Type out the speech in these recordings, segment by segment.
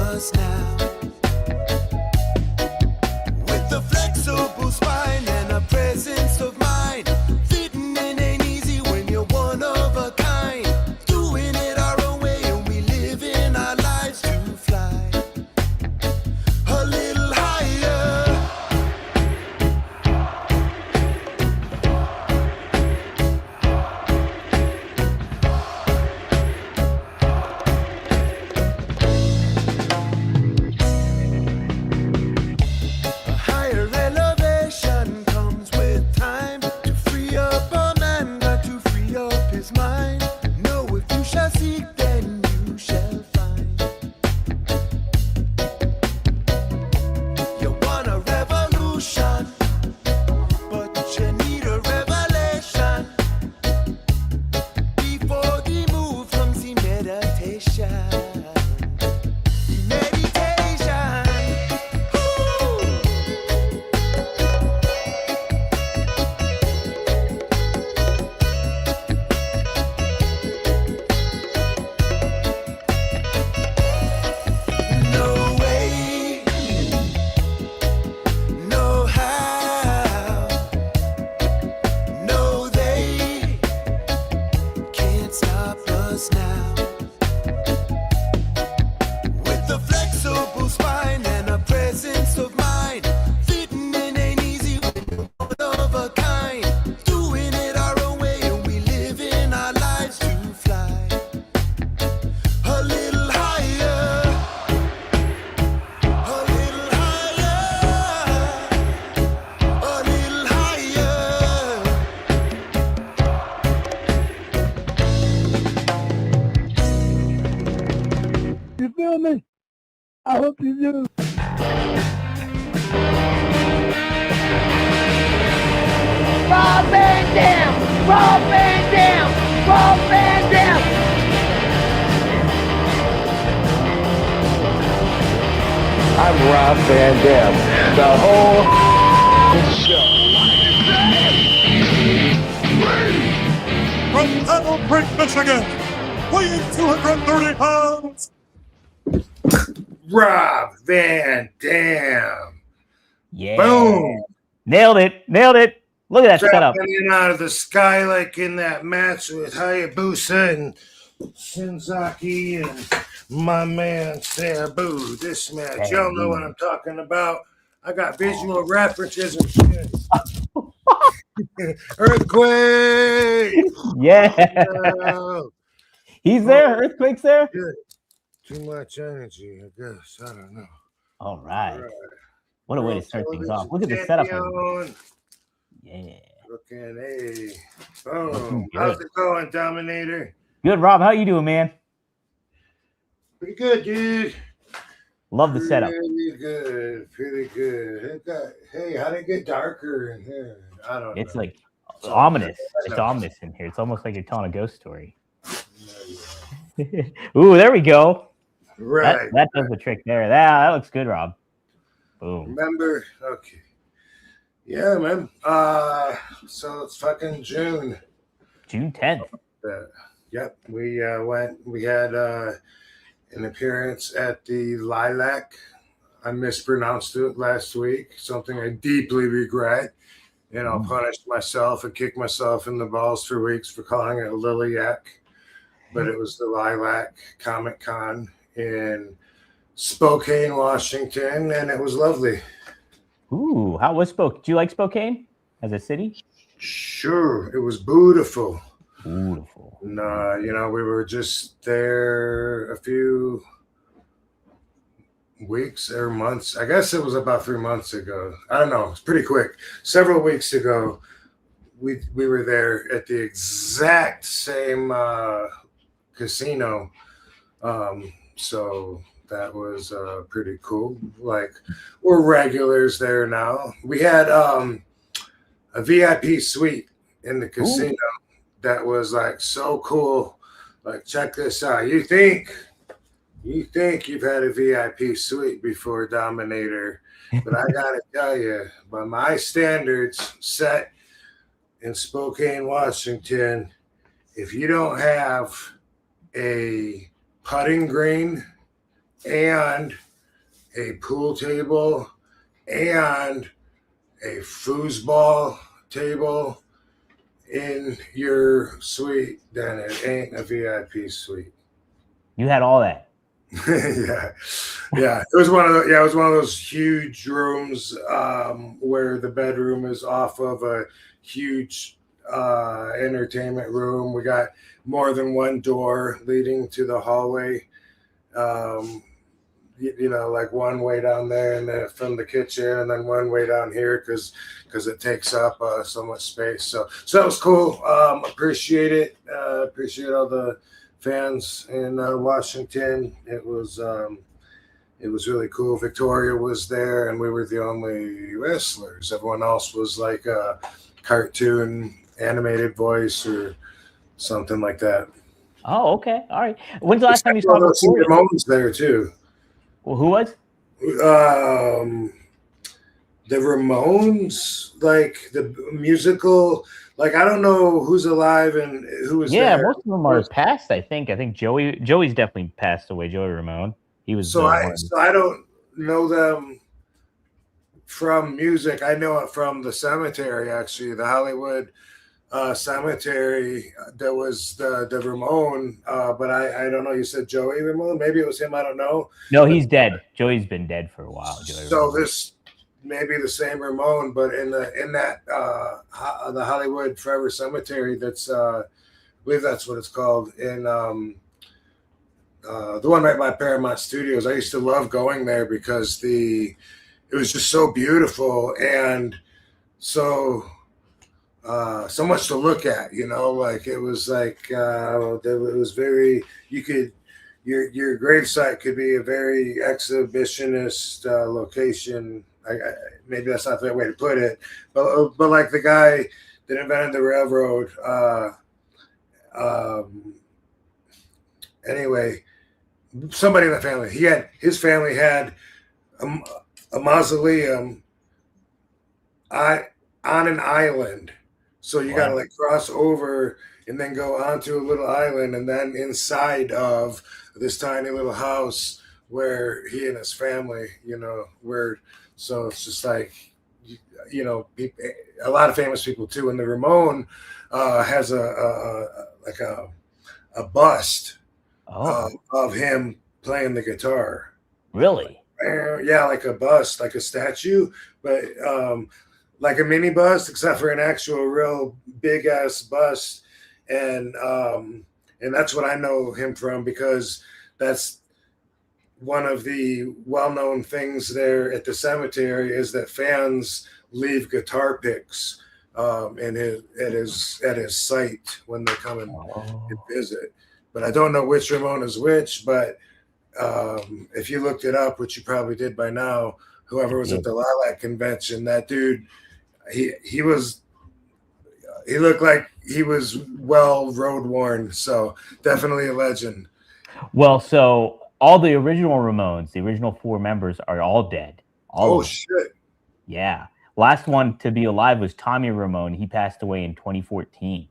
us now. With a flexible spine and a presence of mind, fitting in ain't easy when you're one of a kind. Doing it our own way and we live in our lives to fly a little higher. A higher elevation comes with time. To free up a man, got to free up his mind. Know if you shall seek, then you shall find. You want a revolution, but you need a revelation. Before the move comes the meditation. Meditation. Ooh. No way, no how, no they can't stop us now. With a flexible spine and a presence of mind, fitting in ain't easy when you're one of a kind. Doing it our own way and we live in our lives to fly a little higher, a little higher, a little higher. You feel me? I hope you do. Rob Van Dam! Rob Van Dam! Rob Van Dam! I'm Rob Van Dam. The whole show. From Battle Creek, Michigan, weighing 230 pounds, Rob Van Dam. Yeah. Boom. Nailed it. Nailed it. Look at that setup. Dropping in out of the sky like in that match with Hayabusa and Shinzaki and my man Sabu. This match, y'all know what I'm talking about. I got visual references and shit. Earthquake. Yeah. No. He's there. Earthquake's there. Good. Too much energy, I guess. I don't know. All right. All right. What a way to start things off. Look at the setup. Champion. Yeah. Looking, hey. Boom. Looking good. How's it going, Dominator? Good, Rob. How you doing, man? Pretty good, dude. Love the setup. Pretty good. Pretty good. Hey, how'd it get darker in here? I don't know. It's like ominous. It's ominous in here. It's almost like you're telling a ghost story. Ooh, there we go. Right. That does the trick there. That looks good, Rob. Boom. Remember? Okay. Yeah, man. So it's fucking June. June 10th. Yep. We went. We had an appearance at the Lilac. I mispronounced it last week. Something I deeply regret. You know, punished myself and kicked myself in the balls for weeks for calling it a Liliac. But it was the Lilac Comic Con in Spokane, Washington, and it was lovely. Ooh, how was Spokane? Do you like Spokane as a city? Sure, it was beautiful. Beautiful. And, you know, we were just there a few weeks or months. I guess it was about 3 months ago. I don't know. It's pretty quick. Several weeks ago, we were there at the exact same casino. So that was pretty cool. Like, we're regulars there now. We had a VIP suite in the casino. Ooh. That was like so cool. Like, check this out. You think you've had a VIP suite before, Dominator, but I gotta tell you, by my standards set in Spokane, Washington, if you don't have a putting green and a pool table and a foosball table in your suite, then it ain't a VIP suite. You had all that. yeah. It was one of those huge rooms where the bedroom is off of a huge entertainment room. We got more than one door leading to the hallway. Like one way down there and then from the kitchen, and then one way down here because it takes up so much space. So that was cool. Appreciate it. Appreciate all the fans in Washington. It was really cool. Victoria was there, and we were the only wrestlers. Everyone else was like a cartoon animated voice or something like that. Oh, okay. All right. When's the last time you saw Victoria? Ramones there too. Well, who was? The Ramones, like the musical. Like I don't know who's alive and who was. Yeah, there. most of them are passed. I think Joey's definitely passed away. Joey Ramone. He was. So I don't know them from music. I know it from the cemetery. Actually, the Hollywood cemetery. There was the Ramone, but I don't know. You said Joey Ramone. Maybe it was him. I don't know. No, he's dead. Joey's been dead for a while. This may be the same Ramone, but in that the Hollywood Forever Cemetery. That's I believe that's what it's called. In the one right by Paramount Studios. I used to love going there because it was just so beautiful and so much to look at, like it was like it was very, your gravesite could be a very exhibitionist location. Maybe that's not the right way to put it, but like the guy that invented the railroad. Anyway, somebody in the family, his family had a mausoleum on an island. So you got to like cross over and then go onto a little island, and then inside of this tiny little house where he and his family, were. So it's just like, a lot of famous people too. And the Ramone has a bust of him playing the guitar. Really? Yeah, like a bust, like a statue, but like a mini bust, except for an actual real big ass bust. And that's what I know him from, because that's one of the well-known things there at the cemetery is that fans leave guitar picks at his site when they come and visit. But I don't know which Ramone is which, but if you looked it up, which you probably did by now, whoever was at the Lilac convention, that dude, he looked like he was well road worn. So definitely a legend. Well, so all the original Ramones, the original 4 members, are all dead. Shit. Yeah. Last one to be alive was Tommy Ramone. He passed away in 2014.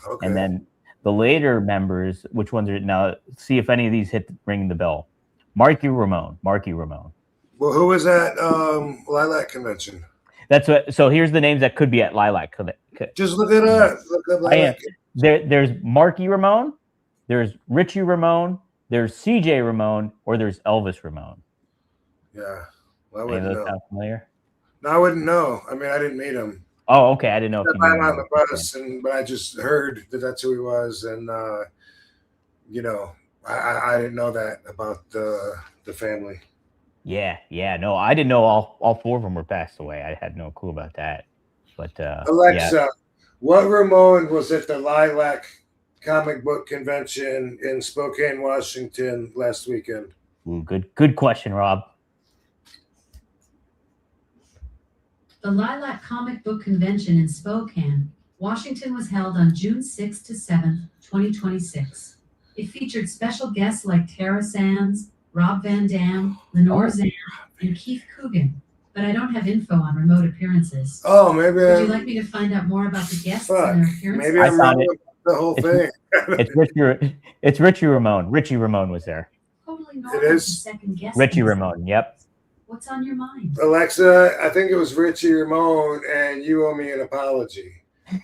Okay. And then the later members, which ones are now? See if any of these ring the bell. Marky Ramone. Well, who was at Lilac convention? That's what. So here's the names that could be at Lilac. Just look it up. Look up Lilac. There's Marky Ramone. There's Richie Ramone. There's CJ Ramone, or there's Elvis Ramone. Yeah, well, I wouldn't know. Sound familiar? No, I wouldn't know. I mean, I didn't meet him. Oh, okay. I didn't know if you knew him on the bus, but I just heard that that's who he was, and I didn't know that about the family. Yeah. No, I didn't know all 4 of them were passed away. I had no clue about that. But Alexa, what Ramone was at the Lilac comic book convention in Spokane, Washington last weekend? Ooh, good question, Rob. The Lilac Comic Book Convention in Spokane, Washington was held on June 6 to 7, 2026. It featured special guests like Tara Sands, Rob Van Dam, Lenore Zan, and Keith Coogan, but I don't have info on remote appearances. Oh, maybe. Would you like me to find out more about the guests and their appearances? Maybe I found the whole thing. It's Richie Ramone. Richie Ramone was there. Hold totally normal It to is? second guess. Richie things. Ramone. Yep. What's on your mind? Alexa, I think it was Richie Ramone, and you owe me an apology.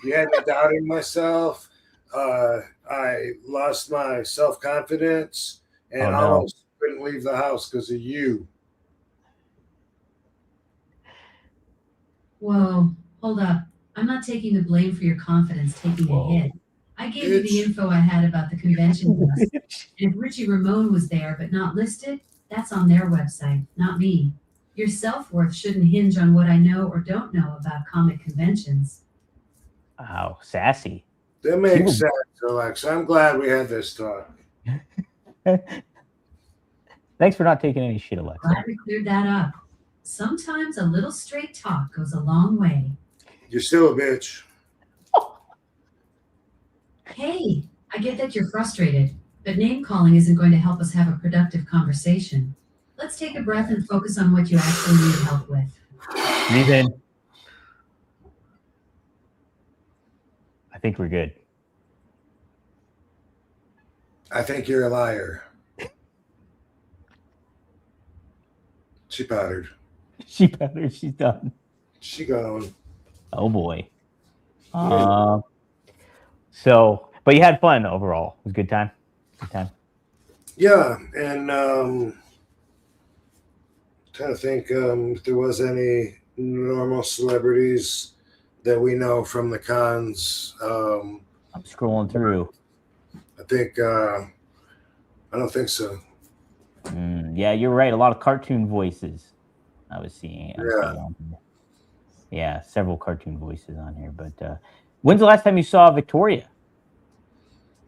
You had me doubting myself. I lost my self-confidence and Oh, no. almost couldn't leave the house because of you. Whoa, hold up. I'm not taking the blame for your confidence taking a hit. I gave you the info I had about the convention bus. And if Richie Ramone was there but not listed, that's on their website, not me. Your self-worth shouldn't hinge on what I know or don't know about comic conventions. Wow, sassy. That makes sense, Alexa. I'm glad we had this talk. Thanks for not taking any shit, Alexa. Glad we cleared that up. Sometimes a little straight talk goes a long way. You're still a bitch. Hey, I get that you're frustrated, but name calling isn't going to help us have a productive conversation. Let's take a breath and focus on what you actually need help with. Breathe in. I think we're good. I think you're a liar. She powdered. She better. She's done. She gone. Oh boy. So, but you had fun overall. It was a good time. Good time. Yeah, and trying to think if there was any normal celebrities that we know from the cons. I'm scrolling through. I think I don't think so. Yeah, you're right. A lot of cartoon voices. I was seeing. Yeah. Yeah, several cartoon voices on here. But when's the last time you saw Victoria?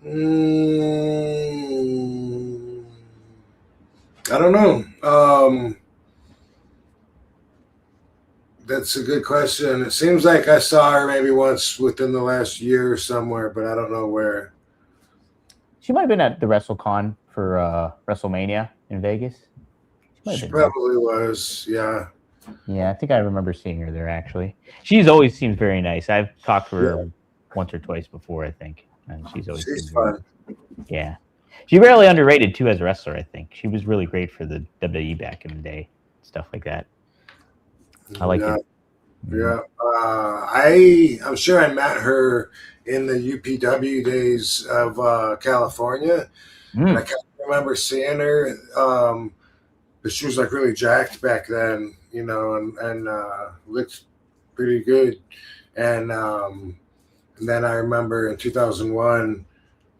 I don't know. That's a good question. It seems like I saw her maybe once within the last year somewhere, but I don't know where. She might have been at the WrestleCon for WrestleMania in Vegas. She probably was, yeah. Yeah, I think I remember seeing her there, actually. She's always seems very nice. I've talked to her once or twice before, I think. And she's always fun. Yeah. She's really underrated, too, as a wrestler, I think. She was really great for the WWE back in the day. Stuff like that. I like it. Yeah. I'm sure I met her in the UPW days of California. And I can't remember seeing her. But she was like really jacked back then, you know, and looked pretty good. And then I remember in 2001,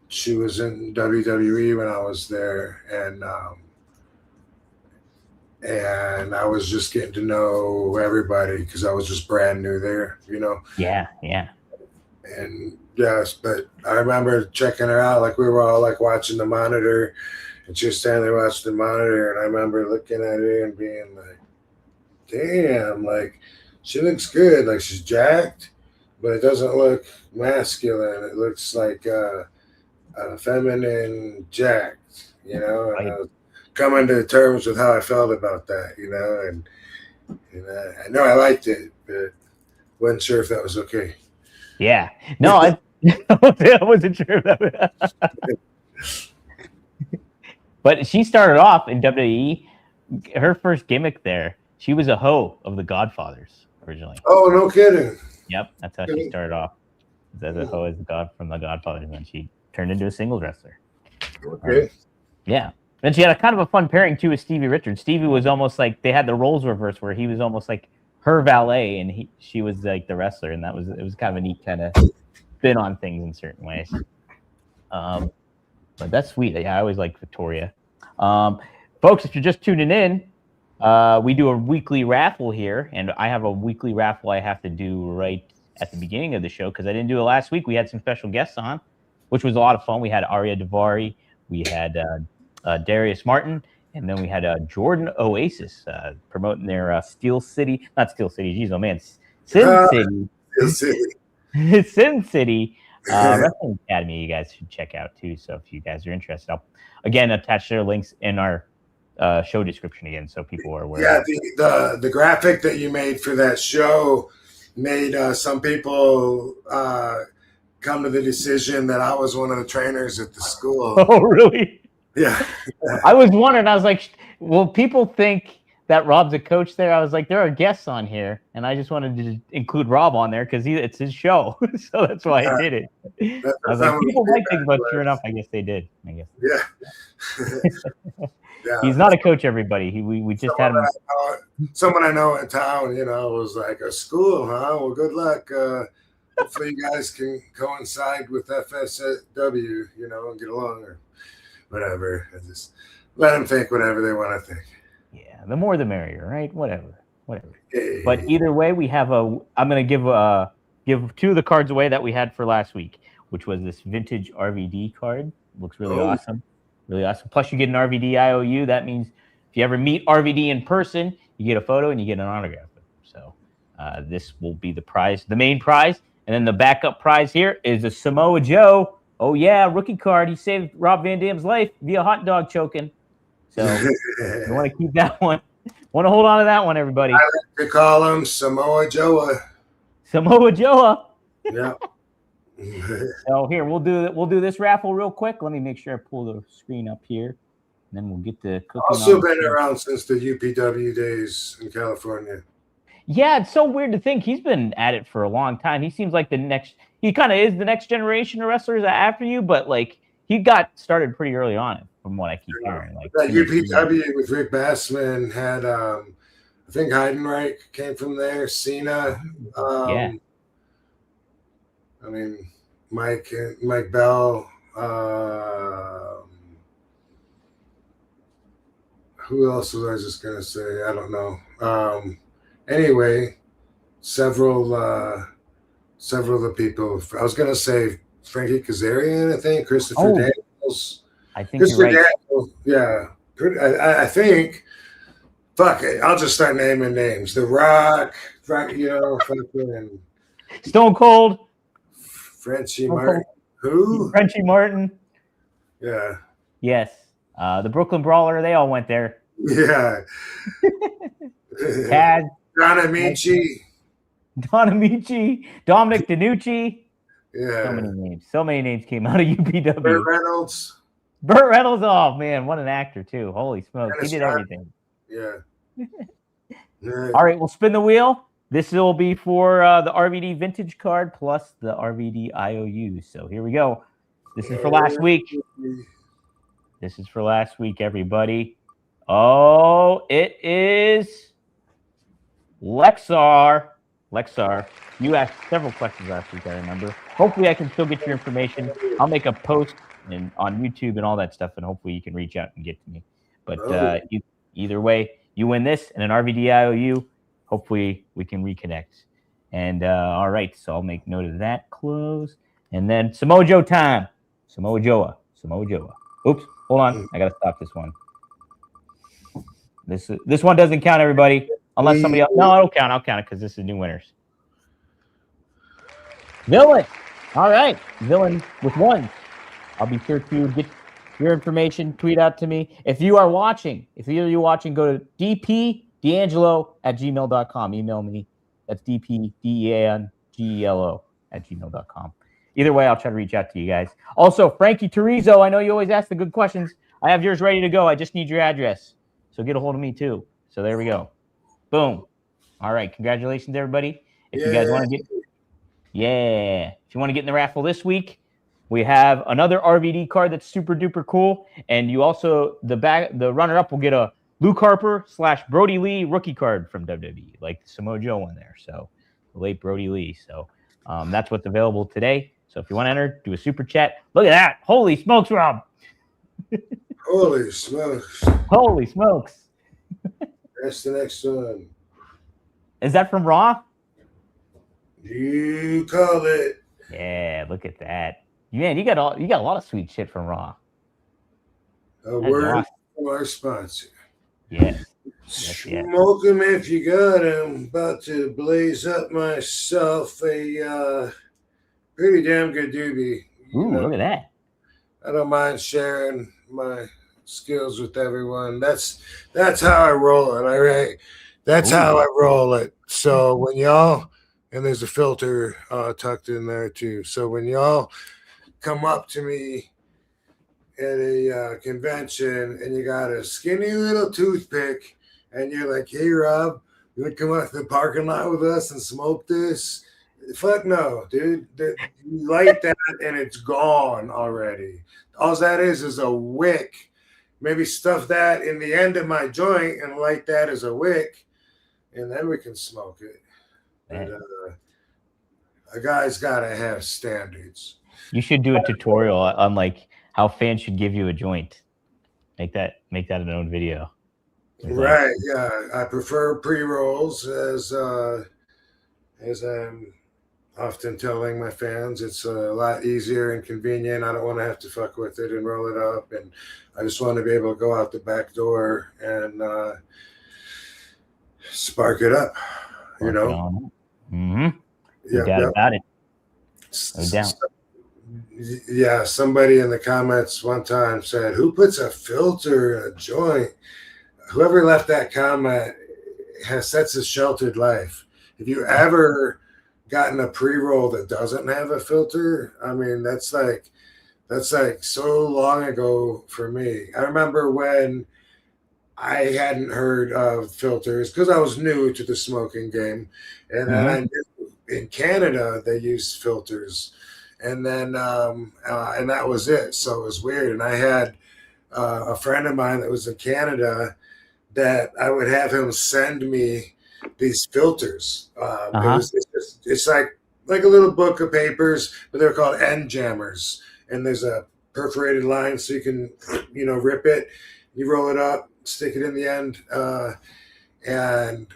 she was in WWE when I was there, and I was just getting to know everybody because I was just brand new there, you know. Yeah. And yes, but I remember checking her out, like we were all like watching the monitor. And she was standing there watching the monitor, and I remember looking at her and being like, damn, like, she looks good. Like, she's jacked, but it doesn't look masculine. It looks like feminine jacked, you know? And I was coming to terms with how I felt about that, you know? And I know I liked it, but wasn't sure if that was okay. Yeah. No, I wasn't sure if that was... But she started off in WWE. Her first gimmick there, she was a hoe of the Godfathers originally. Oh, no kidding. Yep, that's how she started off. As a hoe as from the Godfathers, and then she turned into a singles wrestler. Okay. Yeah. Then she had a kind of a fun pairing too with Stevie Richards. Stevie was almost like they had the roles reversed, where he was almost like her valet, and she was like the wrestler, and it was kind of a neat kind of spin on things in certain ways. But that's sweet. Yeah, I always like Victoria. Folks, if you're just tuning in, we do a weekly raffle here, and I have a weekly raffle I have to do right at the beginning of the show because I didn't do it last week. We had some special guests on, which was a lot of fun. We had Arya Davari, we had Darius Martin, and then we had Jordan Oasis promoting their Sin City, Sin City Wrestling Academy. You guys should check out too. So if you guys are interested, I'll again attach their links in our show description again, so people are aware. Yeah, the graphic that you made for that show made some people come to the decision that I was one of the trainers at the school. Oh, really? Yeah. I was wondering. I was like, will people think that Rob's a coach there? I was like, there are guests on here, and I just wanted to include Rob on there because it's his show, so that's why I did it. I was like, people might think, but sure enough, I guess they did. I guess. Yeah. Yeah. He's not a coach, everybody. We just had him. Someone I know in town, was like, a school, huh? Well, good luck. Hopefully you guys can coincide with FSW, and get along or whatever. I just let them think whatever they want to think. Yeah, the more the merrier, right? Whatever. Hey. But either way, we have I'm going to give two of the cards away that we had for last week, which was this vintage RVD card. Looks really awesome. Really awesome. Plus, you get an RVD IOU. That means if you ever meet RVD in person, you get a photo and you get an autograph. So this will be the prize, the main prize. And then the backup prize here is a Samoa Joe. Oh, yeah, rookie card. He saved Rob Van Dam's life via hot dog choking. So you want to keep that one. Want to hold on to that one, everybody. I like to call him Samoa Joe. Samoa Joe. Yeah. So here we'll do this raffle real quick. Let me make sure I pull the screen up here, and then we'll get the cooking. Also been around since the UPW days in California. Yeah, it's so weird to think he's been at it for a long time. He seems like he kind of is the next generation of wrestlers after you, but like he got started pretty early on, from what I keep hearing. Like that UPW with Rick Bassman had, I think Heidenreich came from there. Cena. Yeah. I mean, Mike Bell. Who else was I just gonna say? I don't know. Anyway, several of the people. I was gonna say Frankie Kazarian. I think Christopher Daniels. I think you're right. Daniels, yeah. I think. Fuck it. I'll just start naming names. The Rock. Fucking Stone Cold. Frenchie Martin. Who? Frenchie Martin. Yeah. Yes. The Brooklyn Brawler, they all went there. Yeah. Taz. Don Amici. Dominic DiNucci. Yeah. So many names came out of UPW. Burt Reynolds. Oh, man. What an actor, too. Holy smokes. He did everything. Yeah. All right. We'll spin the wheel. This will be for the RVD vintage card plus the RVD IOU. So here we go. This is for last week. Everybody. Oh, it is Lexar. You asked several questions last week, I remember. Hopefully I can still get your information. I'll make a post on YouTube and all that stuff, and hopefully you can reach out and get to me. But either way, you win this and an RVD IOU. Hopefully we can reconnect. And all right, so I'll make note of that. Close. And then Samoa Joe time. Samoa Joe. Oops, hold on. I got to stop this one. This one doesn't count, everybody. Unless somebody else. No, I'll count it because this is new winners. Villain. All right. Villain with one. I'll be sure to get your information. Tweet out to me. If you are watching, go to dpdeangelo@gmail.com. Email me. That's dpdeangelo@gmail.com. Either way, I'll try to reach out to you guys. Also, Frankie Turizo, I know you always ask the good questions. I have yours ready to go. I just need your address. So get a hold of me, too. So there we go. Boom. All right. Congratulations, everybody. If you guys want to get... Yeah. If you want to get in the raffle this week, we have another RVD card that's super duper cool. And you also, the runner-up will get a Luke Harper / Brodie Lee rookie card from WWE, like the Samoa Joe one there. So the late Brodie Lee. So that's what's available today. So if you want to enter, do a super chat. Look at that. Holy smokes, Rob. Holy smokes. That's the next one. Is that from Raw? You call it. Yeah, look at that. Man, you got a lot of sweet shit from Raw. A word from our sponsor. Yes. Smoke them if you got them. About to blaze up myself a pretty damn good doobie. Ooh, look at that. I don't mind sharing my skills with everyone. That's how I roll it. All right. That's how I roll it. So when y'all, and there's a filter tucked in there too. So when y'all come up to me at a convention and you got a skinny little toothpick and you're like, hey, Rob, you want to come out to the parking lot with us and smoke this? Fuck no, dude. You light that and it's gone already. All that is a wick. Maybe stuff that in the end of my joint and light that as a wick, and then we can smoke it. But a guy's got to have standards. You should do a tutorial on like how fans should give you a joint. Make that an own video. Right? Yeah, I prefer pre-rolls as I'm often telling my fans. It's a lot easier and convenient. I don't want to have to fuck with it and roll it up, and I just want to be able to go out the back door and spark it up. You know. Mm-hmm. No doubt about it. No doubt. Yeah, somebody in the comments one time said, "Who puts a filter in a joint?" Whoever left that comment sets a sheltered life. If you ever gotten a pre-roll that doesn't have a filter, I mean, that's like so long ago for me. I remember when I hadn't heard of filters because I was new to the smoking game, and then I knew in Canada they use filters, and then and that was it. So it was weird. And I had a friend of mine that was in Canada that I would have him send me these filters. It's like a little book of papers, but they're called end jammers, and there's a perforated line so you can rip it, you roll it up, stick it in the end, and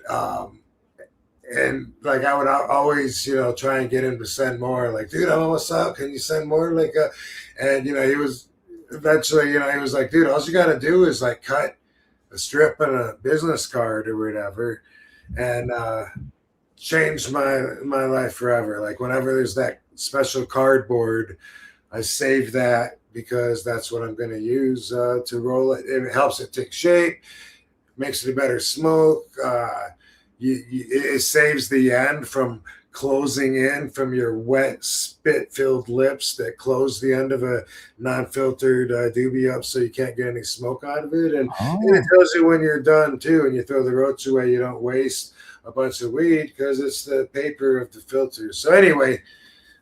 like I would always try and get him to send more. Like, dude, I'm almost out. Can you send more? Like, and he was eventually, he was like, dude, all you got to do is like cut a strip on a business card or whatever, and changed my life forever. Like whenever there's that special cardboard, I save that because that's what I'm going to use to roll it. It helps it take shape, makes it a better smoke. It saves the end from closing in from your wet spit-filled lips that close the end of a non-filtered doobie up so you can't get any smoke out of it. And it tells you when you're done too, and you throw the roach away. You don't waste a bunch of weed because it's the paper of the filter. So anyway,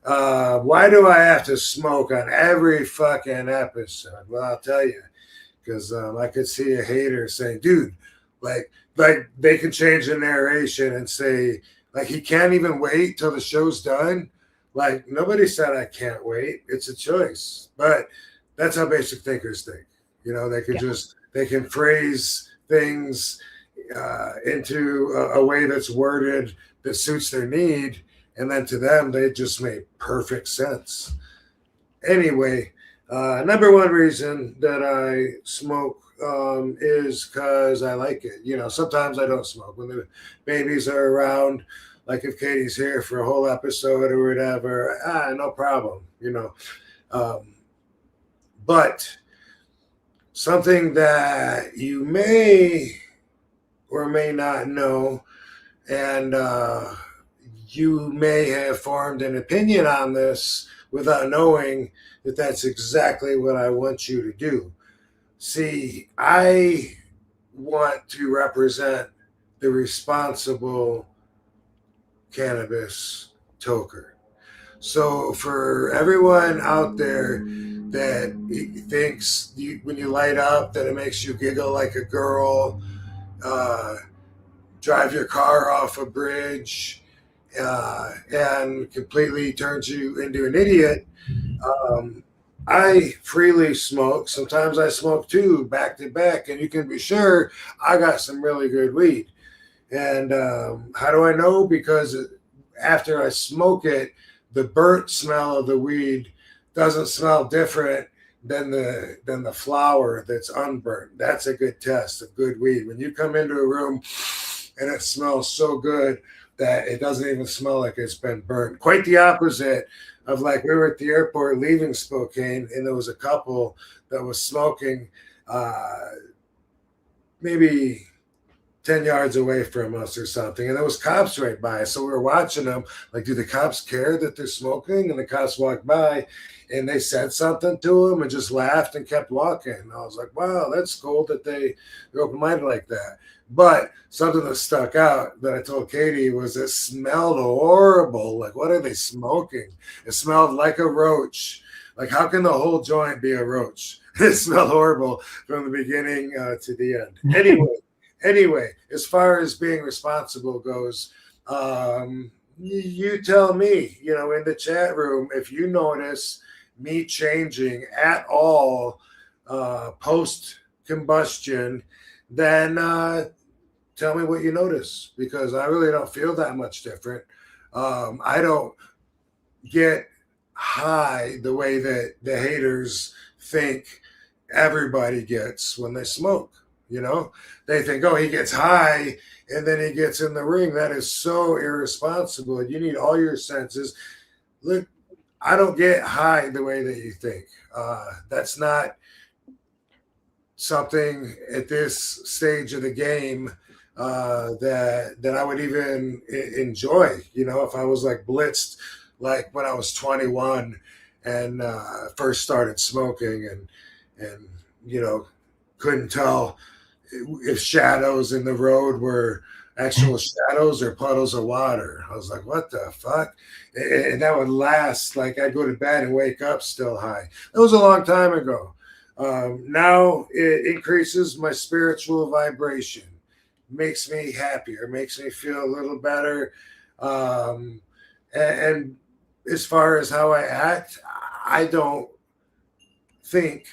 why do I have to smoke on every fucking episode? Well, I'll tell you, because I could see a hater saying, dude, like they can change the narration and say, like, he can't even wait till the show's done. Like, nobody said I can't wait. It's a choice. But that's how basic thinkers think. They can they can phrase things into a way that's worded that suits their need. And then to them, they just make perfect sense. Anyway, number one reason that I smoke is because I like it. Sometimes I don't smoke when the babies are around. Like if Katie's here for a whole episode or whatever, no problem. But something that you may or may not know, and you may have formed an opinion on this without knowing that that's exactly what I want you to do. See, I want to represent the responsible cannabis toker. So for everyone out there that thinks when you light up that it makes you giggle like a girl, drive your car off a bridge, and completely turns you into an idiot, I freely smoke. Sometimes I smoke two back to back, and you can be sure I got some really good weed. And how do I know? Because after I smoke it, the burnt smell of the weed doesn't smell different than the flower that's unburnt. That's a good test of good weed. When you come into a room and it smells so good that it doesn't even smell like it's been burnt. Quite the opposite of like we were at the airport leaving Spokane, and there was a couple that was smoking maybe 10 yards away from us or something, and there was cops right by us. So we were watching them, like, do the cops care that they're smoking? And the cops walked by and they said something to them and just laughed and kept walking. And I was like, wow, that's cool that they're open-minded like that. But something that stuck out that I told Katie was it smelled horrible. Like, what are they smoking? It smelled like a roach. Like, how can the whole joint be a roach? It smelled horrible from the beginning to the end. Anyway, as far as being responsible goes, you tell me, in the chat room, if you notice me changing at all post combustion, then tell me what you notice, because I really don't feel that much different. I don't get high the way that the haters think everybody gets when they smoke. They think, oh, he gets high and then he gets in the ring. That is so irresponsible. You need all your senses. Look, I don't get high the way that you think. That's not something at this stage of the game that I would even enjoy. If I was like blitzed, like when I was 21 and first started smoking and couldn't tell if shadows in the road were actual shadows or puddles of water. I was like, what the fuck? And that would last. Like, I'd go to bed and wake up still high. That was a long time ago. Now it increases my spiritual vibration, makes me happier, makes me feel a little better. And as far as how I act, I don't think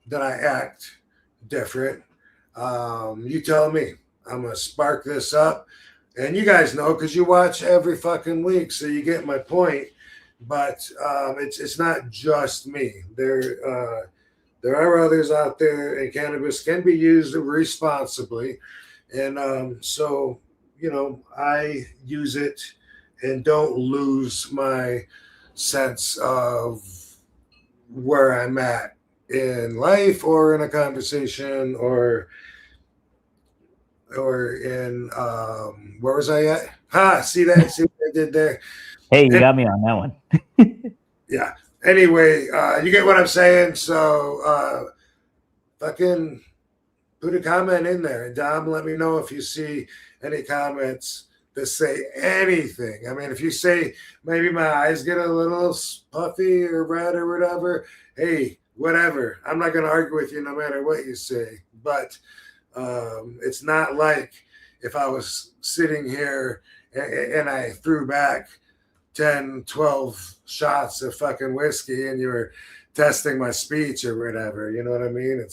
that I act different. You tell me. I'm gonna spark this up, and you guys know because you watch every fucking week, so you get my point. But it's not just me. There are others out there, and cannabis can be used responsibly, and so I use it and don't lose my sense of where I'm at in life or in a conversation or in where was I at? See what I did there? Hey, you got me on that one. Yeah. Anyway, you get what I'm saying. So fucking put a comment in there. And Dom, let me know if you see any comments that say anything. I mean, if you say maybe my eyes get a little puffy or red or whatever, hey, whatever. I'm not going to argue with you no matter what you say. But it's not like if I was sitting here and I threw back 10, 12 shots of fucking whiskey and you were testing my speech or whatever. You know what I mean?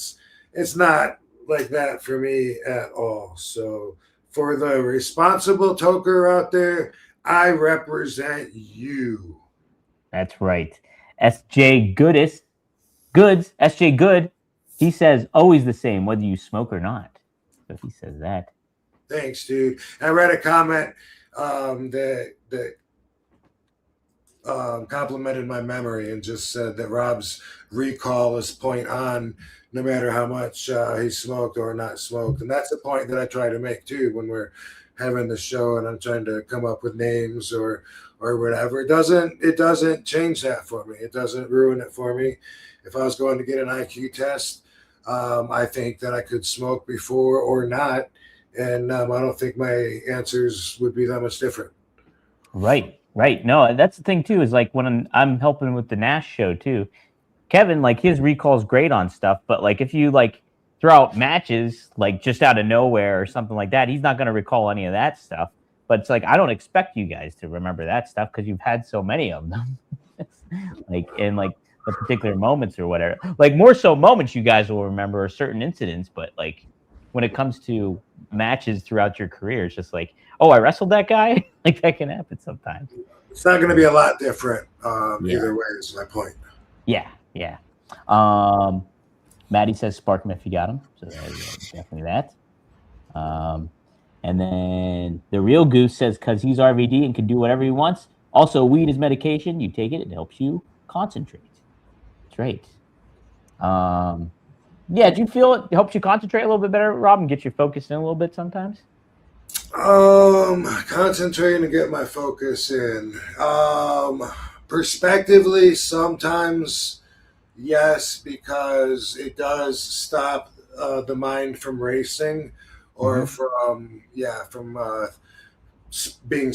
It's not like that for me at all. So for the responsible toker out there, I represent you. That's right. SJ Goods, SJ Good, he says always the same, whether you smoke or not. So if he says that. Thanks, dude. I read a comment that complimented my memory and just said that Rob's recall is point on no matter how much he smoked or not smoked. And that's the point that I try to make too when we're having the show and I'm trying to come up with names or whatever. It doesn't change that for me. It doesn't ruin it for me. If I was going to get an IQ test, I think that I could smoke before or not. And I don't think my answers would be that much different. Right. No, that's the thing too, is like when I'm helping with the Nash show too, Kevin, like his recall's great on stuff, but like if you like throw out matches like just out of nowhere or something like that, he's not going to recall any of that stuff. But it's like, I don't expect you guys to remember that stuff because you've had so many of them. Like in like the particular moments or whatever. Like more so moments you guys will remember or certain incidents, but like when it comes to matches throughout your career, it's just like, oh, I wrestled that guy. Like that can happen sometimes. It's not going to be a lot different either way is my point. Yeah. Maddie says spark him if you got him. So definitely that. And then the real Goose says because he's RVD and can do whatever he wants. Also, weed is medication. You take it, it helps you concentrate. That's right. Yeah, do you feel it helps you concentrate a little bit better, Rob, and get you focused in a little bit sometimes? Concentrating to get my focus in. Perspectively, sometimes yes, because it does stop the mind from racing or from being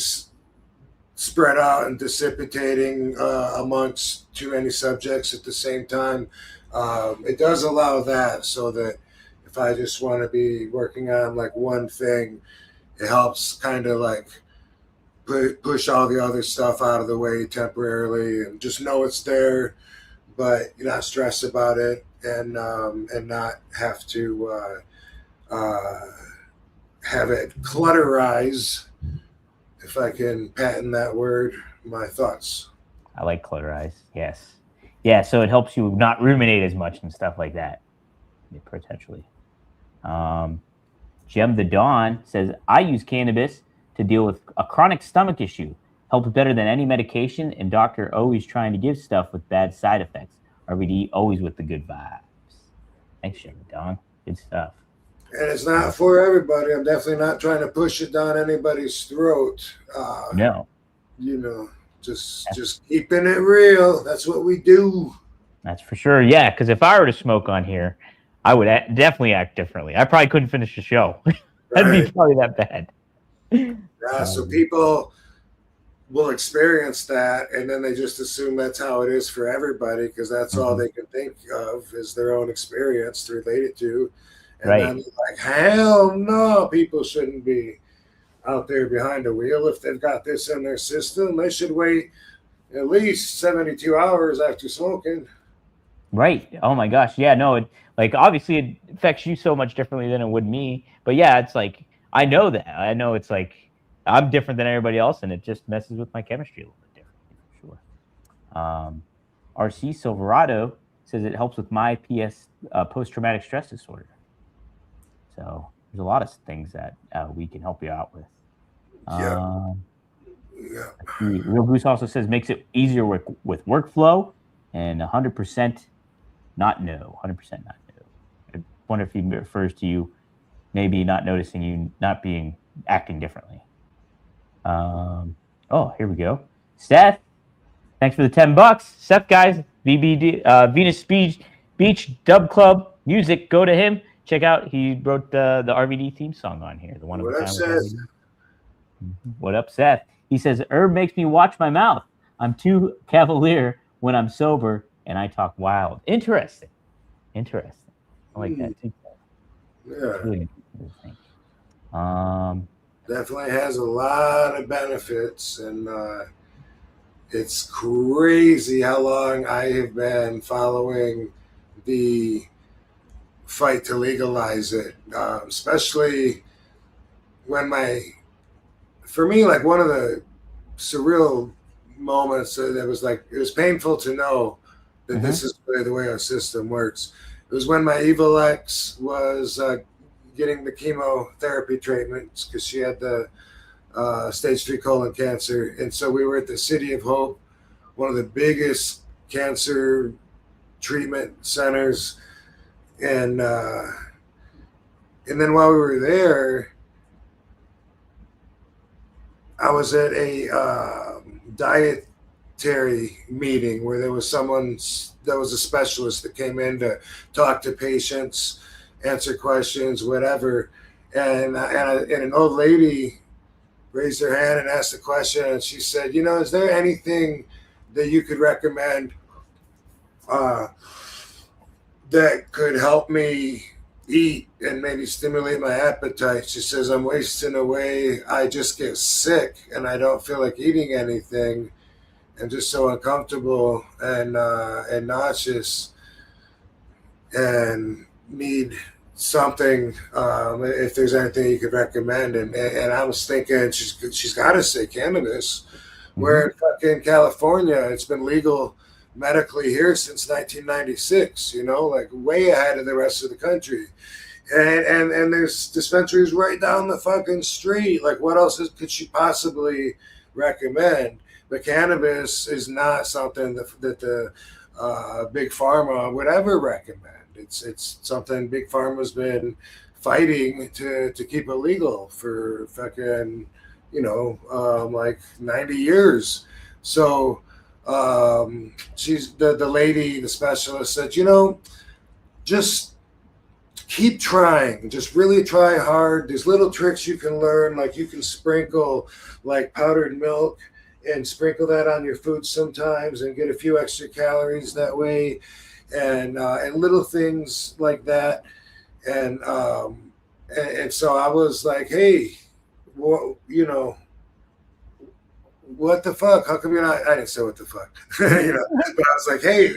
spread out and dissipating amongst too many subjects at the same time. It does allow that, so that if I just want to be working on like one thing, it helps kind of like push all the other stuff out of the way temporarily and just know it's there, but you're not stressed about it, and not have to have it clutterize, if I can patent that word, my thoughts. I like clutterize. Yes. Yeah, so it helps you not ruminate as much and stuff like that, potentially. Gem the Dawn says, I use cannabis to deal with a chronic stomach issue. Helps better than any medication, and doctor always trying to give stuff with bad side effects. RVD always with the good vibes. Thanks, Gem the Dawn. Good stuff. And it's not for everybody. I'm definitely not trying to push it down anybody's throat. No. You know, just keeping it real. That's what we do. That's for sure. Yeah, because if I were to smoke on here, I would definitely act differently. I probably couldn't finish the show. That'd be probably that bad. Yeah, so people will experience that, and then they just assume that's how it is for everybody because that's all they can think of is their own experience to relate it to. And then like, hell no, people shouldn't be out there behind a wheel. If they've got this in their system, they should wait at least 72 hours after smoking. Right. Oh my gosh. Yeah, no, it like obviously it affects you so much differently than it would me. But yeah, it's like I know that. I know it's like I'm different than everybody else, and it just messes with my chemistry a little bit differently for sure. RC Silverado says it helps with my post-traumatic stress disorder. So there's a lot of things that we can help you out with. Real Goose also says makes it easier with workflow, and 100% not no. 100% not no. I wonder if he refers to you maybe not noticing you not being acting differently. Oh, here we go. Seth, thanks for the $10. Seth, guys, VBD, Venus Beach Dub Club Music. Go to him. Check out. He wrote the RVD theme song on here. The one of What up, Seth? What up, Seth? He says herb makes me watch my mouth. I'm too cavalier when I'm sober, and I talk wild. Interesting. I like that too. Yeah. Really interesting. Definitely has a lot of benefits, and it's crazy how long I have been following the fight to legalize it, especially when for me, like one of the surreal moments that was like, it was painful to know that this is the way our system works. It was when my evil ex was getting the chemotherapy treatments because she had the stage 3 colon cancer. And so we were at the City of Hope, one of the biggest cancer treatment centers. And then while we were there, I was at a dietary meeting where there was someone that was a specialist that came in to talk to patients, answer questions, whatever. And an old lady raised her hand and asked a question, and she said, you know, is there anything that you could recommend that could help me eat and maybe stimulate my appetite? She says, I'm wasting away. I just get sick and I don't feel like eating anything and just so uncomfortable and nauseous and need something, if there's anything you could recommend. And I was thinking she's got to say cannabis. We're in fucking California. It's been legal medically here since 1996, you know, like way ahead of the rest of the country. And there's dispensaries right down the fucking street. Like what else could she possibly recommend? But cannabis is not something that the big pharma would ever recommend. It's something Big Pharma's been fighting to keep illegal for fucking, like 90 years. So she's the lady, the specialist said, just keep trying, just really try hard. There's little tricks you can learn, like you can sprinkle like powdered milk and sprinkle that on your food sometimes and get a few extra calories that way, and little things like that. And so I was like, hey, well, what the fuck? How come you're not? I didn't say what the fuck, but I was like, hey,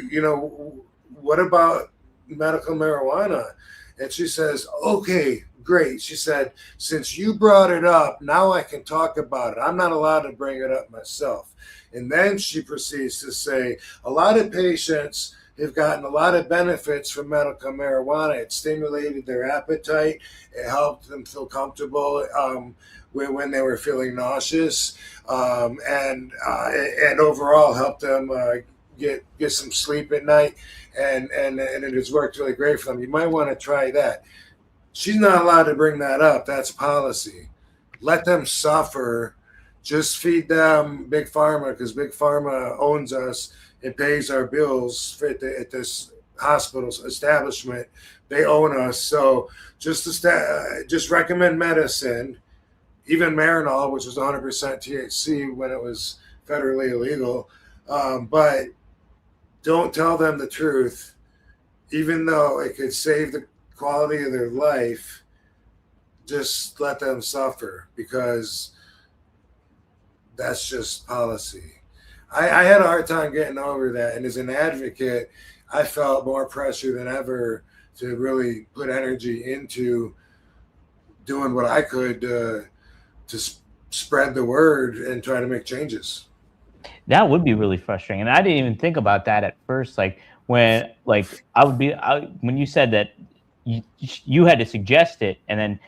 what about medical marijuana? And she says, okay, great. She said, since you brought it up, now I can talk about it. I'm not allowed to bring it up myself. And then she proceeds to say, a lot of patients have gotten a lot of benefits from medical marijuana. It stimulated their appetite. It helped them feel comfortable when they were feeling nauseous, and overall helped them get some sleep at night. And it has worked really great for them. You might want to try that. She's not allowed to bring that up. That's policy. Let them suffer. Just feed them Big Pharma, because Big Pharma owns us and pays our bills at this hospital's establishment. They own us. So just recommend medicine, even Marinol, which was 100% THC when it was federally illegal. But don't tell them the truth, even though it could save the quality of their life. Just let them suffer, because that's just policy. I had a hard time getting over that. And as an advocate, I felt more pressure than ever to really put energy into doing what I could to spread the word and try to make changes. That would be really frustrating. And I didn't even think about that at first. Like when you said that you had to suggest it, and then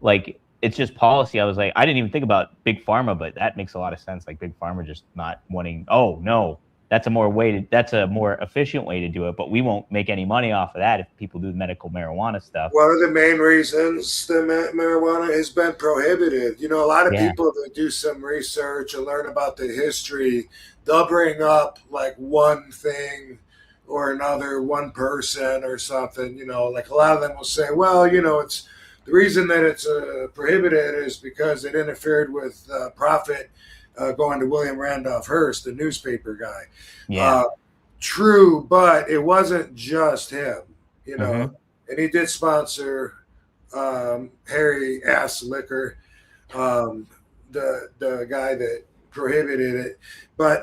like it's just policy. I was like, I didn't even think about Big Pharma, but that makes a lot of sense. Like Big Pharma just not wanting. Oh no, that's a more efficient way to do it. But we won't make any money off of that if people do medical marijuana stuff. One of the main reasons the marijuana has been prohibited. A lot of people that do some research and learn about the history, they'll bring up like one thing or another, one person or something. Like a lot of them will say, well, it's. The reason that it's prohibited is because it interfered with profit going to William Randolph Hearst, the newspaper guy. Yeah. True, but it wasn't just him, And he did sponsor Harry Ass Liquor, the guy that prohibited it. But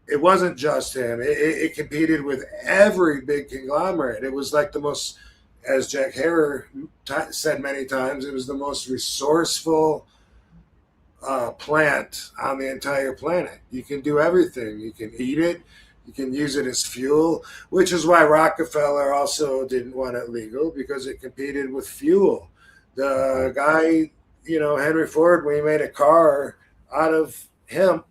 it wasn't just him. It competed with every big conglomerate. It was like the most, as Jack Harper said many times, it was the most resourceful plant on the entire planet. You can do everything. You can eat it. You can use it as fuel, which is why Rockefeller also didn't want it legal, because it competed with fuel. The guy, Henry Ford, when he made a car out of hemp,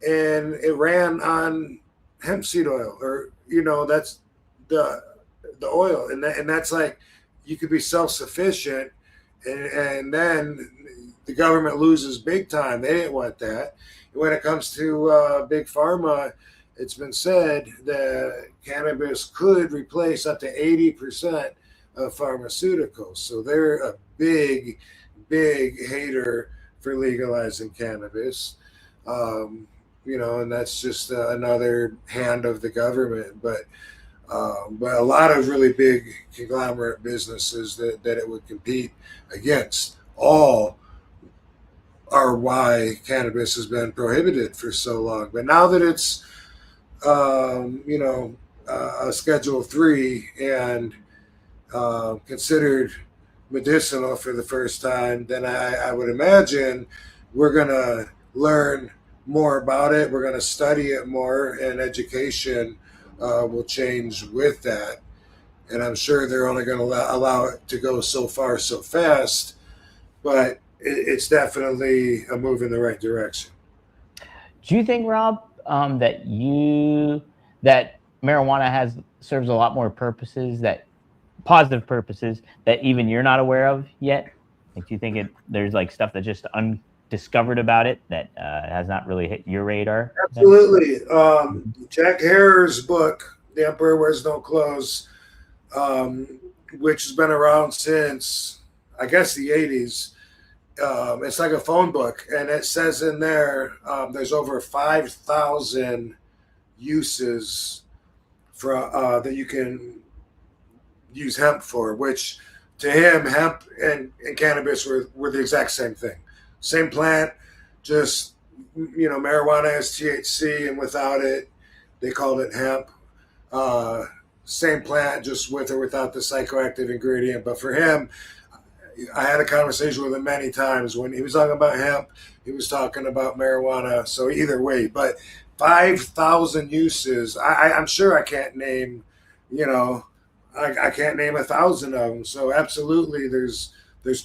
and it ran on hemp seed oil, or, that's the oil, and that's like, you could be self-sufficient, and then the government loses big time. They didn't want that. When it comes to Big Pharma, it's been said that cannabis could replace up to 80% of pharmaceuticals. So they're a big hater for legalizing cannabis. And that's just another hand of the government. But a lot of really big conglomerate businesses that it would compete against all are why cannabis has been prohibited for so long. But now that it's, a Schedule 3 and considered medicinal for the first time, then I would imagine we're going to learn more about it. We're going to study it more, and education will change with that. And I'm sure they're only going to allow it to go so far so fast, but it's definitely a move in the right direction. Do you think, Rob, that marijuana has serves a lot more purposes, that positive purposes that even you're not aware of yet? Like, do you think there's like stuff that's just undiscovered about it that has not really hit your radar? Absolutely. Jack Harer's book, The Emperor Wears No Clothes, which has been around since, I guess, the 80s. It's like a phone book, and it says in there there's over 5,000 uses for that you can use hemp for, which to him, hemp and cannabis were the exact same thing. Same plant, just, marijuana has THC, and without it, they called it hemp. Same plant, just with or without the psychoactive ingredient. But for him, I had a conversation with him many times. When he was talking about hemp, he was talking about marijuana. So either way, but 5,000 uses. I'm sure I can't name, I can't name 1,000 of them. So absolutely, there's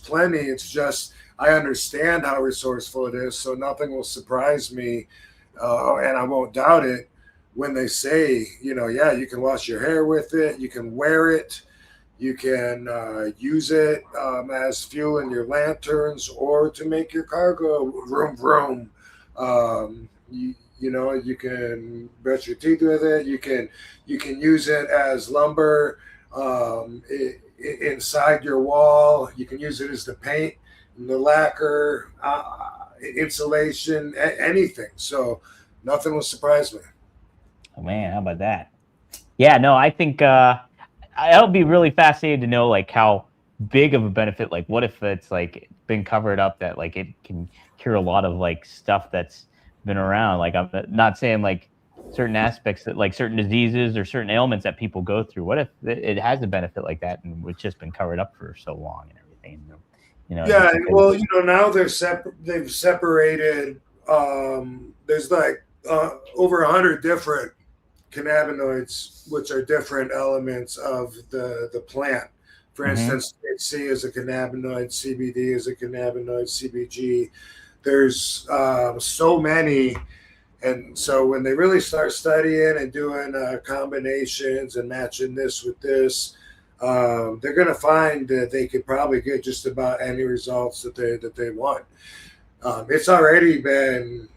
plenty. It's just I understand how resourceful it is, so nothing will surprise me, and I won't doubt it when they say, yeah, you can wash your hair with it, you can wear it, you can use it as fuel in your lanterns or to make your car go vroom vroom. You can brush your teeth with it. You can use it as lumber inside your wall. You can use it as the paint, the lacquer, insulation, anything. So nothing will surprise me. Oh man, how about that? Yeah, no, I think I'll be really fascinated to know like how big of a benefit. Like, what if it's like been covered up that like it can cure a lot of like stuff that's been around. Like, I'm not saying like certain aspects that like certain diseases or certain ailments that people go through. What if it has a benefit like that and it's just been covered up for so long and everything? Yeah, well, now they've separated. There's like over 100 different cannabinoids, which are different elements of the plant. For instance, THC is a cannabinoid, CBD is a cannabinoid, CBG. There's so many. And so when they really start studying and doing combinations and matching this with this, they're going to find that they could probably get just about any results that they want. It's already been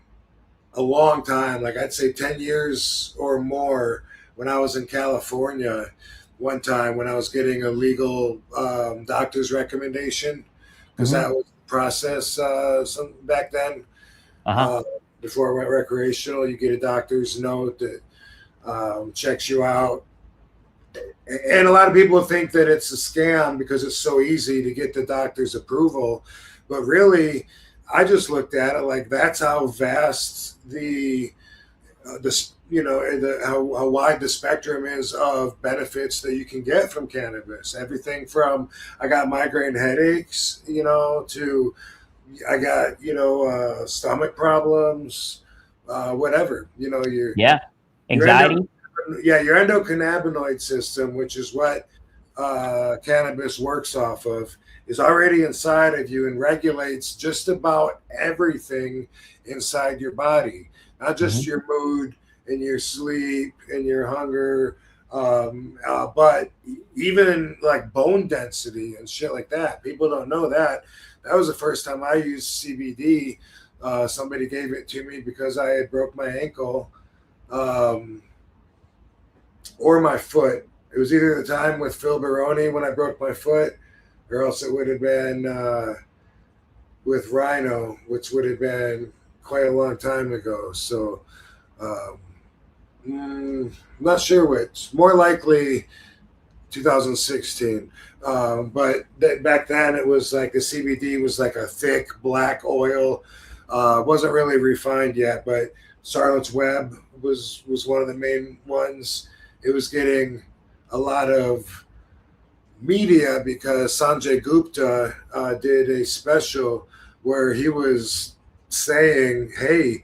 a long time, like I'd say 10 years or more, when I was in California one time when I was getting a legal doctor's recommendation, because that was the process back then. Before it went recreational, you get a doctor's note that checks you out. And a lot of people think that it's a scam because it's so easy to get the doctor's approval. But really, I just looked at it like that's how vast how wide the spectrum is of benefits that you can get from cannabis. Everything from I got migraine headaches, to I got, stomach problems, whatever, anxiety. Your endocannabinoid system, which is what cannabis works off of, is already inside of you and regulates just about everything inside your body, not just your mood and your sleep and your hunger, but even like bone density and shit like that. People don't know that. That was the first time I used CBD. Somebody gave it to me because I had broke my ankle or my foot. It was either the time with Phil Baroni when I broke my foot, or else it would have been with Rhino, which would have been quite a long time ago. So I'm not sure which. More likely 2016. But back then it was like the CBD was like a thick black oil. Wasn't really refined yet, but Charlotte's Web was one of the main ones. It was getting a lot of media because Sanjay Gupta did a special where he was saying, hey,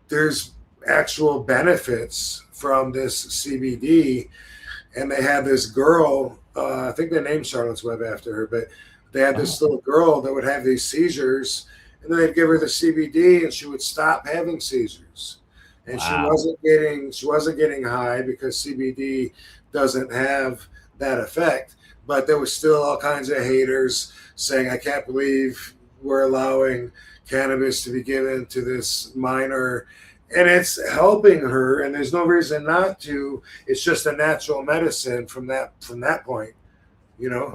there's actual benefits from this CBD. And they had this girl, I think they named Charlotte's Web after her, but they had this little girl that would have these seizures, and then they'd give her the CBD and she would stop having seizures. and Wow. she wasn't getting high because CBD doesn't have that effect. But there was still all kinds of haters saying, "I can't believe we're allowing cannabis to be given to this minor." And it's helping her, and there's no reason not to. It's just a natural medicine from that point, you know.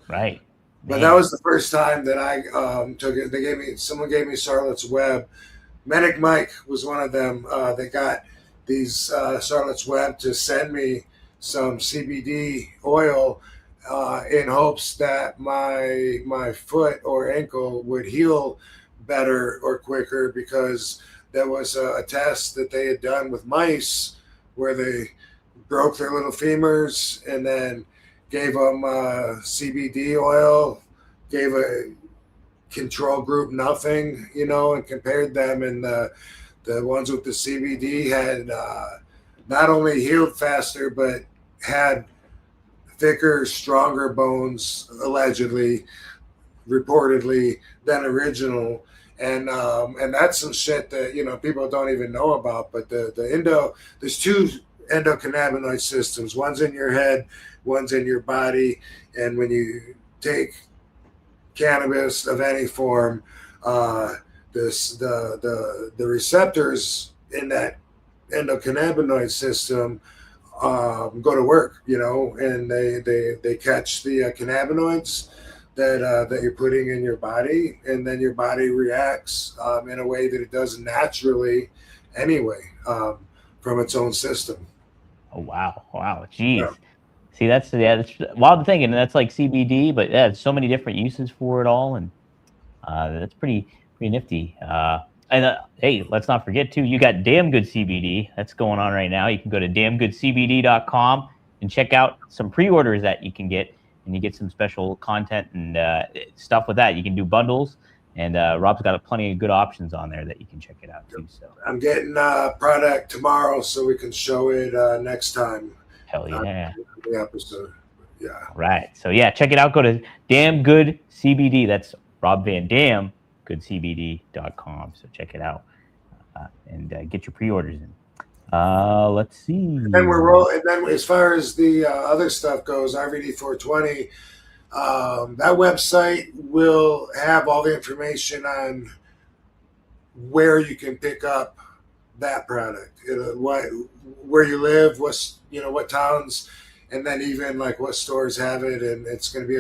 Right. But that was the first time that I took it. Someone gave me Charlotte's Web. Medic Mike was one of them. They got these Charlotte's Web to send me some CBD oil in hopes that my foot or ankle would heal better or quicker, because there was a test that they had done with mice where they broke their little femurs and then gave them CBD oil, gave a control group nothing, and compared them, and the ones with the CBD had not only healed faster but had thicker, stronger bones, allegedly, reportedly, than original. And that's some shit that people don't even know about. But there's two endocannabinoid systems. One's in your head, one's in your body. And when you take cannabis of any form, the receptors in that endocannabinoid system go to work, and they catch the cannabinoids that you're putting in your body, and then your body reacts in a way that it does naturally anyway, from its own system. Oh wow, jeez. Yeah. See, that's wild thinking. That's like CBD, but yeah, there's so many different uses for it all, and that's pretty nifty. Hey, let's not forget too, you got Damn Good CBD that's going on right now. You can go to damngoodcbd.com and check out some pre-orders that you can get, and you get some special content and stuff with that. You can do bundles, and Rob's got plenty of good options on there that you can check it out too. So I'm getting product tomorrow so we can show it next time. Hell yeah. The episode. Yeah. Right. So yeah, check it out. Go to Damn Good CBD. That's Rob Van Dam, goodcbd.com. So check it out and get your pre-orders in. Let's see. And then we're rolling. And then as far as the other stuff goes, RVD 420, that website will have all the information on where you can pick up that product. Where you live, what towns, and then even like what stores have it, and it's going to be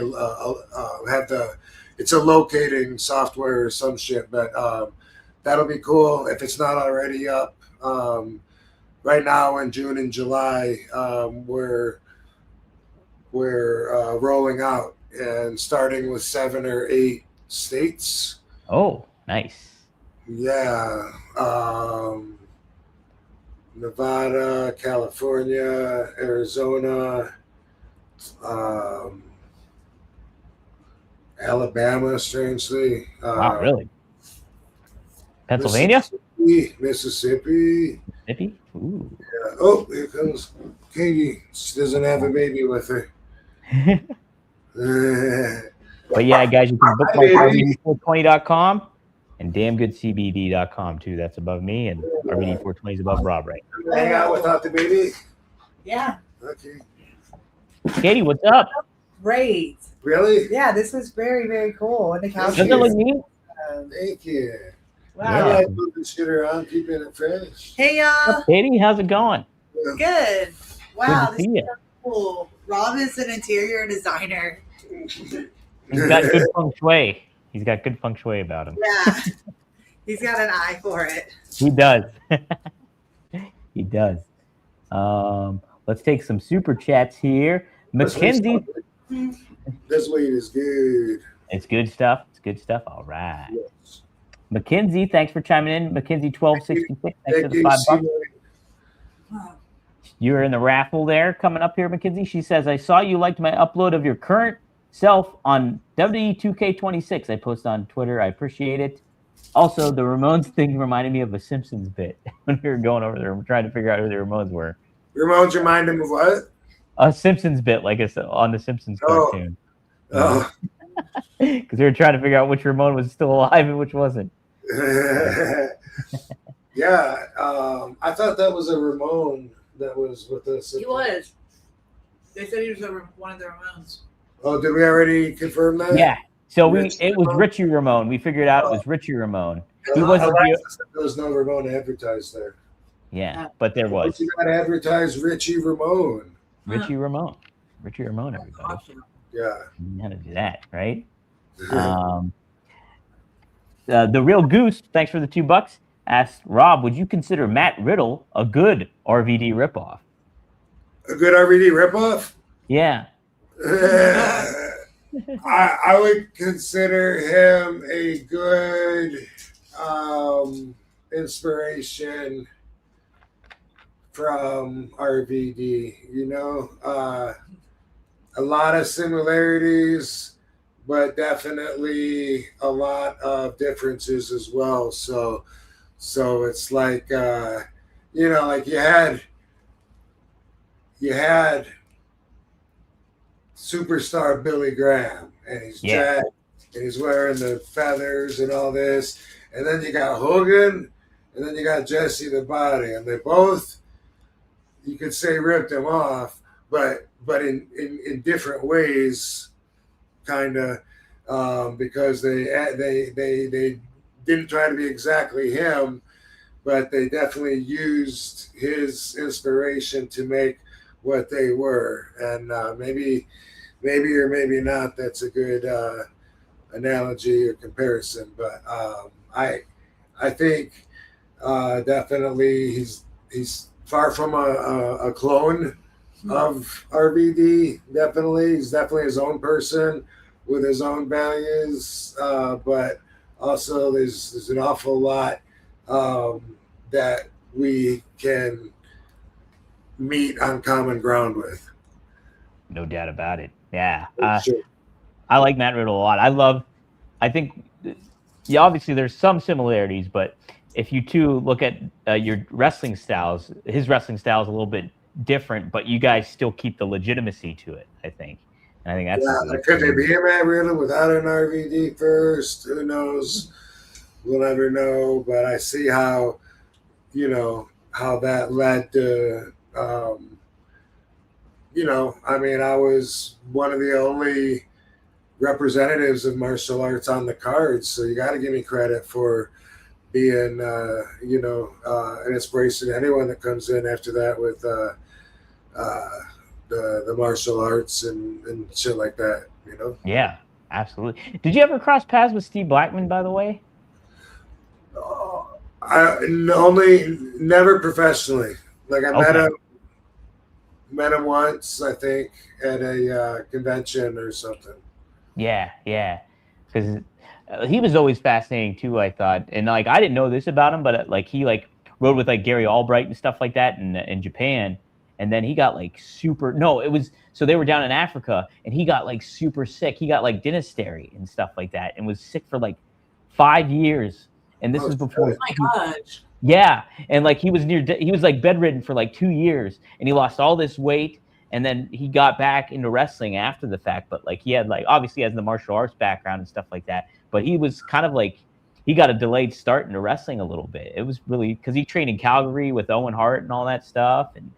it's a locating software or some shit, but that'll be cool if it's not already up. Right now in June and July, we're rolling out and starting with 7 or 8 states. Oh, nice. Yeah. Nevada, California, Arizona, Alabama, strangely. Wow, really? Pennsylvania? Mississippi. Ooh. Yeah. Oh, here comes Katie. She doesn't have a baby with her. But yeah, guys, you can bookmark RVD420.com and damngoodcbd.com too. That's above me, and RVD420 is above Rob, right? Hang out without the baby? Yeah. Okay. Katie, what's up? Great. Really? Yeah, this was very, very cool. And the couch. Doesn't it look neat? Thank you. Wow. Yeah, moving shit around, keeping it fresh. Hey, y'all. Katie, how's it going? Good. Wow, Good this to is so cool. Rob is an interior designer. He's got good feng shui. He's got good feng shui about him. Yeah. He's got an eye for it. He does. He does. Let's take some super chats here. Mackenzie. This weed is good. It's good stuff. It's good stuff. All right. Yes. Mackenzie, thanks for chiming in. Mackenzie 1266. Thanks for the $5. You're in the raffle there coming up here, Mackenzie. She says, I saw you liked my upload of your current self on WE2K26. I posted on Twitter. I appreciate it. Also, the Ramones thing reminded me of a Simpsons bit when we were going over there. We're trying to figure out who the Ramones were. Ramones remind him of what? A Simpsons bit, like it's on the Simpsons cartoon. Oh. Because we were trying to figure out which Ramone was still alive and which wasn't. Yeah. I thought that was a Ramon that was with us. He was. They said he was one of the Ramones. Oh, did we already confirm that? Yeah. So Richie it was Ramone? Richie Ramone. We figured out it was Richie Ramone. He wasn't. There was no Ramone advertised there. Yeah, but there was. You got to advertise Richie Ramone. Richie Ramone. Richie Ramone, everybody. Yeah. You how to do that, right? The Real Goose, thanks for the $2, asked Rob, would you consider Matt Riddle a good RVD ripoff? A good RVD ripoff? Yeah. I would consider him a good inspiration from RVD. You know, a lot of similarities, but definitely a lot of differences as well. So it's like you know, like you had superstar Billy Graham, and he's jacked, and he's wearing the feathers and all this, and then you got Hogan, and then you got Jesse the Body, and they both, you could say, ripped him off, but in different ways, kind of, because they didn't try to be exactly him, but they definitely used his inspiration to make what they were, and maybe or maybe not, that's a good analogy or comparison, but I think definitely he's far from a clone of RVD. Definitely, he's definitely his own person with his own values, but also there's an awful lot that we can meet on common ground with. No doubt about it. Yeah. Sure. I like Matt Riddle a lot. I think, yeah, obviously there's some similarities, but if you two look at your wrestling styles, his wrestling style is a little bit different, but you guys still keep the legitimacy to it, I think. And I think that's could there be a Matt Riddle without an RVD first? Who knows? We'll never know. But I see how, you know, how that led to, you know, I mean, I was one of the only representatives of martial arts on the cards, so you got to give me credit for being, you know, an inspiration to anyone that comes in after that with the martial arts and shit like that, you know? Yeah, absolutely. Did you ever cross paths with Steve Blackman, by the way? Never professionally. Like I met him once, I think, at a convention or something. Yeah, because he was always fascinating too, I thought, and like I didn't know this about him, but like he like rode with like Gary Albright and stuff like that in Japan, and then he got like so they were down in Africa, and he got like super sick. He got like dysentery and stuff like that, and was sick for like 5 years. And this was before. Oh my gosh. Yeah, and like he was like bedridden for like 2 years, and he lost all this weight, and then he got back into wrestling after the fact. But like he had like obviously has the martial arts background and stuff like that. But he was kind of like he got a delayed start into wrestling a little bit. It was really because he trained in Calgary with Owen Hart and all that stuff, and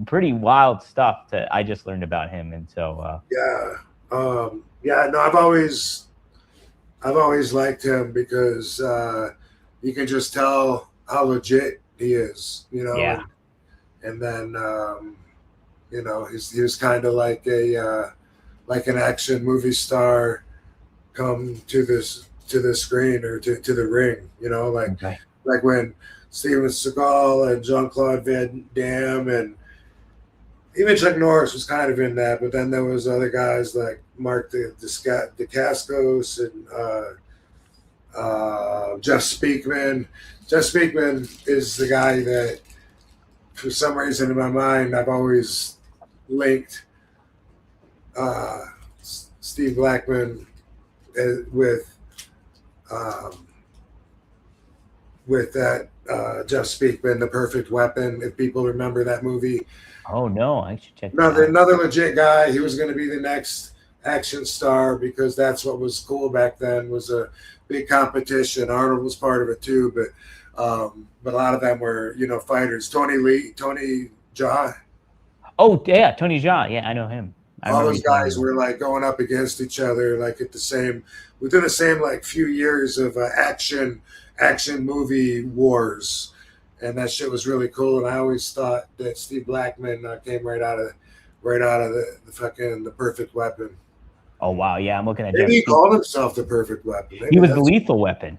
pretty wild stuff that I just learned about him. And so no, I've always liked him because you can just tell how legit he is, you know. Yeah. And then you know, he was kind of like an action movie star come to the screen or to the ring, you know, like when Steven Seagal and Jean-Claude Van Damme and even Chuck Norris was kind of in that, but then there was other guys like Mark Dacascos and Jeff Speakman. Jeff Speakman is the guy that, for some reason in my mind, I've always linked Steve Blackman with that Jeff Speakman, The Perfect Weapon. If people remember that movie. Oh no, I should check. Another legit guy. He was going to be the next action star because that's what was cool back then. Was a big competition. Arnold was part of it too, but But a lot of them were, fighters. Tony Jaa. Oh yeah, Tony Jaa. Yeah, I know him. All those guys were like going up against each other, like within the same like few years of action movie wars, and that shit was really cool. And I always thought that Steve Blackman came right out of the Perfect Weapon. Oh wow, yeah, I'm looking at. Maybe he called himself the Perfect Weapon. Maybe he was the Lethal Weapon.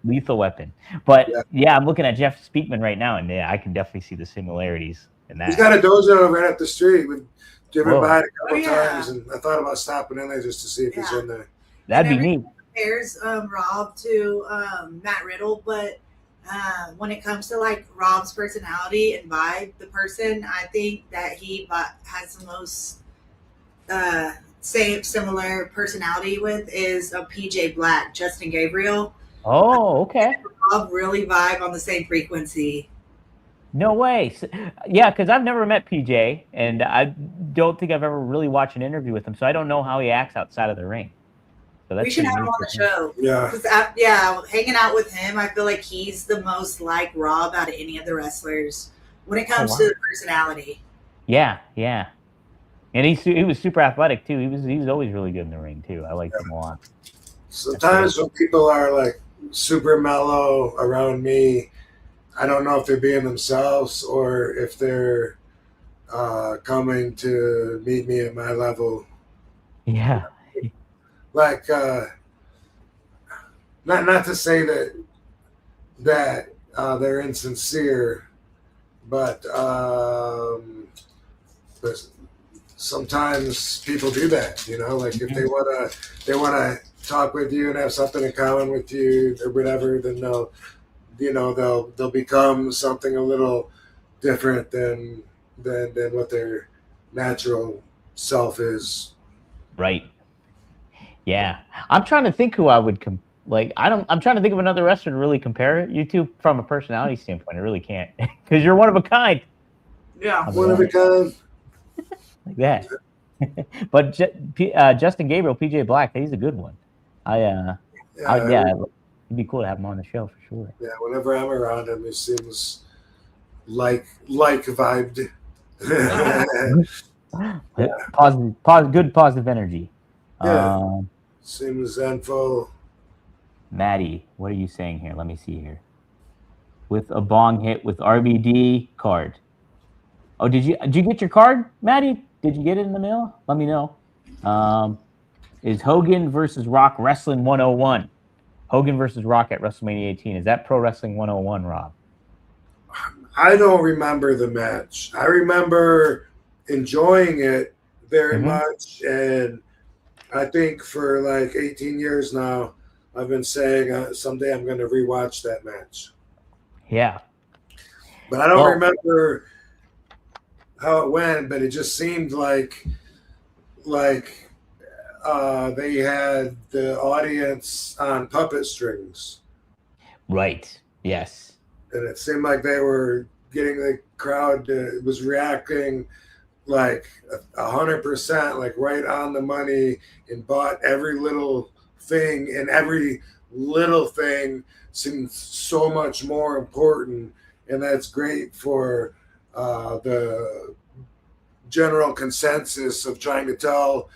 Lethal Weapon. But yeah, I'm looking at Jeff Speakman right now, and yeah, I can definitely see the similarities in that. He's got a dojo right up the street. We've driven by it a couple times, and I thought about stopping in there just to see if he's in there. That'd be neat. Compares Rob to Matt Riddle, but when it comes to like Rob's personality and vibe, the person I think that he has the most similar personality with is a PJ Black, Justin Gabriel. Oh, okay. Rob really vibe on the same frequency. No way. Yeah, because I've never met PJ, and I don't think I've ever really watched an interview with him, so I don't know how he acts outside of the ring. So that's we should have him on the show. Yeah. Hanging out with him, I feel like he's the most like Rob out of any of the wrestlers when it comes to the personality. Yeah. And he was super athletic too. He was always really good in the ring too. I liked him a lot. Sometimes when people are like super mellow around me, I don't know if they're being themselves or if they're coming to meet me at my level. Yeah. Like, not to say that they're insincere, but sometimes people do that. Like if they wanna talk with you and have something in common with you or whatever, then they'll become something a little different than what their natural self is. Right. Yeah. I'm trying to think who I would I'm trying to think of another wrestler to really compare you to from a personality standpoint. I really can't because you're one of a kind. Yeah. One of a kind. Like that. But Justin Gabriel, PJ Black, he's a good one. It'd be cool to have him on the show for sure. Yeah, whenever I'm around him, it seems like vibed. Good positive energy. Yeah. Seems zenful. Maddie, what are you saying here? Let me see here. With a bong hit with RVD card. Oh, did you get your card, Maddie? Did you get it in the mail? Let me know. Is Hogan versus Rock Wrestling 101? Hogan versus Rock at WrestleMania 18. Is that Pro Wrestling 101, Rob? I don't remember the match. I remember enjoying it very much, and I think for like 18 years now, I've been saying someday I'm going to rewatch that match. Yeah. But I don't remember how it went, but it just seemed like they had the audience on puppet strings. Right. Yes. And it seemed like they were getting the crowd was reacting like 100%, like right on the money, and bought every little thing, and every little thing seemed so much more important. And that's great for the general consensus of trying to tell,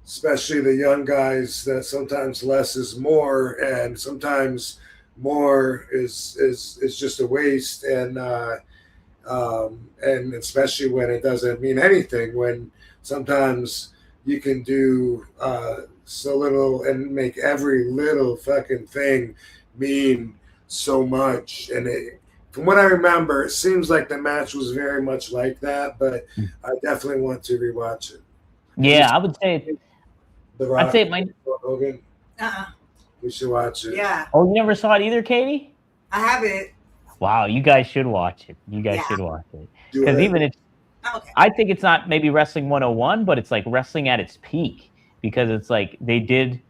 especially the young guys, that sometimes less is more, and sometimes more is just a waste, and especially when it doesn't mean anything, when sometimes you can do so little and make every little fucking thing mean so much. And from what I remember, it seems like the match was very much like that, but I definitely want to rewatch it. Yeah, I would say I'd say it might. Hogan. We should watch it. Yeah. Oh, you never saw it either, Katie? I haven't. Wow, you guys should watch it. Should watch it. Because even it's, I think it's not maybe Wrestling 101, but it's like wrestling at its peak, because it's like they did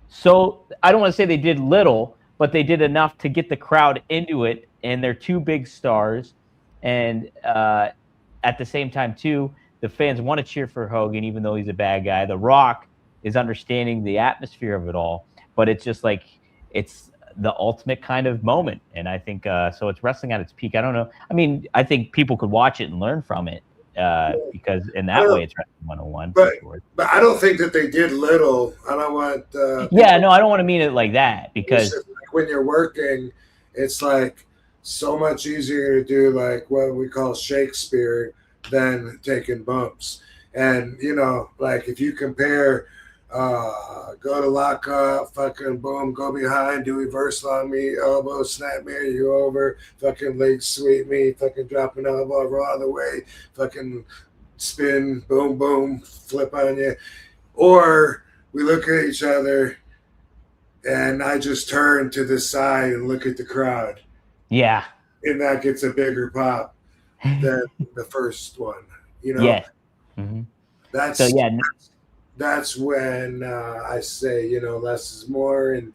so, I don't want to say they did little, but they did enough to get the crowd into it, and they're two big stars. And at the same time, too, the fans want to cheer for Hogan, even though he's a bad guy. The Rock is understanding the atmosphere of it all, but it's just like, it's the ultimate kind of moment. And I think so it's wrestling at its peak. I don't know. I mean, I think people could watch it and learn from it because in that way it's wrestling 101. But, for sure. But I don't think that they did little. I don't want. Yeah, no, I don't want to mean it like that because like when you're working, it's like so much easier to do like what we call Shakespeare than taking bumps. And you know, like if you compare, go to lock up, fucking boom, go behind, do reverse on me, elbow snap me, you over, fucking leg sweep me, fucking drop an elbow, roll out of the way, fucking spin, boom, boom, flip on you. Or we look at each other and I just turn to the side and look at the crowd. Yeah. And that gets a bigger pop than the first one, you know? Yeah. Mm-hmm. That's when I say, you know, less is more, and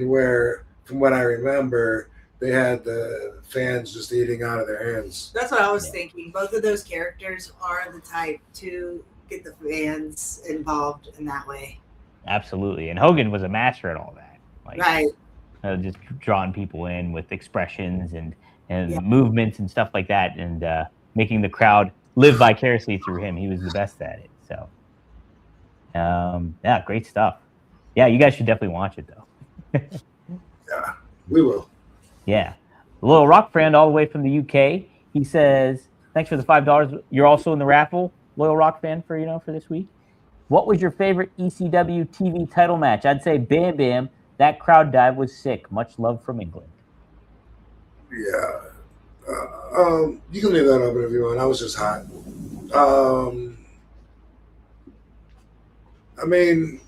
where, from what I remember, they had the fans just eating out of their hands. That's what I was thinking. Both of those characters are the type to get the fans involved in that way. Absolutely. And Hogan was a master at all that. Like, right. Just drawing people in with expressions and movements and stuff like that, and making the crowd live vicariously through him. He was the best at it. So, yeah, great stuff. Yeah, you guys should definitely watch it, though. Yeah, we will. Yeah. Loyal Rock friend all the way from the UK. He says, thanks for the $5. You're also in the raffle, Loyal Rock fan, for this week. What was your favorite ECW TV title match? I'd say Bam Bam. That crowd dive was sick. Much love from England. Yeah. You can leave that open if you want. I was just hot. I mean,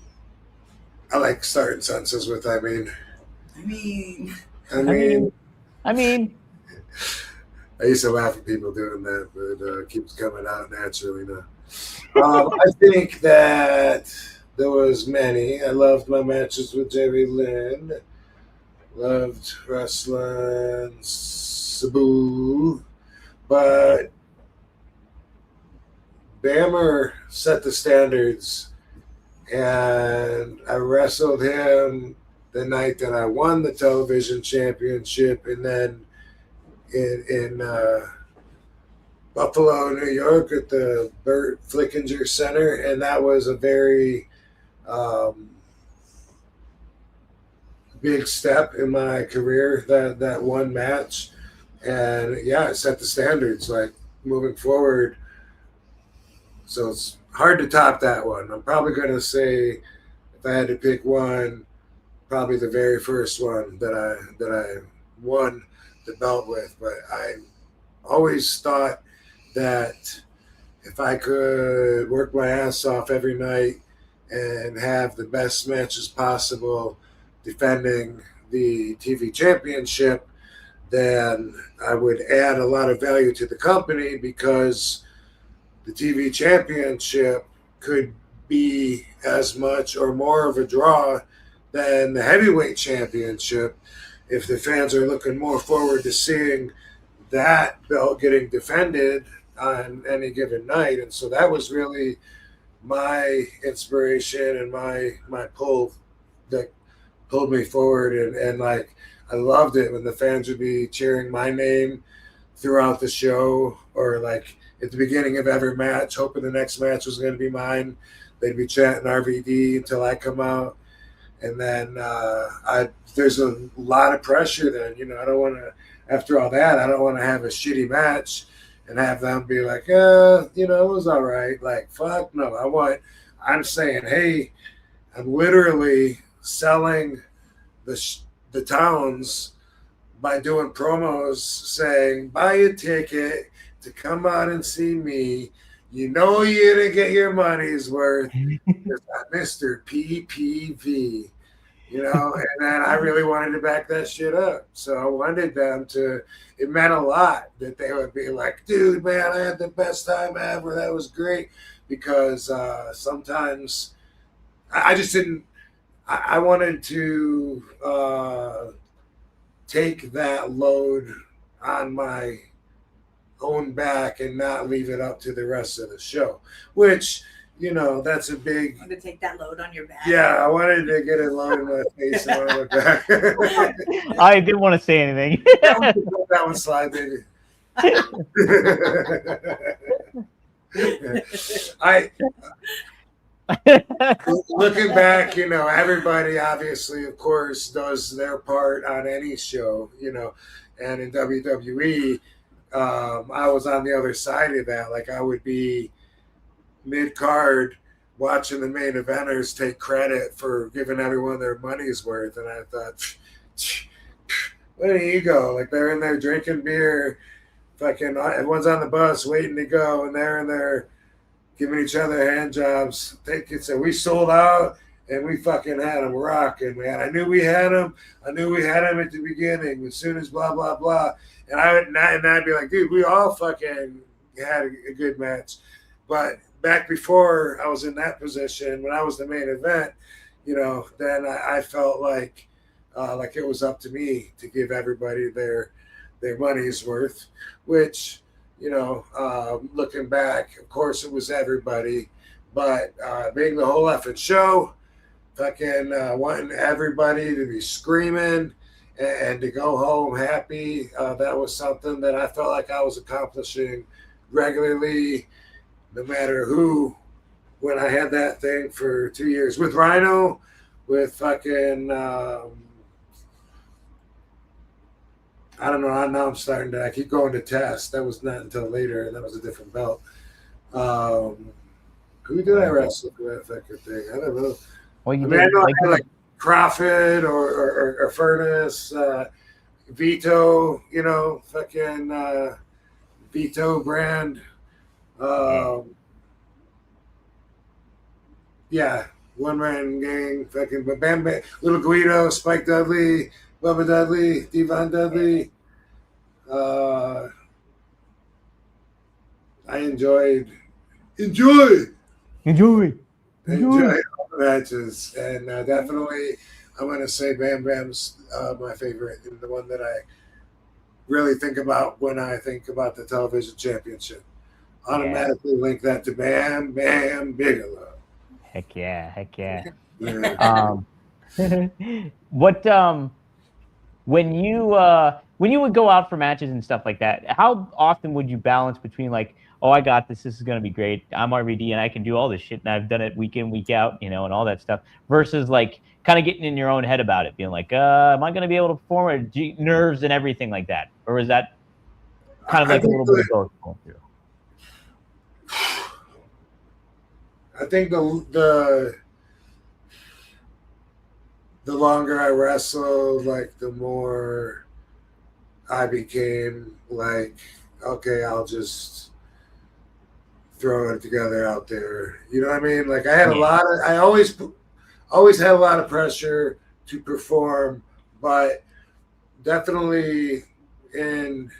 I like starting sentences with I mean. I used to laugh at people doing that, but it keeps coming out naturally now. I think that there was many. I loved my matches with Jerry Lynn. Loved wrestling Sabu. But Bammer set the standards, and I wrestled him the night that I won the television championship, and then in Buffalo, New York, at the Burt Flickinger Center, and that was a very big step in my career. That one match, and yeah, it set the standards like moving forward. So it's hard to top that one. I'm probably going to say, if I had to pick one, probably the very first one that I won the belt with. But I always thought that if I could work my ass off every night and have the best matches possible defending the TV championship, then I would add a lot of value to the company, because the TV championship could be as much or more of a draw than the heavyweight championship if the fans are looking more forward to seeing that belt getting defended on any given night. And so that was really my inspiration and my pull that pulled me forward. And like, I loved it when the fans would be cheering my name throughout the show, or like at the beginning of every match, hoping the next match was going to be mine. They'd be chanting RVD until I come out. And then there's a lot of pressure then. You know, I don't want to, after all that, I don't want to have a shitty match and have them be like, you know, it was all right. Like, fuck no. I'm saying, hey, I'm literally selling the towns by doing promos saying, buy a ticket to come out and see me. You know you're going to get your money's worth. Mr. PPV. You know, and then I really wanted to back that shit up. So I wanted them to, it meant a lot that they would be like, dude, man, I had the best time ever. That was great. Because sometimes I just didn't, I wanted to take that load on my own back and not leave it up to the rest of the show, which you know, that's a big. Want to take that load on your back? Yeah, I wanted to get it low in my face and I look back. I didn't want to say anything. That one slide, baby. Looking back, you know, everybody obviously, of course, does their part on any show, you know, and in WWE, I was on the other side of that. Like I would be mid-card watching the main eventers take credit for giving everyone their money's worth, and I thought, what an ego! Like they're in there drinking beer, fucking everyone's on the bus waiting to go, and they're in there giving each other hand jobs. They could say we sold out and we fucking had them rocking, man. I knew we had them. I knew we had them at the beginning. As soon as blah blah blah, and I'd be like, dude, we all fucking had a good match. But back before I was in that position, when I was the main event, you know, then I felt like it was up to me to give everybody their money's worth, which, you know, looking back, of course it was everybody, but being the whole effing show, fucking wanting everybody to be screaming and to go home happy, that was something that I felt like I was accomplishing regularly, no matter who. When I had that thing for 2 years with Rhino, with fucking I don't know. Now I'm starting to. I keep going to test. That was not until later, and that was a different belt. Who did I wrestle for that fucking thing? I don't know. Well, you I know I had like Crawford or Furnace, Vito. You know, fucking Vito brand. Yeah, one man gang. Fucking Bam Bam, Little Guido, Spike Dudley. Bubba Dudley, Devon Dudley. I enjoyed all the matches, and definitely I'm going to say Bam Bam's my favorite, and the one that I really think about when I think about the television championship. Automatically link that to Bam Bam Bigelow. Heck yeah. Yeah. What when you would go out for matches and stuff like that, how often would you balance between like, oh, I got this is going to be great, I'm RVD and I can do all this shit and I've done it week in, week out, you know, and all that stuff, versus like kind of getting in your own head about it, being like, am I going to be able to perform, or nerves and everything like that? Or was that kind of like a little bit of both going through? I think the longer I wrestled, like the more I became like, okay, I'll just throw it together out there. You know what I mean? Like I had I always had a lot of pressure to perform, but definitely in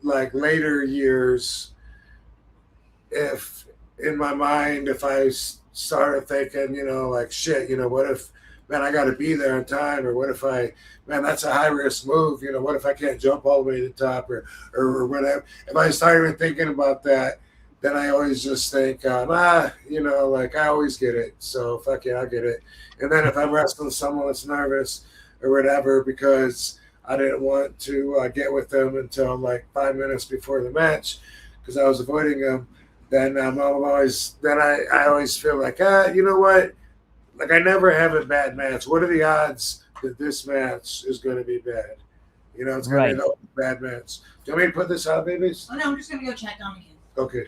like later years, if in my mind, if I started thinking, you know, like shit, you know, what if, man, I got to be there on time, or what if man, that's a high risk move. You know, what if I can't jump all the way to the top, or whatever. If I start even thinking about that, then I always just think, you know, like I always get it. So fuck it, I'll get it. And then if I'm wrestling someone that's nervous or whatever, because I didn't want to get with them until like 5 minutes before the match, because I was avoiding them, then I always feel like, you know what? Like I never have a bad match. What are the odds that this match is going to be bad? You know, it's going to be a bad match. Do you want me to put this out, babies? Oh no, I'm just going to go check on again. Okay.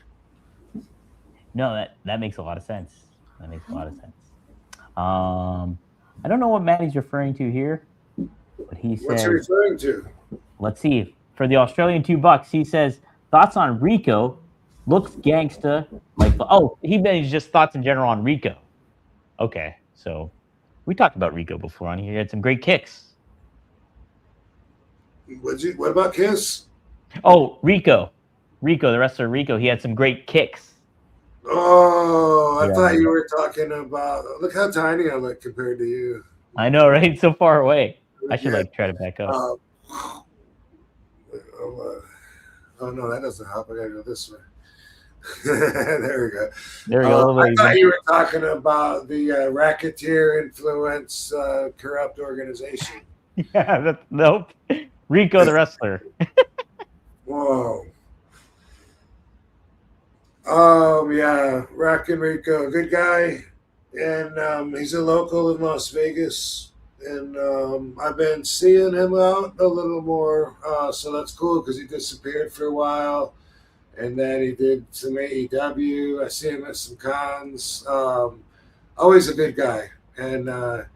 No, that makes a lot of sense. That makes a lot of sense. I don't know what Maddie's referring to here, but he says. What's he referring to? Let's see. For the Australian $2, he says thoughts on Rico. Looks gangsta. Like, he means just thoughts in general on Rico. Okay, so we talked about Rico before on here. He had some great kicks. What about Kiss? Oh, Rico, the wrestler Rico. He had some great kicks. Oh, I thought you were talking about. Look how tiny I look compared to you. I know, right? So far away. I should try to back up. Oh no, that doesn't help. I gotta go this way. There we go. There we go. I thought you were talking about the racketeer influence corrupt organization. Yeah, nope. Rico the wrestler. Whoa. Yeah, Rockin' Rico, good guy, and he's a local in Las Vegas, and I've been seeing him out a little more, so that's cool because he disappeared for a while, and then he did some AEW. I see him at some cons. Always a good guy, and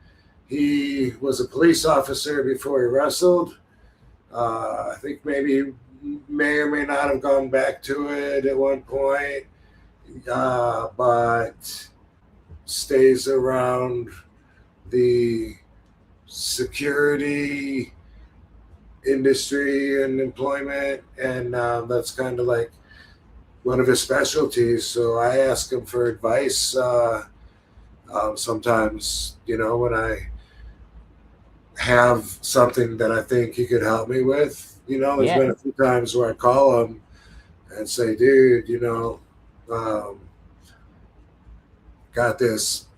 he was a police officer before he wrestled. I think maybe he may or may not have gone back to it at one point, but stays around the security industry and employment, and that's kind of like one of his specialties. So I ask him for advice sometimes, when I have something that I think he could help me with. There's been a few times where I call him and say, dude, got this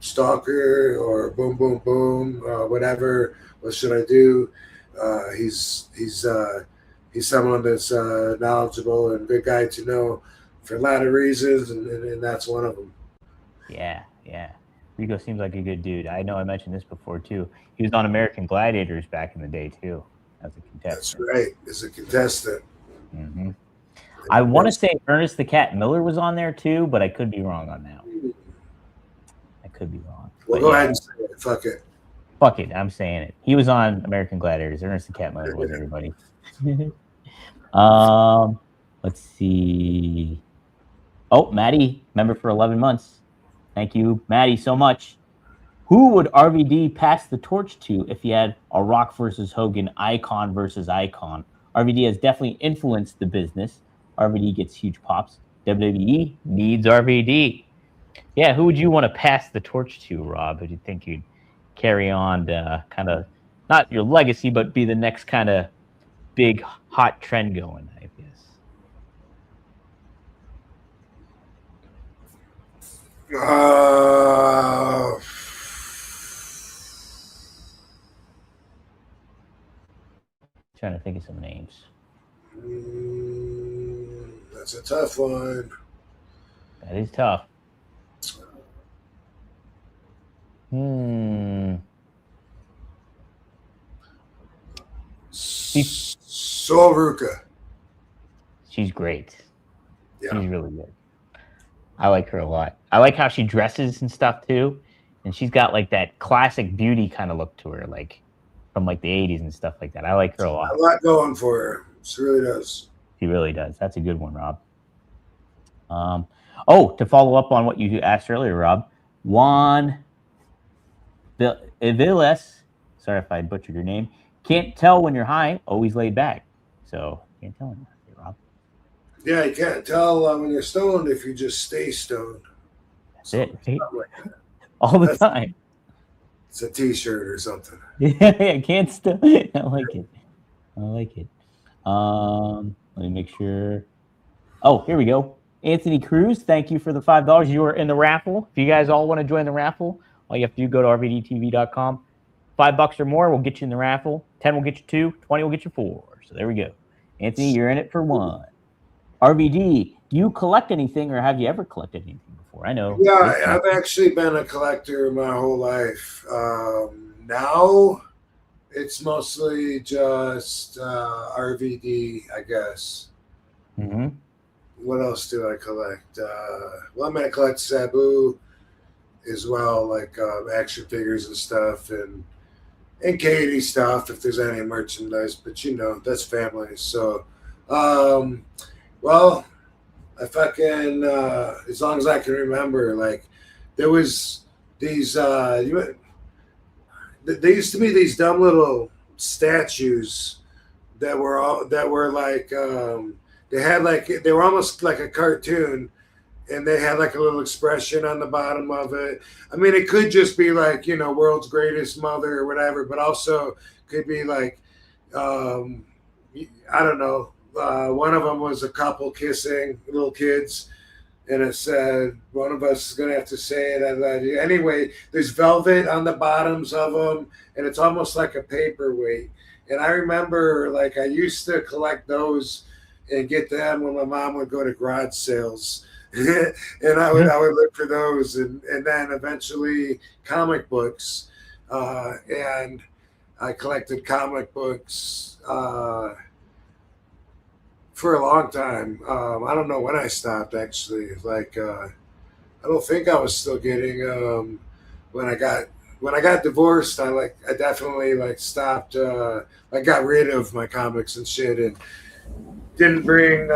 stalker or boom, boom, boom, whatever. What should I do? He's someone that's knowledgeable and good guy to know for a lot of reasons, and that's one of them. Yeah. Rico seems like a good dude. I know I mentioned this before too. He was on American Gladiators back in the day too, as a contestant. That's right, as a contestant. Mm-hmm. I want to say Ernest the Cat Miller was on there too, but I could be wrong on that one. I could be wrong. Well, go ahead and say it. Fuck it. Fuck it. I'm saying it. He was on American Gladiators. Ernest the Cat Miller was everybody. Let's see. Oh, Maddie, member for 11 months. Thank you, Maddie, so much. Who would RVD pass the torch to if he had a Rock versus Hogan, icon versus icon? RVD has definitely influenced the business. RVD gets huge pops. WWE needs RVD. Yeah, who would you want to pass the torch to, Rob? Who do you think you'd carry on to kind of, not your legacy, but be the next kind of big hot trend going, I guess? Trying to think of some names. That's a tough one. That is tough. Soruka. She's great. Yeah. She's really good. I like her a lot. I like how she dresses and stuff too. And she's got like that classic beauty kind of look to her, like from like the 80s and stuff like that. I like her a lot. A lot going for her. She really does. She really does. That's a good one, Rob. To follow up on what you asked earlier, Rob, Juan Viles, sorry if I butchered your name, can't tell when you're high, always laid back. So can't tell when you're high, Rob. Yeah, you can't tell when you're stoned if you just stay stoned. That's it, right? Like that. All the time. It's a t-shirt or something. Yeah, can't stop. I like it. Let me make sure. Oh, here we go. Anthony Cruz, thank you for the $5. You are in the raffle. If you guys all want to join the raffle, all you have to do, go to rvdtv.com. $5 or more will get you in the raffle. 10 will get you 2. 20 will get you 4. So there we go. Anthony, you're in it for 1. RVD, do you collect anything, or have you ever collected anything before? I know. Yeah, I've actually been a collector my whole life. Now it's mostly just RVD, I guess. Mm-hmm. What else do I collect? Well, I'm going to collect Sabu as well, like action figures and stuff, and Katie stuff if there's any merchandise, but that's family. So, well, I fucking, as long as I can remember, like there was these, there used to be these dumb little statues that were like, they were almost like a cartoon, and they had like a little expression on the bottom of it. I mean, it could just be like, world's greatest mother or whatever, but also could be like, I don't know. One of them was a couple kissing, little kids. and it said one of us is going to have to say it. Anyway, there's velvet on the bottoms of them, and it's almost like a paperweight. And I remember, like, I used to collect those and get them when my mom would go to garage sales. And I would look for those, and then eventually comic books, and I collected comic books for a long time. I don't know when I stopped, actually. Like, I don't think I was still getting when I got divorced. I definitely like stopped. I got rid of my comics and shit, and didn't bring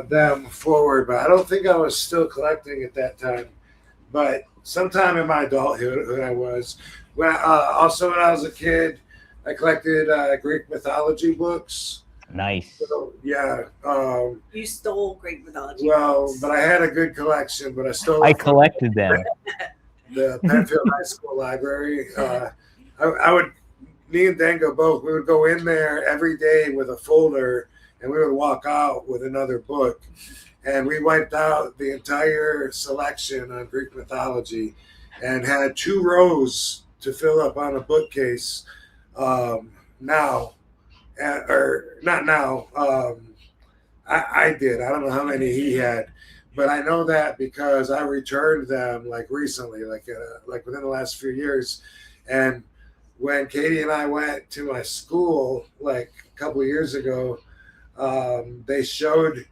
them forward. But I don't think I was still collecting at that time. But sometime in my adulthood, I was. Also when I was a kid, I collected Greek mythology books. Nice. So, yeah. You stole Greek mythology. Well, books. but I had a good collection, but I collected them. The Penfield High School library. Me and Dango both, we would go in there every day with a folder, and we would walk out with another book. And we wiped out the entire selection on Greek mythology and had 2 rows to fill up on a bookcase now. Or not now. I did. I don't know how many he had, but I know that because I returned them like recently, like within the last few years. And when Katie and I went to my school like a couple of years ago, they showed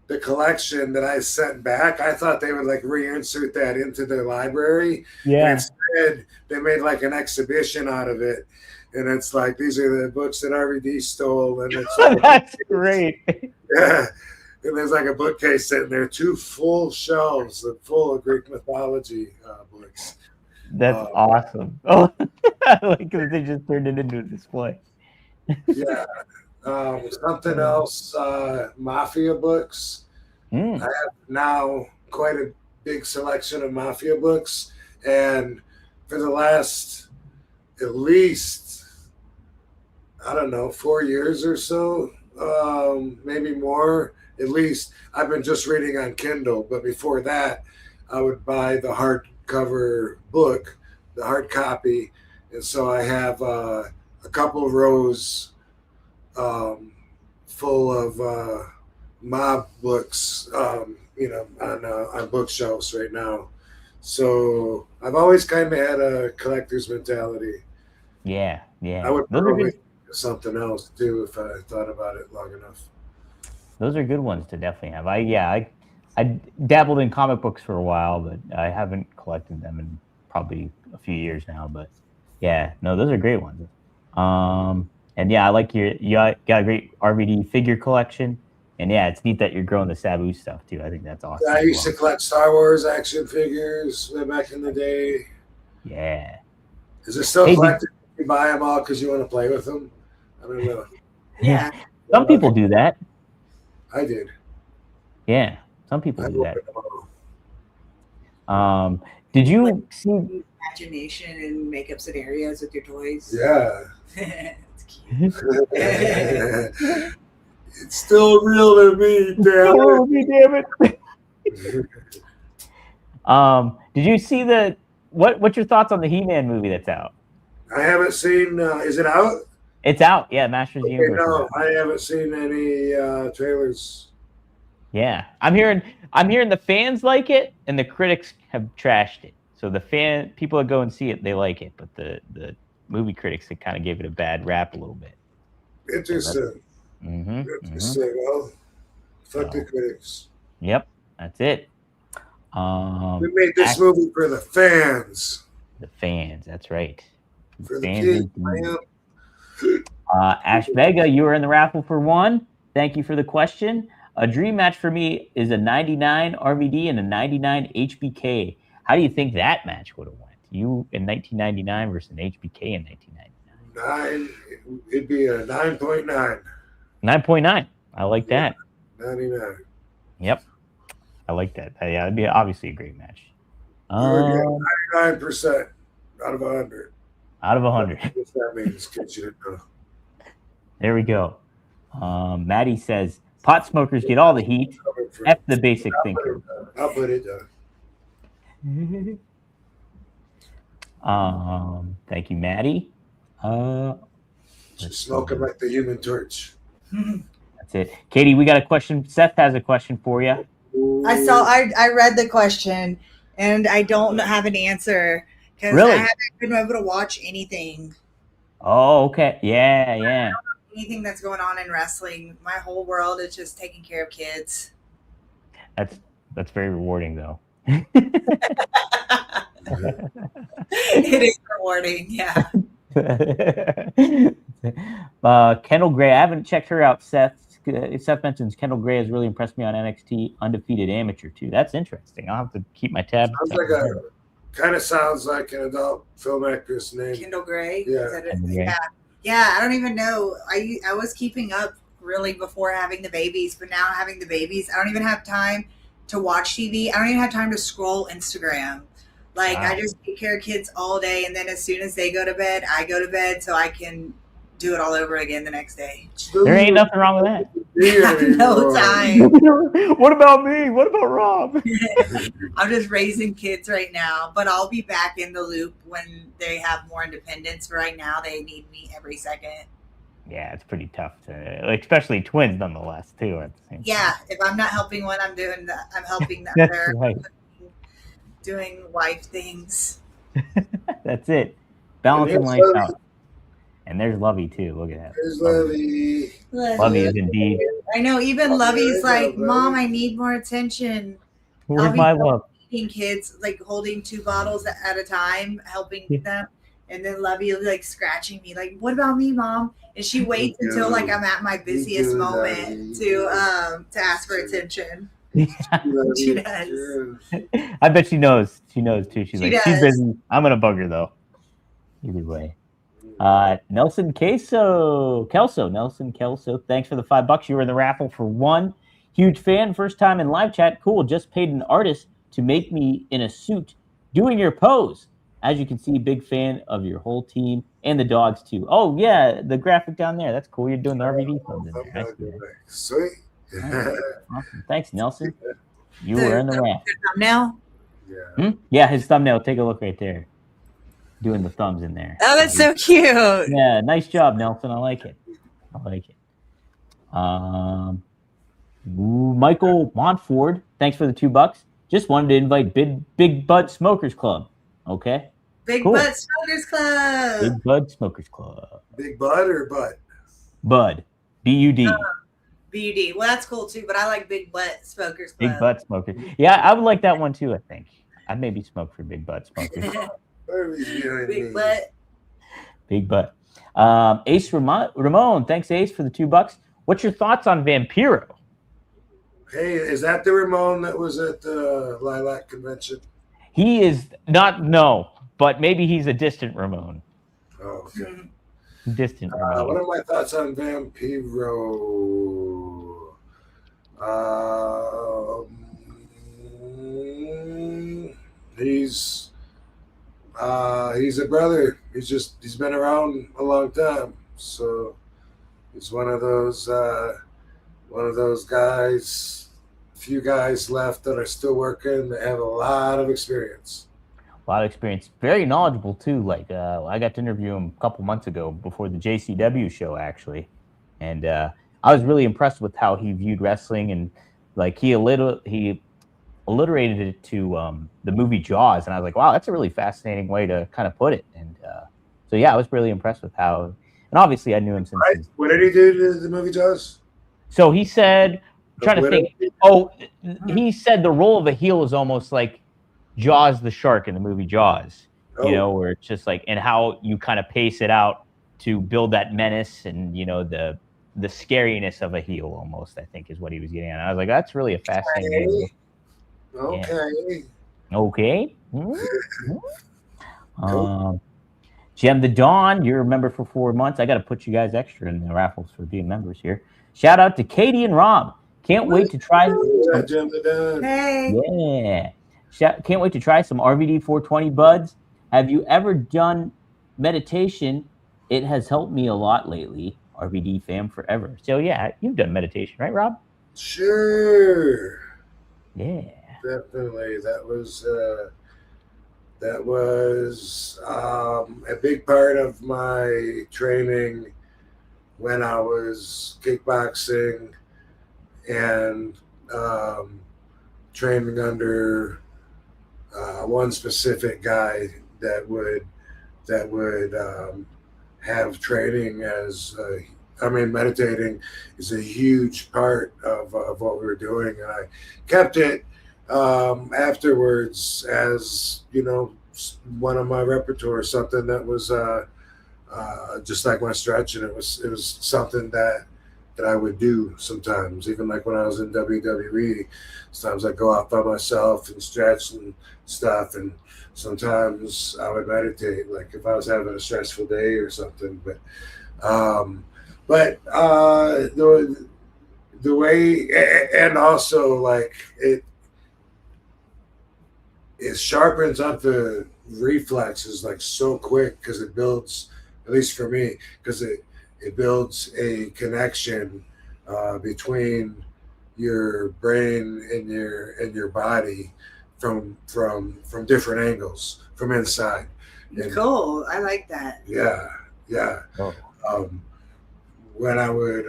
the collection that I sent back. I thought they would like reinsert that into their library. Yeah. And instead, they made like an exhibition out of it. And it's like, these are the books that RVD stole. And it's That's great. Yeah. And there's like a bookcase sitting there, 2 full shelves full of Greek mythology books. That's awesome. Oh, like they just turned it into a display. Yeah. Something else, Mafia books. I have now quite a big selection of Mafia books. And for the last at least, I don't know, 4 years or so, maybe more, at least, I've been just reading on Kindle. But before that, I would buy the hardcover book, the hard copy. And so I have a couple of rows full of mob books, on bookshelves right now. So I've always kind of had a collector's mentality. Yeah. I would probably do something else too if I thought about it long enough. Those are good ones to definitely have. I dabbled in comic books for a while, but I haven't collected them in probably a few years now. But yeah, no, those are great ones. And yeah, I like you got a great RVD figure collection. And yeah, it's neat that you're growing the Sabu stuff too. I think that's awesome. I used to collect Star Wars action figures way back in the day. Yeah. Is it still collected? You buy them all because you want to play with them? I don't know. Yeah. Some people do that. I did. Yeah. Some people do that. Did you see imagination and make up scenarios with your toys? Yeah. It's cute. It's still real to me, damn it. Did you see what's your thoughts on the He-Man movie that's out? I haven't seen. Is it out? It's out. Yeah, Masters of the Universe. No, I haven't seen any trailers. Yeah, I'm hearing the fans like it and the critics have trashed it. So the people that go and see it, they like it, but the movie critics, they kind of gave it a bad rap a little bit. Interesting. Interesting. Well, fuck the critics. Yep, that's it. We made this movie for the fans. The fans, that's right. For the kids, man. Ash Vega, you were in the raffle for 1. Thank you for the question. A dream match for me is a 99 RVD and a 99 HBK. How do you think that match would have went? You in 1999 versus an HBK in 1999. It'd be a 9.9. 9.9. I like that. 99. Yep. I like that. Yeah, it'd be obviously a great match. 99% out of 100. Out of 100. What that means, kids, you know. There we go. Maddie says, Pot smokers get all the heat. F the basic thinker. I'll put it down. Thank you, Maddie. Just smoking like the Human Torch. That's it. Katie, we got a question. Seth has a question for you. I read the question and I don't have an answer because Really? I haven't been able to watch anything. Oh, okay. Yeah. Anything that's going on in wrestling. My whole world is just taking care of kids. That's very rewarding, though. It is rewarding, yeah. Kendall Gray, I haven't checked her out. Seth mentions Kendall Gray has really impressed me on NXT Undefeated Amateur too. That's interesting. I'll have to keep my tab. Kind of sounds like an adult film actress name. Kendall Gray. Yeah. Yeah. I don't even know. I was keeping up really before having the babies, but now having the babies, I don't even have time to watch TV. I don't even have time to scroll Instagram. Like, wow. I just take care of kids all day, and then as soon as they go to bed, I go to bed so I can do it all over again the next day. There ain't nothing wrong with that. No time. What about me? What about Rob? I'm just raising kids right now, but I'll be back in the loop when they have more independence. Right now, they need me every second. Yeah, it's pretty tough to, especially twins, nonetheless, too. At the same time. Yeah, if I'm not helping one, I'm helping the That's other. Right. Doing wife things. That's it. Balancing life out. And there's Lovey too. Look at that. There's Lovey. Lovey is indeed. I know. Even Lovey's like, Mom, I need more attention. Where's my love? Feeding kids, like holding 2 bottles at a time, helping them, and then Lovey will be like scratching me, like, "What about me, Mom?" And she waits until like I'm at my busiest moment to ask for attention. She does. I bet she knows. She knows too. She's busy. I'm gonna bug her though. Either way. Nelson Kelso. Thanks for the $5. You were in the raffle for 1. Huge fan. First time in live chat. Cool. Just paid an artist to make me in a suit doing your pose. As you can see, big fan of your whole team and the dogs too. Oh yeah, the graphic down there. That's cool. You're doing the RVD thumbs in there. Sweet. Awesome. Thanks, Nelson. You were in the raffle. Thumbnail? Yeah. Yeah, his thumbnail. Take a look right there. Doing the thumbs in there. Oh, that's so cute. Yeah, nice job, Nelson. I like it. Michael Montford, thanks for the $2. Just wanted to invite Big Bud Smokers Club. Okay. Big Bud Smokers Club. Big Bud Smokers Club. Big Bud or Bud? Bud. B-U-D. B-U-D. Well, that's cool too, but I like Big Butt Smokers Club. Big Butt Smokers. Yeah, I would like that one too, I think. I'd maybe smoke for Big Butt Smokers. Big Butt. Big Butt. Ace Ramon. Thanks, Ace, for the $2. What's your thoughts on Vampiro? Hey, is that the Ramon that was at the Lilac Convention? He is not, no, but maybe he's a distant Ramon. Oh, okay. Distant Ramon. What are my thoughts on Vampiro? He's a brother. He's been around a long time. So he's one of those guys. Few guys left that are still working. They have a lot of experience. Very knowledgeable too. Like I got to interview him a couple months ago before the JCW show, actually, and I was really impressed with how he viewed wrestling, and like he alliterated it to the movie Jaws, and I was like, wow, that's a really fascinating way to kind of put it. And so yeah, I was really impressed with how. And obviously, I knew him since. What did he do to the movie Jaws? So he said. Trying to think. He said the role of a heel is almost like Jaws the shark in the movie Jaws. You know, where it's just like, and how you kind of pace it out to build that menace and the scariness of a heel almost. I think is what he was getting at. And I was like, that's really a fascinating. Okay. Gem the Dawn, you're a member for 4 months. I got to put you guys extra in the raffles for being members here. Shout out to Katie and Rob. Can't wait to try. Hey. Yeah. Can't wait to try some RVD 420 buds. Have you ever done meditation? It has helped me a lot lately. RVD fam forever. So yeah, you've done meditation, right, Rob? Sure. Yeah. Definitely. That was a big part of my training when I was kickboxing and training under one specific guy that would have training as meditating is a huge part of what we were doing, and I kept it afterwards as one of my repertoire, something that was just like my stretch, and it was something that I would do sometimes, even like when I was in WWE. Sometimes I'd go out by myself and stretch and stuff, and sometimes I would meditate, like if I was having a stressful day or something. But the way, and also like it sharpens up the reflexes like so quick, because it builds, at least for me, because it builds a connection between your brain and your body from different angles, from inside. And cool. I like that. Yeah. Oh. When I would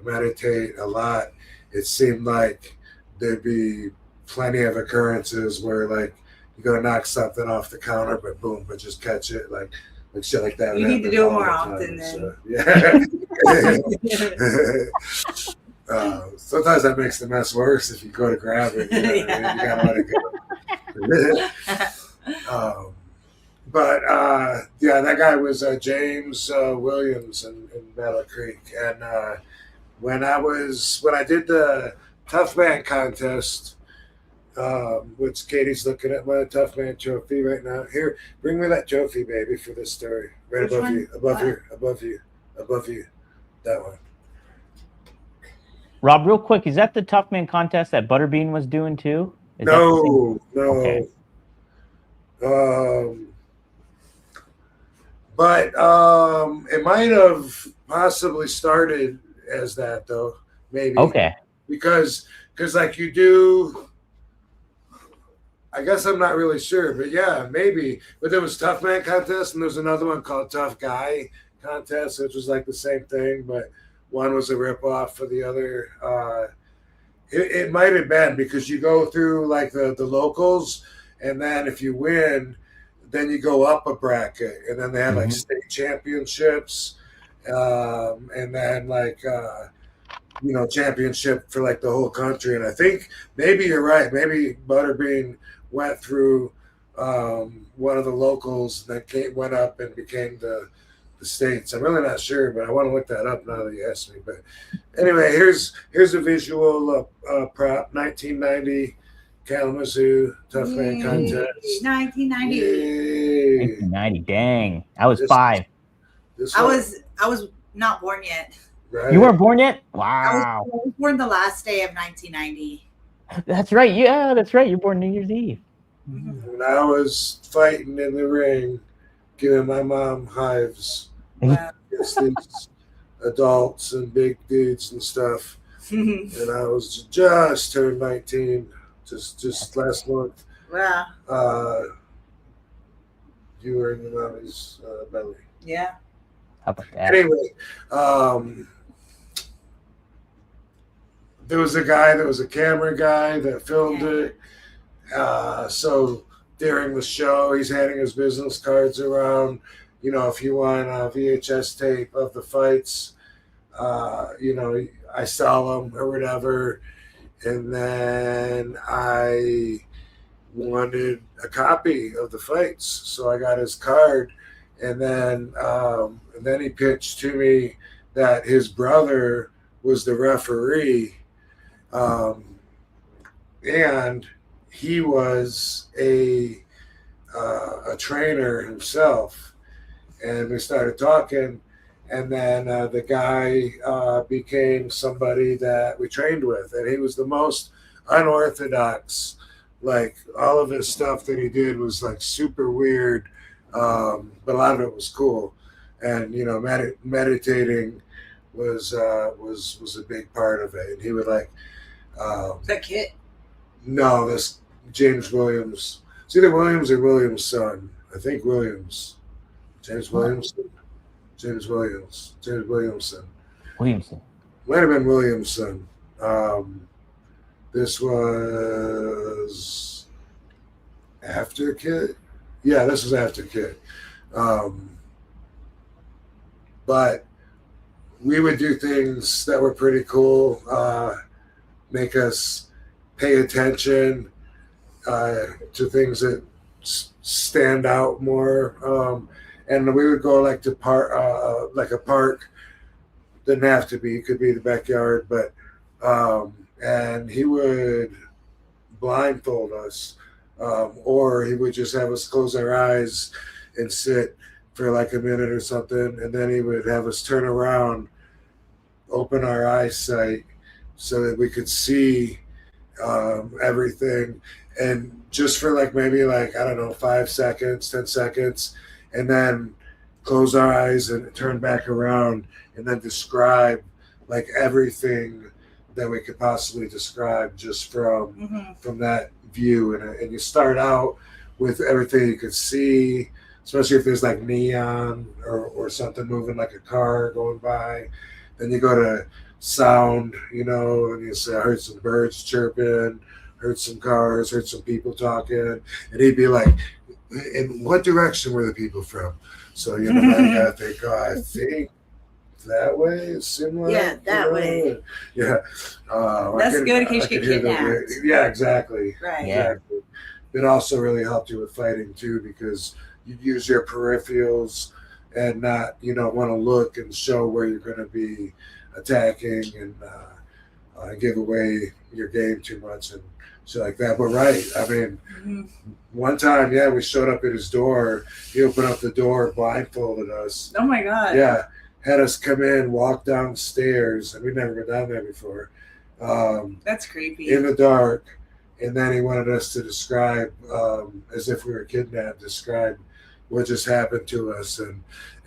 meditate a lot, it seemed like there'd be plenty of occurrences where like you go to knock something off the counter, but boom, but just catch it, like shit like that. You need to do it more often then. So, yeah. Sometimes that makes the mess worse if you go to grab it. You gotta let it go. But that guy was James Williams in Battle Creek, and when I did the Tough Man contest, which Katie's looking at my Tough Man trophy right now. Here, bring me that trophy, baby, for this story. Right Which above one? you, above you, that one. Rob, real quick, is that the Tough Man contest that Butterbean was doing too? No. Okay. But it might have possibly started as that, though, maybe. Okay. Because like you do, I guess I'm not really sure, but yeah, maybe. But there was Tough Man contest, and there's another one called Tough Guy contest, which was like the same thing, but one was a ripoff for the other. It might have been, because you go through like the locals, and then if you win, then you go up a bracket, and then they have like state championships, and then like championship for like the whole country. And I think maybe you're right. Maybe Butterbean went through one of the locals that went up and became the states. I'm really not sure, but I want to look that up now that you asked me. But anyway, here's a visual prop. 1990 Kalamazoo Tough Man contest. 1990. Yay. 1990. Dang, I was 5. I was not born yet. Right. You weren't born yet? I Wow. was born the last day of 1990. That's right. Yeah, that's right. You're born New Year's Eve. When I was fighting in the ring, giving my mom hives Wow. against these adults and big dudes and stuff, and I was just turned 19, just last month. Wow. You were in your mommy's belly. Yeah. How about that? Anyway, there was a guy that was a camera guy that filmed it. So during the show, he's handing his business cards around. If you want a VHS tape of the fights, I sell them or whatever. And then I wanted a copy of the fights, so I got his card. And then he pitched to me that his brother was the referee, and he was a trainer himself. And we started talking, and then the guy became somebody that we trained with, and he was the most unorthodox. Like, all of his stuff that he did was like super weird, but a lot of it was cool. And meditating was a big part of it. And he would like Is that Kit? No, that's James Williams. It's either Williams or Williams' son. I think Williams. James Williamson. James Williams. James Williamson. Williamson. Might have been Williamson. This was after Kit. Yeah, this was after Kit. But we would do things that were pretty cool, make us pay attention to things that stand out more. And we would go like to like a park. Didn't have to be; it could be the backyard. But and he would blindfold us, or he would just have us close our eyes and sit for like a minute or something, and then he would have us turn around, open our eyesight so that we could see everything, and just for like maybe like, I don't know, 5 seconds, 10 seconds, and then close our eyes and turn back around and then describe like everything that we could possibly describe just from that view. And you start out with everything you could see, especially if there's like neon or something moving like a car going by. Then you go to sound, you know, and you say, I heard some birds chirping, heard some cars, heard some people talking. And he'd be like, in what direction were the people from? So, you know, I gotta think, I think that way, it seemed like. Yeah, that way. Yeah. That's good in case you get kidnapped. Yeah, exactly. Right. Exactly. It also really helped you with fighting too, because you use your peripherals and not, you know, want to look and show where you're going to be attacking and give away your game too much and shit like that. But right, I mean, one time, yeah, we showed up at his door. He opened up the door, blindfolded us. Oh my God. Yeah, had us come in, walk downstairs, and we'd never been down there before. That's creepy. In the dark, and then he wanted us to describe, as if we were kidnapped, describe what just happened to us, and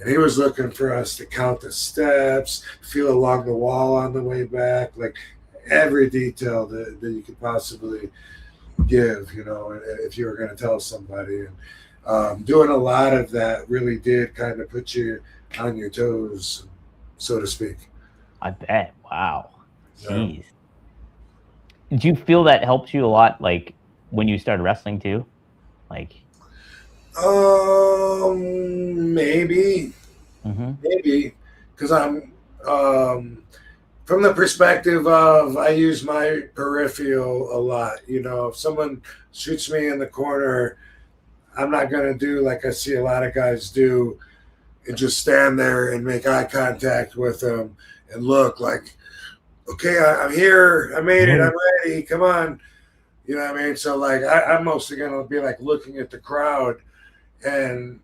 he was looking for us to count the steps, feel along the wall on the way back, like every detail that you could possibly give, you know, if you were going to tell somebody. And doing a lot of that really did kind of put you on your toes, so to speak. I bet. Wow. Jeez. Yeah. Did you feel that helped you a lot, like when you started wrestling too? Like, maybe, because I'm from the perspective of I use my peripheral a lot. You know, if someone shoots me in the corner, I'm not gonna do like I see a lot of guys do, and just stand there and make eye contact with them and look like, okay, I'm here, I made it, I'm ready, come on. You know what I mean? So like I'm mostly gonna be like looking at the crowd, and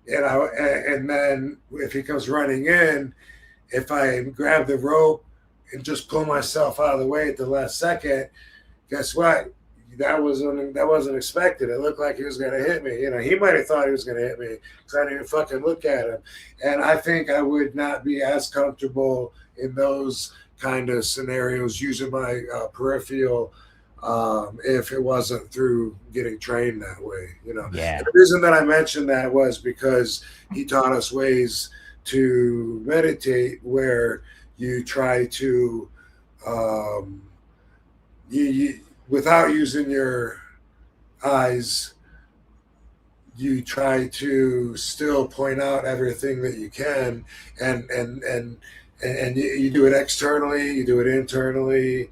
you know, and then if he comes running in, if I grab the rope and just pull myself out of the way at the last second, guess what? That wasn't expected. It looked like he was gonna hit me. You know, he might have thought he was gonna hit me because I didn't even fucking look at him. And I think I would not be as comfortable in those kind of scenarios using my peripheral if it wasn't through getting trained that way, you know. Yeah. And the reason that I mentioned that was because he taught us ways to meditate where you try to you without using your eyes, you try to still point out everything that you can, and you do it externally, you do it internally.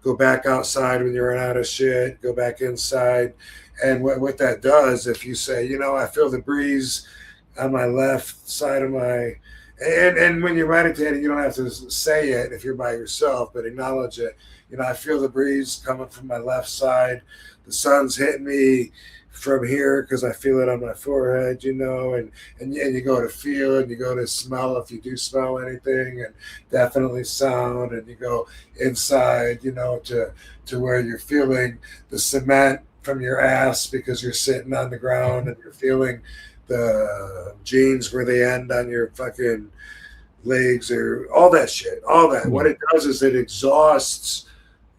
Go back outside when you run out of shit, go back inside. And what that does, if you say, you know, I feel the breeze on my left side of my, and when you're meditating, you don't have to say it if you're by yourself, but acknowledge it. You know, I feel the breeze coming from my left side. The sun's hitting me from here because I feel it on my forehead, you know, and you go to feel and you go to smell if you do smell anything, and definitely sound, and you go inside, you know, to where you're feeling the cement from your ass because you're sitting on the ground, and you're feeling the jeans where they end on your fucking legs or all that shit, all that. Mm-hmm. What it does is it exhausts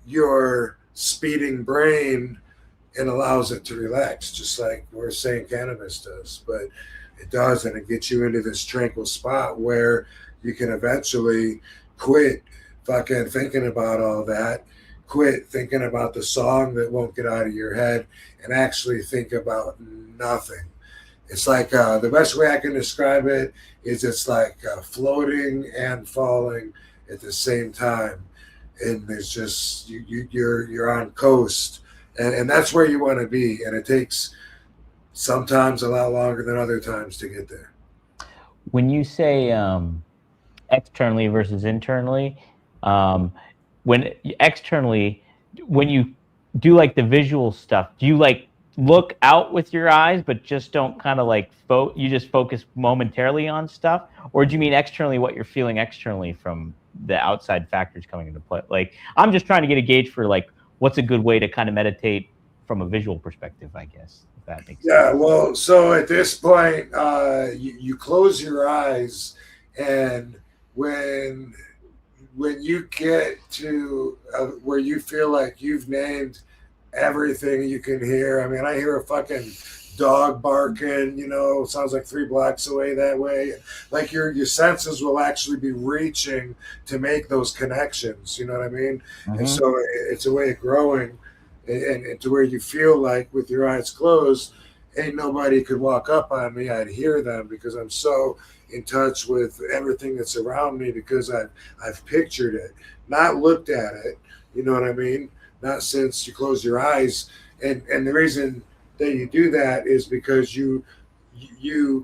your speeding brain and allows it to relax, just like we're saying cannabis does. But it does, and it gets you into this tranquil spot where you can eventually quit fucking thinking about all that, quit thinking about the song that won't get out of your head, and actually think about nothing. It's like the best way I can describe it is it's like floating and falling at the same time, and there's just you're on coast, and that's where you want to be. And it takes sometimes a lot longer than other times to get there. When you say externally versus internally, when externally, when you do like the visual stuff, do you like look out with your eyes but just don't kind of like you just focus momentarily on stuff? Or do you mean externally what you're feeling externally from the outside factors coming into play? Like, I'm just trying to get a gauge for like what's a good way to kind of meditate from a visual perspective, I guess, if that makes sense. Yeah, well, so at this point, you close your eyes, and when you get to where you feel like you've named everything you can hear. I mean, I hear a fucking dog barking, you know, sounds like 3 blocks away that way. Like your senses will actually be reaching to make those connections, you know what I mean? Mm-hmm. And so it's a way of growing, and to where you feel like with your eyes closed, ain't nobody could walk up on me. I'd hear them because I'm so in touch with everything that's around me, because I've pictured it, not looked at it, you know what I mean? Not since you close your eyes. And the reason that you do that is because you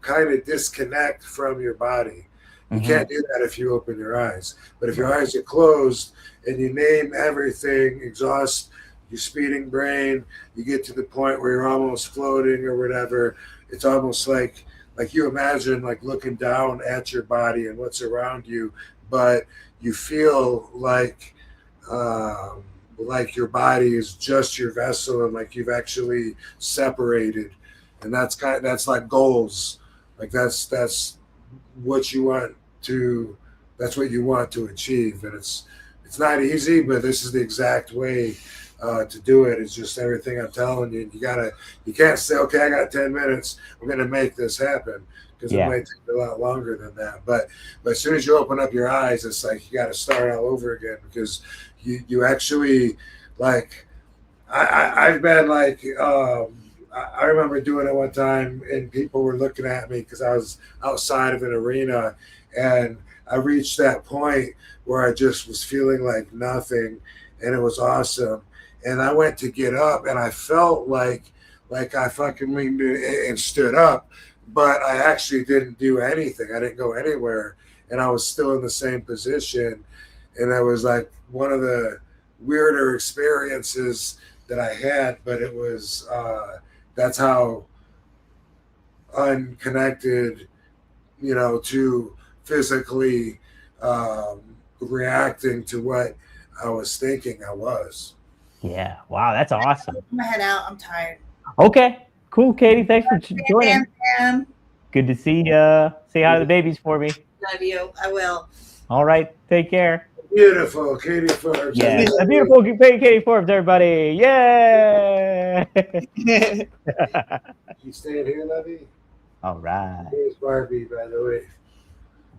kind of disconnect from your body. You can't do that if you open your eyes. But if your eyes are closed and you name everything, exhaust your speeding brain, you get to the point where you're almost floating or whatever. It's almost like you imagine like looking down at your body and what's around you, but you feel like your body is just your vessel, and like you've actually separated. And that's like goals. Like that's what you want to achieve. And it's not easy, but this is the exact way to do it. It's just everything I'm telling you. You can't say, okay, I got 10 minutes, I'm gonna make this happen, because it might take a lot longer than that. But as soon as you open up your eyes, it's like you got to start all over again, because you actually, like, I've been like, I remember doing it one time, and people were looking at me because I was outside of an arena, and I reached that point where I just was feeling like nothing, and it was awesome. And I went to get up, and I felt like I fucking leaned and stood up, but I actually didn't do anything. I didn't go anywhere, and I was still in the same position. And it was like one of the weirder experiences that I had, but it was that's how unconnected, you know, to physically reacting to what I was thinking I was. Yeah. Wow, that's awesome. I'm gonna head out. I'm tired. Okay. Cool, Katie. Thanks for joining. Bam. Good to see you. Say hi to the babies for me. Love you. I will. All right. Take care. Beautiful, Katie Forbes. Yeah, a beautiful Katie Forbes, everybody. Yay! You staying here, Levy? All right. Here's Barbie, by the way.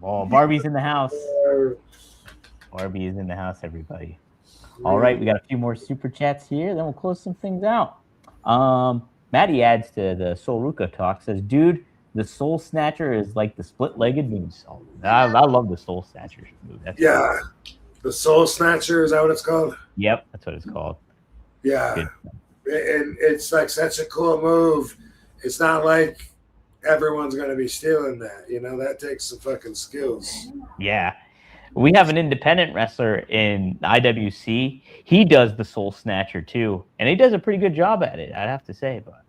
Oh, Barbie's in the house. Barbie is in the house, everybody. All right, we got a few more super chats here. Then we'll close some things out. Maddie adds to the Soul Ruka talk, says, dude, the Soul Snatcher is like the split-legged moonsault. I love the Soul Snatcher move. That's cool. The Soul Snatcher, is that what it's called? Yep, that's what it's called. Yeah. And it's like such a cool move. It's not like everyone's going to be stealing that. You know, that takes some fucking skills. Yeah. We have an independent wrestler in IWC. He does the Soul Snatcher too, and he does a pretty good job at it, I'd have to say, but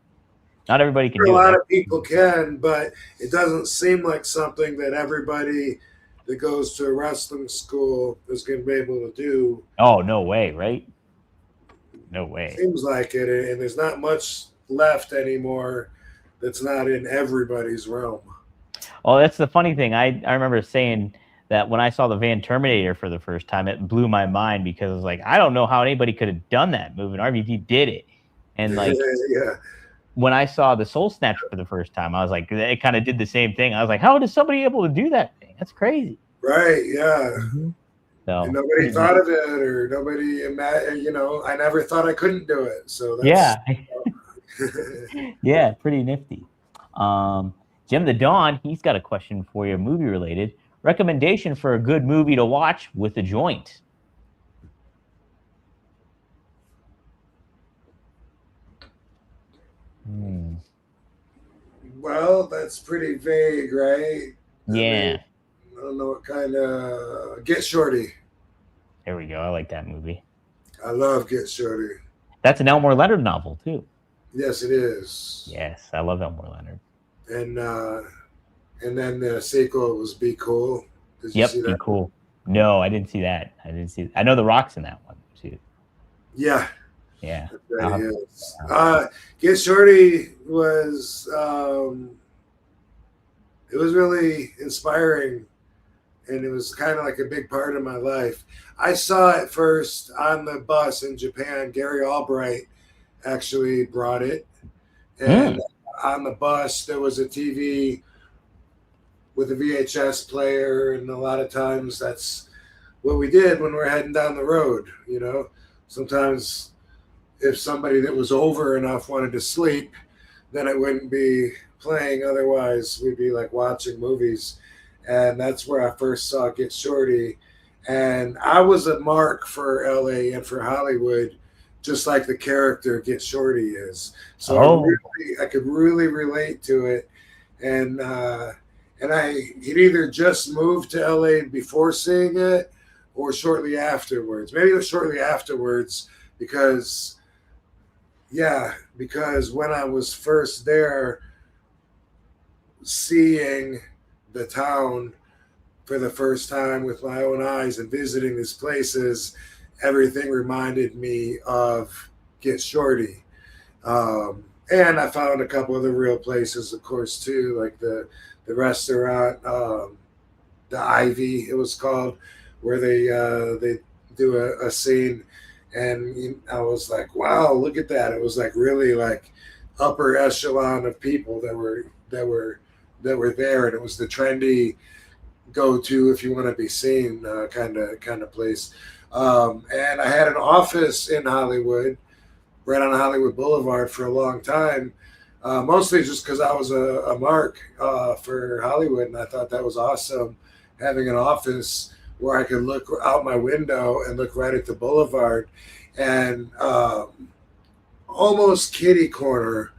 not everybody can do it. A lot of people can, but it doesn't seem like something that everybody that goes to a wrestling school is going to be able to do. Oh, no way, right? No way. Seems like it, and there's not much left anymore that's not in everybody's realm. Well, that's the funny thing. I remember saying that when I saw the Van Terminator for the first time, it blew my mind because I was like, I don't know how anybody could have done that movie. And RVD did it. And like, yeah. when I saw the Soul Snatcher for the first time, I was like, it kind of did the same thing. I was like, how is somebody able to do that thing? That's crazy. Right. Yeah. So And nobody thought of it, or nobody imagined. You know, I never thought I couldn't do it. So that's, yeah, yeah, pretty nifty. Jim the Dawn, he's got a question for you, movie related. Recommendation for a good movie to watch with a joint. Well, that's pretty vague, right? Yeah. I don't know what kind of Get Shorty. There we go. I like that movie. I love Get Shorty. That's an Elmore Leonard novel too. Yes, it is. Yes, I love Elmore Leonard. And then the sequel was Be Cool. Did you see that? Be Cool. No, I didn't see that. I know The Rock's in that one too. Yeah. Yeah. That is. Get Shorty was it was really inspiring, and it was kind of like a big part of my life. I saw it first on the bus in Japan. Gary Albright actually brought it, and on the bus there was a TV with a VHS player, and a lot of times that's what we did when we're heading down the road. You know, sometimes if somebody that was over enough wanted to sleep, then it wouldn't be playing. Otherwise, we'd be like watching movies. And that's where I first saw Get Shorty. And I was a mark for LA and for Hollywood, just like the character Get Shorty is. So I could really relate to it. And he'd either just moved to LA before seeing it or shortly afterwards. Maybe it was shortly afterwards because when I was first there, seeing the town for the first time with my own eyes and visiting these places, everything reminded me of Get Shorty. And I found a couple of the real places, of course, too, like the restaurant, the Ivy, it was called, where they do a scene. And I was like, wow, look at that. It was like really like upper echelon of people that were there. And it was the trendy go-to if you want to be seen kind of place. And I had an office in Hollywood, right on Hollywood Boulevard for a long time, mostly just because I was a mark for Hollywood. And I thought that was awesome, having an office where I could look out my window and look right at the boulevard. And almost kitty corner,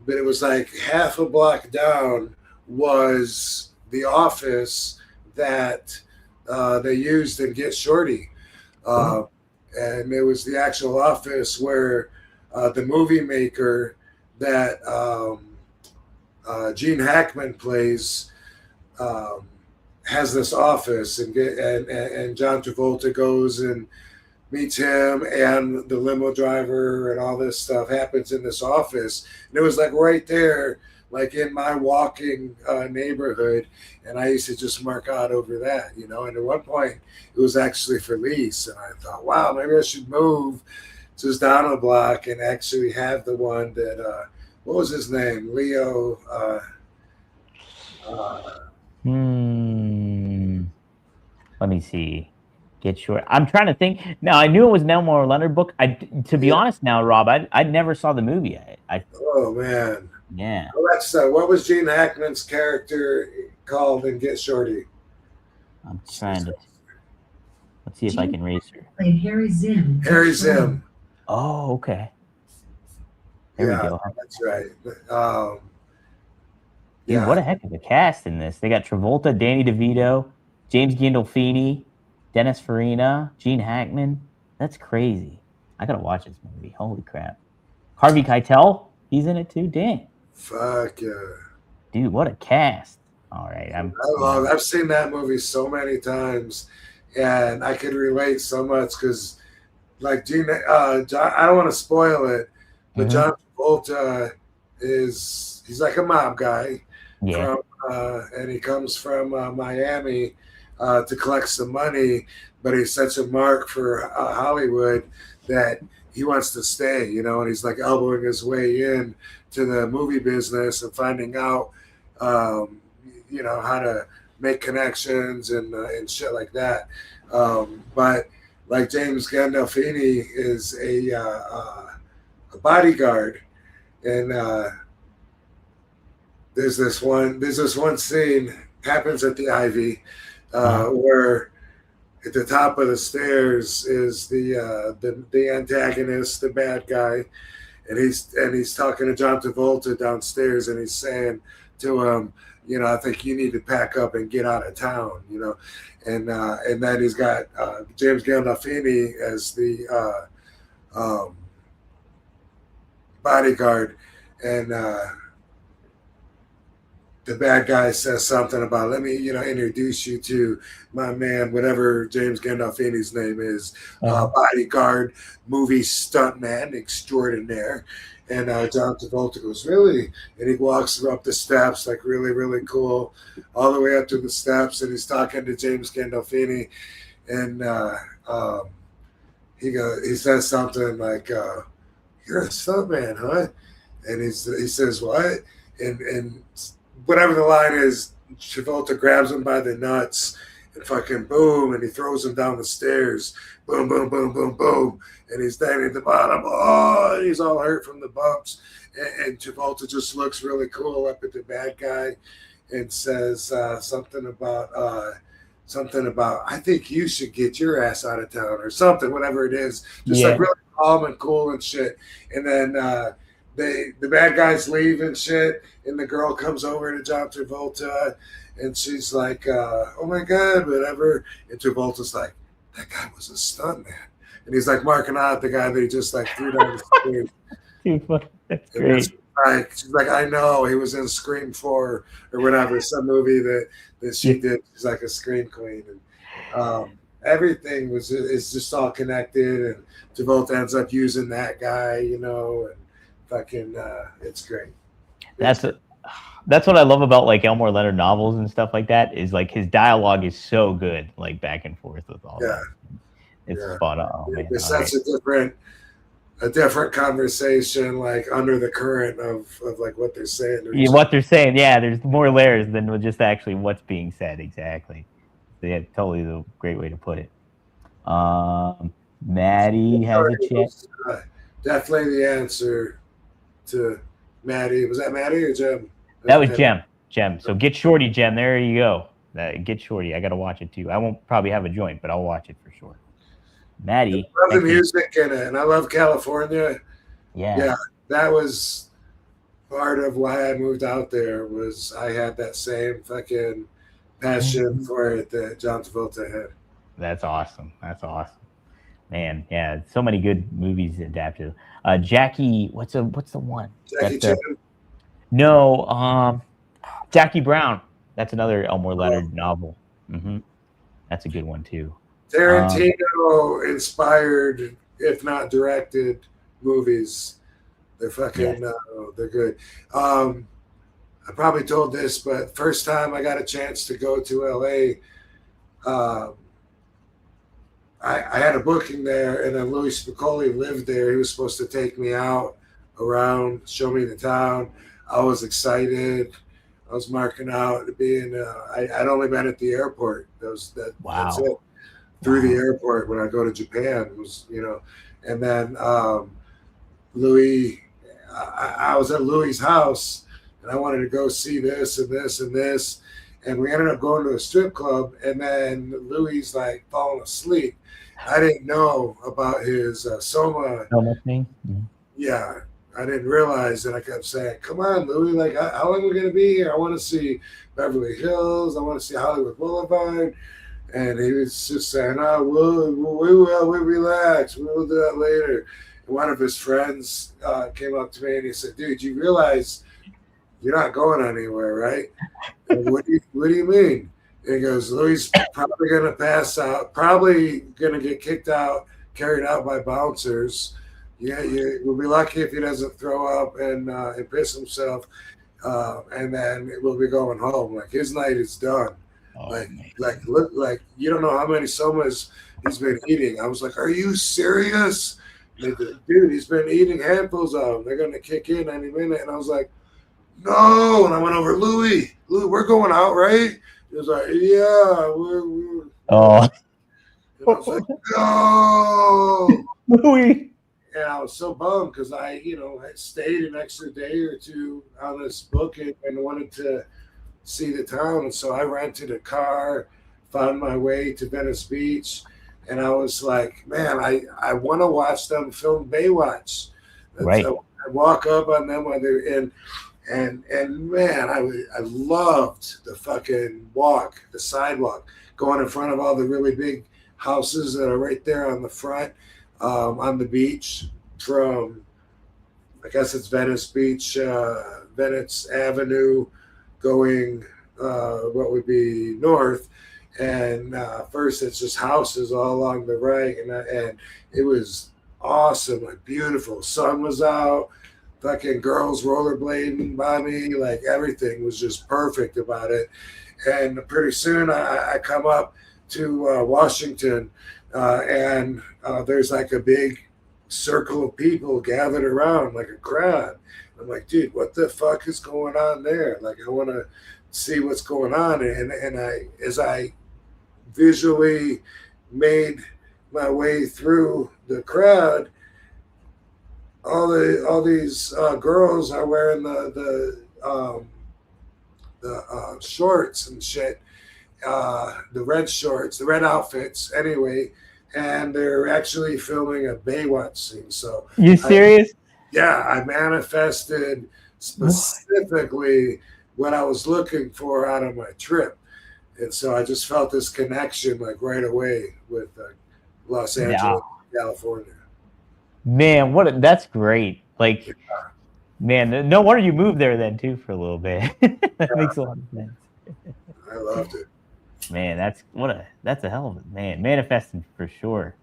but it was like half a block down, was the office that they used in Get Shorty. And it was the actual office where the movie maker that Gene Hackman plays has this office, and John Travolta goes and meets him, and the limo driver and all this stuff happens in this office. And it was like right there, like in my walking neighborhood. And I used to just mark out over that, you know. And at one point it was actually for lease. And I thought, wow, maybe I should move just down a block and actually have the one that, what was his name? Leo. Let me see. Get Short. I'm trying to think. Now, I knew it was an Elmore Leonard book. To be honest now, Rob, I never saw the movie. Oh, man. Yeah. Well, that's what was Gene Hackman's character called in Get Shorty? I'm trying to. Let's see if I can raise her. Played Harry Zim. Harry Zim. Oh, okay. There we go. That's right. Dude, what a heck of a cast in this. They got Travolta, Danny DeVito, James Gandolfini, Dennis Farina, Gene Hackman. That's crazy. I gotta watch this movie. Holy crap. Harvey Keitel, he's in it too. Dang. Fuck yeah. Dude, what a cast. All right. I've seen that movie so many times, and I could relate so much because, like, John, I don't want to spoil it, but John Travolta he's like a mob guy. Yeah. And he comes from Miami, to collect some money, but he's such a mark for Hollywood that he wants to stay, you know, and he's like elbowing his way in to the movie business and finding out, you know, how to make connections and shit like that. But like James Gandolfini is a bodyguard, and there's this one scene happens at the Ivy where at the top of the stairs is the antagonist, the bad guy, and he's talking to John Travolta downstairs, and he's saying to him, you know, I think you need to pack up and get out of town, you know, and then he's got James Gandolfini as the bodyguard, and the bad guy says something about, let me, you know, introduce you to my man, whatever James Gandolfini's name is, bodyguard, movie stuntman extraordinaire. And John Travolta goes, really? And he walks up the steps, like really, really cool, all the way up to the steps. And he's talking to James Gandolfini. And he says something like, you're a stuntman, huh? And he says, what? And whatever the line is, Travolta grabs him by the nuts and fucking boom, and he throws him down the stairs. Boom, boom, boom, boom, boom. And he's down at the bottom. Oh, and he's all hurt from the bumps. And Travolta just looks really cool up at the bad guy and says something about, I think you should get your ass out of town or something, whatever it is. Just like really calm and cool and shit. And then the bad guys leave and shit, and the girl comes over to John Travolta, and she's like, oh my God, whatever. And Travolta's like, that guy was a stuntman. And he's like marking out the guy that he just like threw down the stairs. That's great. She's like, I know, he was in Scream 4 or whatever, some movie that she did. She's like a Scream queen. And everything is just all connected, and Travolta ends up using that guy, you know, and fucking it's great. That's what I love about like Elmore Leonard novels and stuff like that, is like his dialogue is so good, like back and forth with all that. It's spot on. Oh, man. It's such a different conversation, like under the current of like what they're saying. What they're saying, there's more layers than just actually what's being said. Exactly. So, yeah, totally the great way to put it. Maddie has a chance. Definitely the answer to Maddie. Was that Maddie or Jem? That was Jem. So get Shorty, Jem. There you go. Get Shorty. I got to watch it too. I won't probably have a joint, but I'll watch it for sure. Maddie. I love the music in it, and I love California. Yeah. That was part of why I moved out there. Was I had that same fucking passion for it that John Travolta had. That's awesome. Man, yeah, so many good movies adapted. Jackie, what's the one? Jackie Chan? No, Jackie Brown. That's another Elmore Leonard novel. Mm-hmm. That's a good one too. Tarantino inspired, if not directed, movies. They're fucking, they're good. I probably told this, but first time I got a chance to go to LA, I had a booking there, and then Louis Spicoli lived there. He was supposed to take me out around, show me the town. I was excited. I was marking out being. I'd only been at the airport. That's it. Through the airport when I go to Japan was, you know, and then Louis. I was at Louis's house, and I wanted to go see this and this and this, and we ended up going to a strip club, and then Louis like falling asleep. I didn't know about his soma thing. Mm-hmm. Yeah, I didn't realize that. I kept saying, come on, Louis, like, how long are we going to be here? I want to see Beverly Hills. I want to see Hollywood Boulevard. And he was just saying, oh, we'll relax. We'll do that later. And one of his friends came up to me and he said, dude, you realize you're not going anywhere, right? What do you mean? And he goes, Louis probably going to pass out, probably going to get kicked out, carried out by bouncers. Yeah, we'll be lucky if he doesn't throw up and piss himself, and then we'll be going home. Like, his night is done. Look like you don't know how many somas he's been eating. I was like, are you serious? Dude, he's been eating handfuls of them. They're gonna kick in any minute. And I was like, no. And I went over, Louis, we're going out, right? He was like, yeah, we're Oh. And I was like, no. Louis. And I was so bummed because I stayed an extra day or two on this booking and wanted to see the town. And so I rented a car, found my way to Venice Beach, and I was like, man, I want to watch them film Baywatch. Right. So I walk up on them while they're in, and man, I loved the fucking walk, the sidewalk, going in front of all the really big houses that are right there on the front. On the beach from, I guess it's Venice Beach, Venice Avenue, going what would be north, and first it's just houses all along the right, and it was awesome, like beautiful. Sun was out, fucking girls rollerblading by me, like everything was just perfect about it. And pretty soon I come up to Washington. And there's like a big circle of people gathered around, like a crowd. I'm like, dude, what the fuck is going on there? Like, I want to see what's going on. And as I visually made my way through the crowd, all these girls are wearing the shorts and shit. The red shorts, the red outfits, anyway, and they're actually filming a Baywatch scene. So, you serious? I manifested specifically what I was looking for out of my trip, and so I just felt this connection like right away with Los Angeles, California. Man, that's great. Like, man, no wonder you moved there then too for a little bit. That makes a lot of sense. I loved it. Man, that's a hell of a man. Manifesting for sure.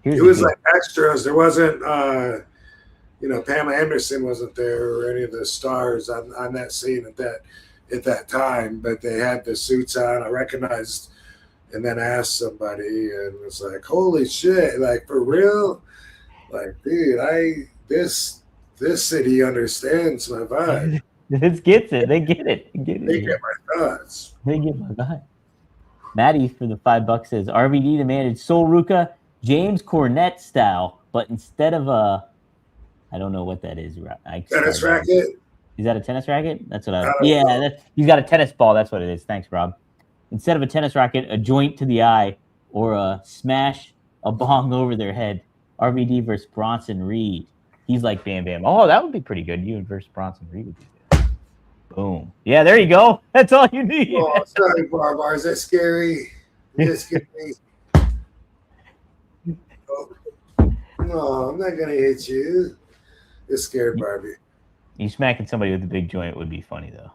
It was like extras. There wasn't Pam Anderson wasn't there or any of the stars on that scene at that time, but they had the suits on. I recognized and then asked somebody and was like, holy shit, like for real? Like, dude, this city understands my vibe. This gets it. They get it. They get my thoughts. They get my vibe. Maddie for the $5 says RVD demanded Sol Ruca James Cornette style, but instead of I don't know what that is. Tennis racket? Is that a tennis racket? That's what he's got a tennis ball. That's what it is. Thanks, Rob. Instead of a tennis racket, a joint to the eye, or a smash a bong over their head. RVD versus Bronson Reed. He's like Bam Bam. Oh, that would be pretty good. You versus Bronson Reed would be good. Boom. Yeah, there you go. That's all you need. Oh, sorry, Barbar. Is that scary? Is that scary? No, I'm not going to hit you. It's scared, Barbie. You smacking somebody with a big joint would be funny, though.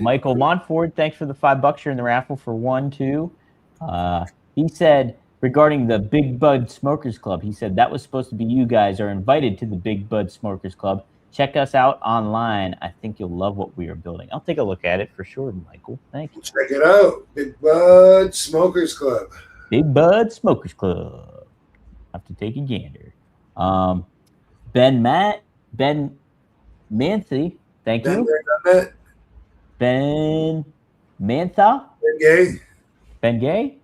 Michael Montford, thanks for the $5. You're in the raffle for 1, 2. He said, regarding the Big Bud Smokers Club, he said, that was supposed to be you guys are invited to the Big Bud Smokers Club. Check us out online. I think you'll love what we are building. I'll take a look at it for sure, Michael. Thank you. Check it out. Big Bud Smokers Club. Big Bud Smokers Club. Have to take a gander. Ben Manthe, thank you. Ben Mantha? Ben Gay?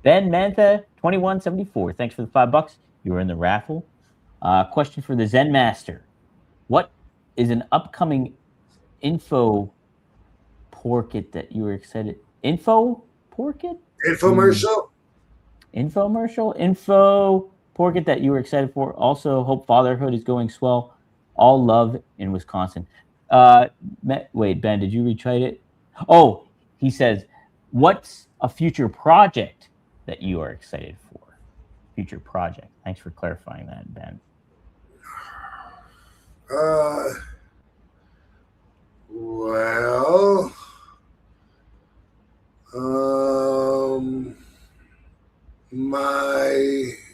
Ben Mantha, 2174. Thanks for the $5. You were in the raffle. Question for the Zen Master. What is an upcoming info porkit that you were excited? Info porkit? Infomercial? Infomercial? Info porkit that you were excited for. Also, hope fatherhood is going swell. All love in Wisconsin. Wait, Ben, did you retweet it? Oh, he says, what's a future project that you are excited for? Future project. Thanks for clarifying that, Ben. Well,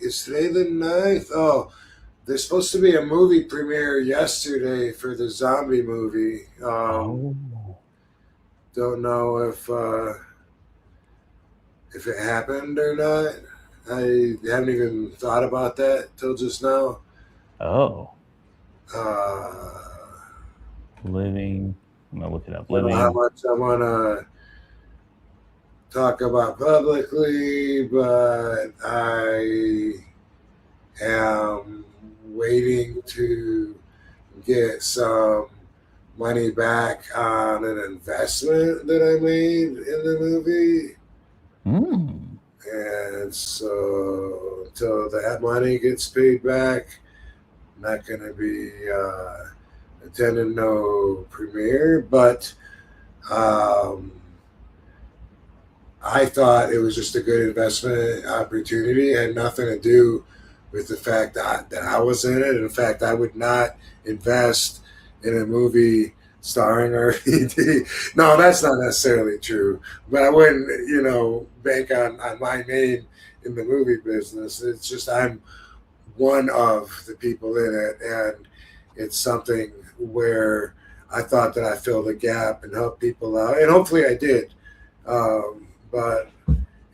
is today the 9th? Oh, There's supposed to be a movie premiere yesterday for the zombie movie. Don't know if it happened or not. I haven't even thought about that till just now. Oh. Living. I'm gonna look it up. Living. How much I want to talk about publicly, but I am waiting to get some money back on an investment that I made in the movie. And so until that money gets paid back, I'm not going to be attending no premiere, but I thought it was just a good investment opportunity. It had nothing to do with the fact that I was in it. In fact, I would not invest in a movie starring RVD. No, that's not necessarily true. But I wouldn't, bank on my name in the movie business. It's just I'm one of the people in it, and it's something where I thought that I filled a gap and helped people out, and hopefully I did. But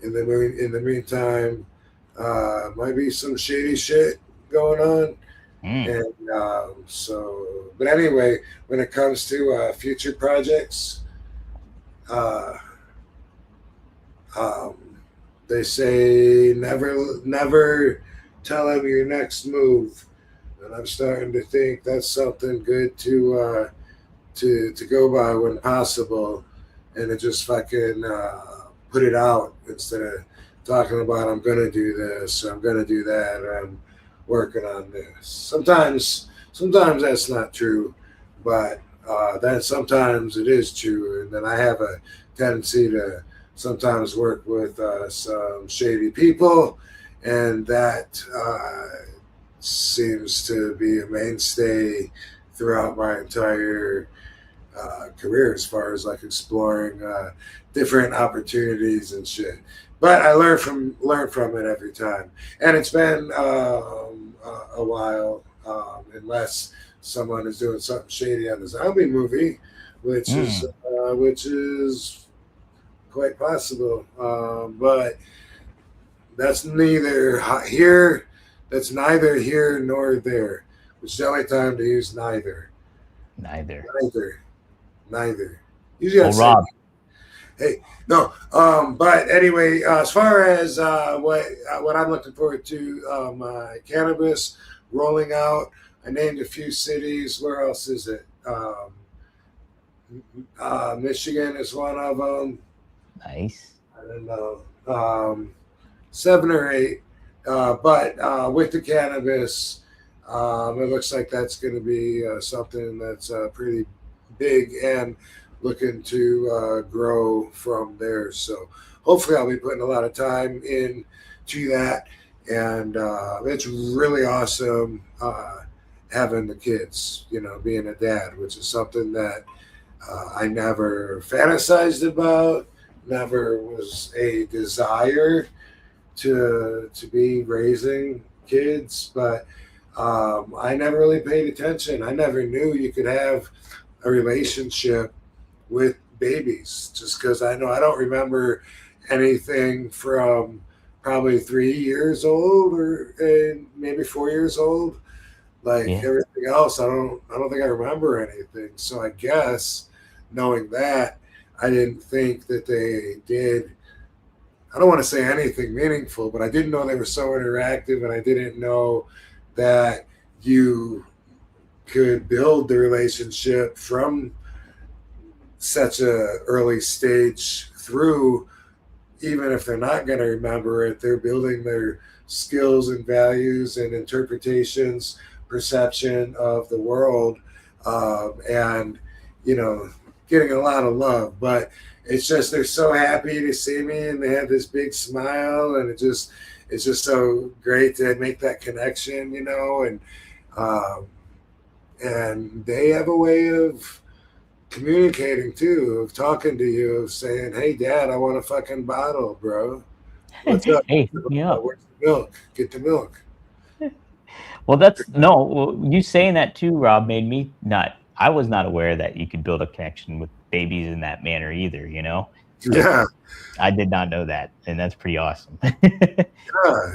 in the meantime, might be some shady shit going on. And but anyway, when it comes to future projects, they say never tell them your next move, and I'm starting to think that's something good to go by when possible, and to just fucking put it out instead of talking about I'm gonna do this, or I'm gonna do that, or I'm working on this. Sometimes that's not true, but then sometimes it is true, and then I have a tendency to sometimes work with some shady people, and that seems to be a mainstay throughout my entire career, as far as like exploring different opportunities and shit. But I learn from it every time, and it's been a while, unless someone is doing something shady on the zombie movie, which is quite possible. But that's neither here. That's neither here nor there. It's the only time to use neither. Neither. Usually, Rob. Hey, no. But anyway, as far as what I'm looking forward to, my cannabis rolling out. I named a few cities. Where else is it? Michigan is one of them. Nice. I don't know, 7 or 8. But with the cannabis, it looks like that's going to be something that's pretty big and looking to grow from there. So hopefully I'll be putting a lot of time into that. And it's really awesome having the kids, being a dad, which is something that I never fantasized about, never was a desire to be raising kids, but I never really paid attention. I never knew you could have a relationship with babies, just because I don't remember anything from probably 3 years old or maybe 4 years old. Everything else, I don't think I remember anything. So I guess knowing that, I didn't think that they did. I don't want to say anything meaningful, but I didn't know they were so interactive, and I didn't know that you could build the relationship from such a early stage through, even if they're not going to remember it, they're building their skills and values and interpretations, perception of the world, and getting a lot of love. But it's just they're so happy to see me, and they have this big smile, and it's just so great to make that connection, and they have a way of communicating too, of talking to you, of saying, "Hey, Dad, I want a fucking bottle, bro. What's up? Hey, yeah. Where's the milk? Get the milk." Well, you saying that too, Rob, made me not. I was not aware that you could build a connection with babies in that manner either. So Yeah. I did not know that, and that's pretty awesome. Yeah,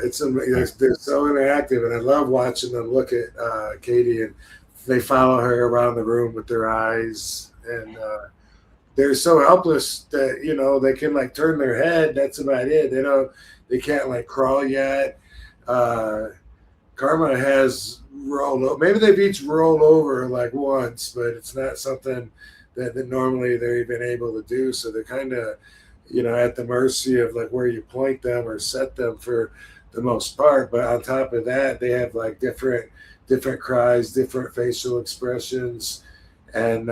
it's they're so interactive, and I love watching them look at Katie, and they follow her around the room with their eyes, and they're so helpless that they can like turn their head. That's about it. They can't like crawl yet. Karma has rolled over. Maybe they've each rolled over like once, but it's not something that normally they're even able to do. So they're kind of at the mercy of like where you point them or set them for the most part. But on top of that, they have like different cries, different facial expressions, and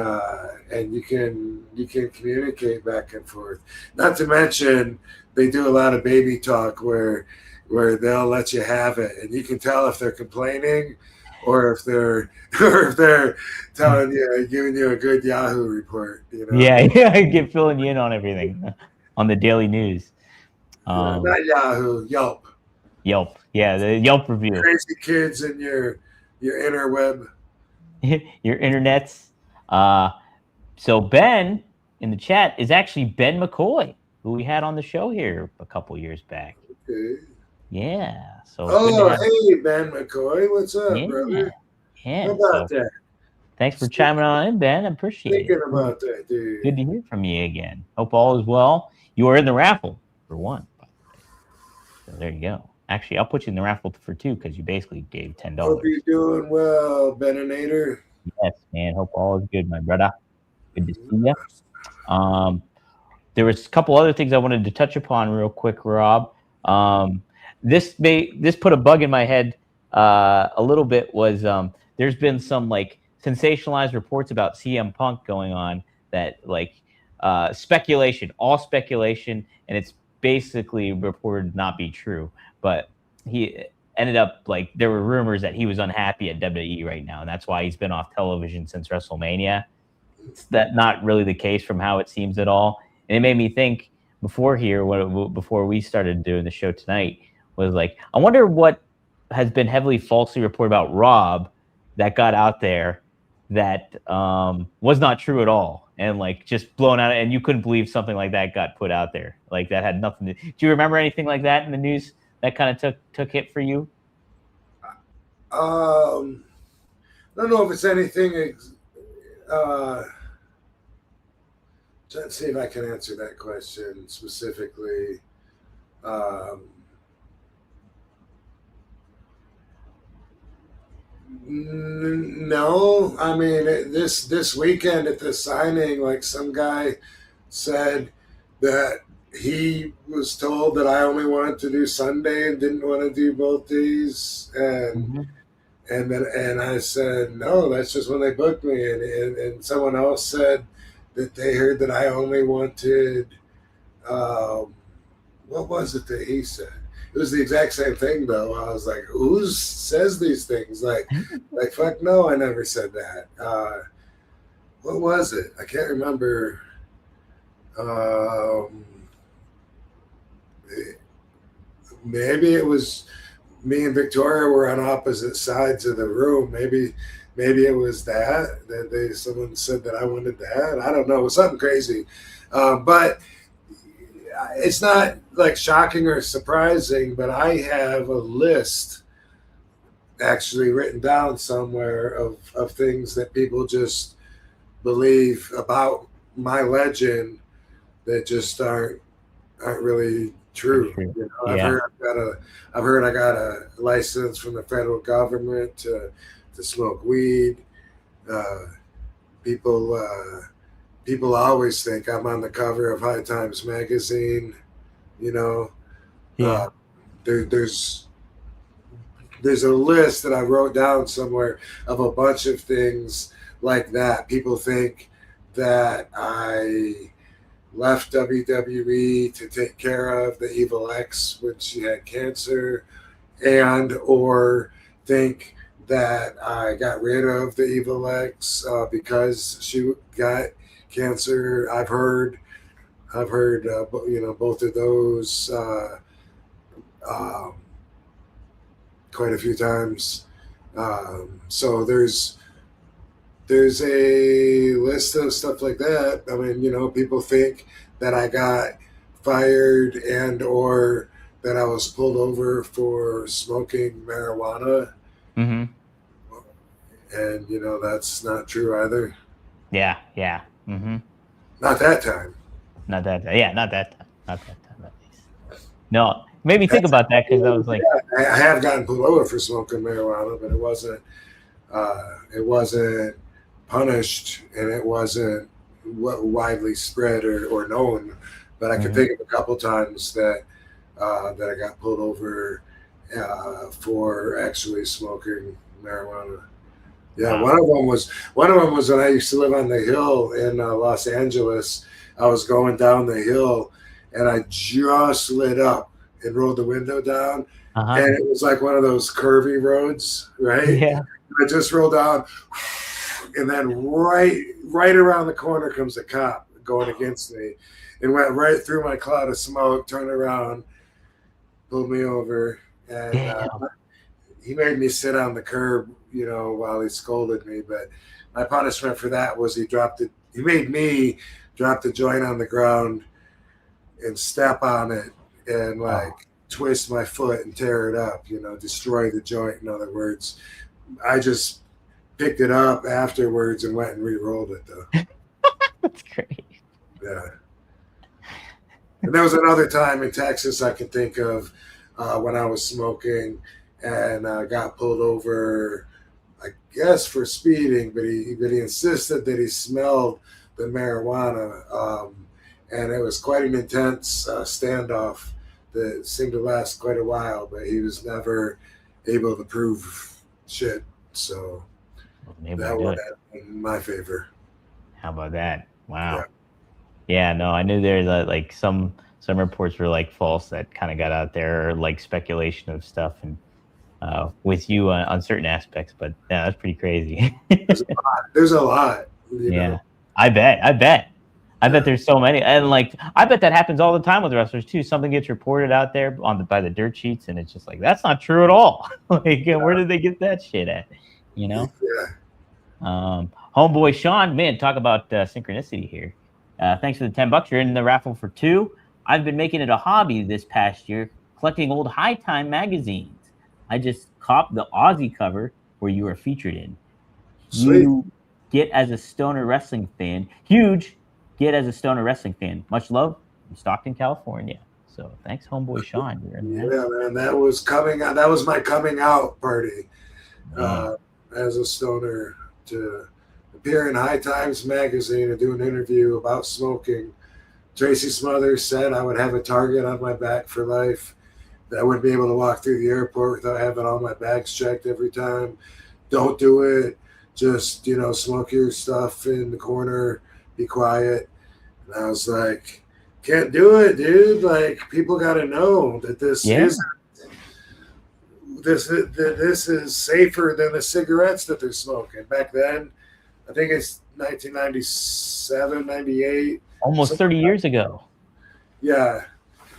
you can communicate back and forth. Not to mention they do a lot of baby talk where they'll let you have it, and you can tell if they're complaining or if they're telling you, giving you a good Yahoo report. Yeah, I get filling you in on everything on the daily news. Not Yahoo, Yelp. Yelp, yeah, the Yelp review. Crazy kids in your interweb, your internets. So Ben in the chat is actually Ben McCoy, who we had on the show here a couple years back. Okay. Yeah. So. Hey Ben McCoy, what's up, brother? Yeah. How about that? Thanks for chiming on in, Ben. I appreciate it. Thinking about that, dude. Good to hear from you again. Hope all is well. You are in the raffle for one. So there you go. Actually, I'll put you in the raffle for two because you basically gave $10. Hope you're doing well, Beninator. Yes, man. Hope all is good, my brother. Good to see you. There was a couple other things I wanted to touch upon real quick, Rob. This put a bug in my head a little bit. Was there's been some like sensationalized reports about CM Punk going on that like speculation, all speculation, and it's basically reported to not be true. But he ended up like there were rumors that he was unhappy at WWE right now, and that's why he's been off television since WrestleMania. It's not really the case from how it seems at all. And it made me think before we started doing the show tonight was like, I wonder what has been heavily falsely reported about Rob that got out there that was not true at all, and like just blown out, and you couldn't believe something like that got put out there. Like that had nothing to. Do you remember anything like that in the news that kind of took hit for you? I don't know if it's anything. Trying to see if I can answer that question specifically. No, I mean this weekend at the signing, like some guy said that he was told that I only wanted to do Sunday and didn't want to do both days, and and I said no, that's just when they booked me, and someone else said that they heard that I only wanted what was it that he said? It was the exact same thing though. I was like, who says these things? Like fuck no, I never said that. What was it? I can't remember. Maybe it was me and Victoria were on opposite sides of the room. Maybe it was that someone said that I wanted that. I don't know. It was something crazy. But it's not like shocking or surprising, but I have a list actually written down somewhere of things that people just believe about my legend that just aren't really true. You know, Yeah. I've heard I got a license from the federal government to smoke weed. People always think I'm on the cover of High Times magazine. You know, Yeah. There's a list that I wrote down somewhere of a bunch of things like that. People think that I left WWE to take care of the Evil X when she had cancer, and or think that I got rid of the Evil X because she got cancer. I've heard both of those quite a few times. So there's a list of stuff like that. I mean, you know, people think that I got fired and or that I was pulled over for smoking marijuana. Mm-hmm. And, you know, that's not true either. Yeah. Mm-hmm. Not that time. Not that time. Yeah, not that time. Not that time, at least. No, made me think about that because I was like, I have gotten pulled over for smoking marijuana, but it wasn't punished, and it wasn't widely spread or known. But I can think of a couple times that I got pulled over for actually smoking marijuana. Yeah, wow. One of them was when I used to live on the hill in Los Angeles. I was going down the hill, and I just lit up and rolled the window down, and it was like one of those curvy roads, right? Yeah. I just rolled down, and then right around the corner comes a cop going against me, and went right through my cloud of smoke, turned around, pulled me over, and he made me sit on the curb, you know, while he scolded me. But my punishment for that was he made me drop the joint on the ground and step on it and twist my foot and tear it up, you know, destroy the joint, in other words. I just picked it up afterwards and went and re-rolled it, though. That's great. Yeah. And there was another time in Texas I can think of when I was smoking and got pulled over, I guess for speeding, but he insisted that he smelled the marijuana, and it was quite an intense standoff that seemed to last quite a while, but he was never able to prove shit, so that would have in my favor. How about that? Wow. Yeah, no, I knew there that like some reports were like false that kind of got out there, or like speculation of stuff, and with you on certain aspects, but yeah, that's pretty crazy. There's a lot. You know? I bet there's so many, and like I bet that happens all the time with wrestlers too. Something gets reported out there by the dirt sheets, and it's just like that's not true at all. Like, where did they get that shit at? You know? Yeah. Homeboy Sean, man, talk about synchronicity here. Thanks for the $10. You're in the raffle for 2. I've been making it a hobby this past year, collecting old High Time magazines. I just copped the Aussie cover where you are featured in. Sweet. You get as a stoner wrestling fan. Huge get as a stoner wrestling fan. Much love from Stockton, California. So thanks, homeboy Sean. Yeah, man, that was coming out. That was my coming out party as a stoner, to appear in High Times magazine and do an interview about smoking. Tracy Smothers said I would have a target on my back for life, that I wouldn't be able to walk through the airport without having all my bags checked every time. Don't do it. Just, you know, smoke your stuff in the corner, be quiet. And I was like, can't do it, dude. Like, people got to know that this is safer than the cigarettes that they're smoking. Back then, I think it's 1997, 98. Almost 30 years ago. Yeah.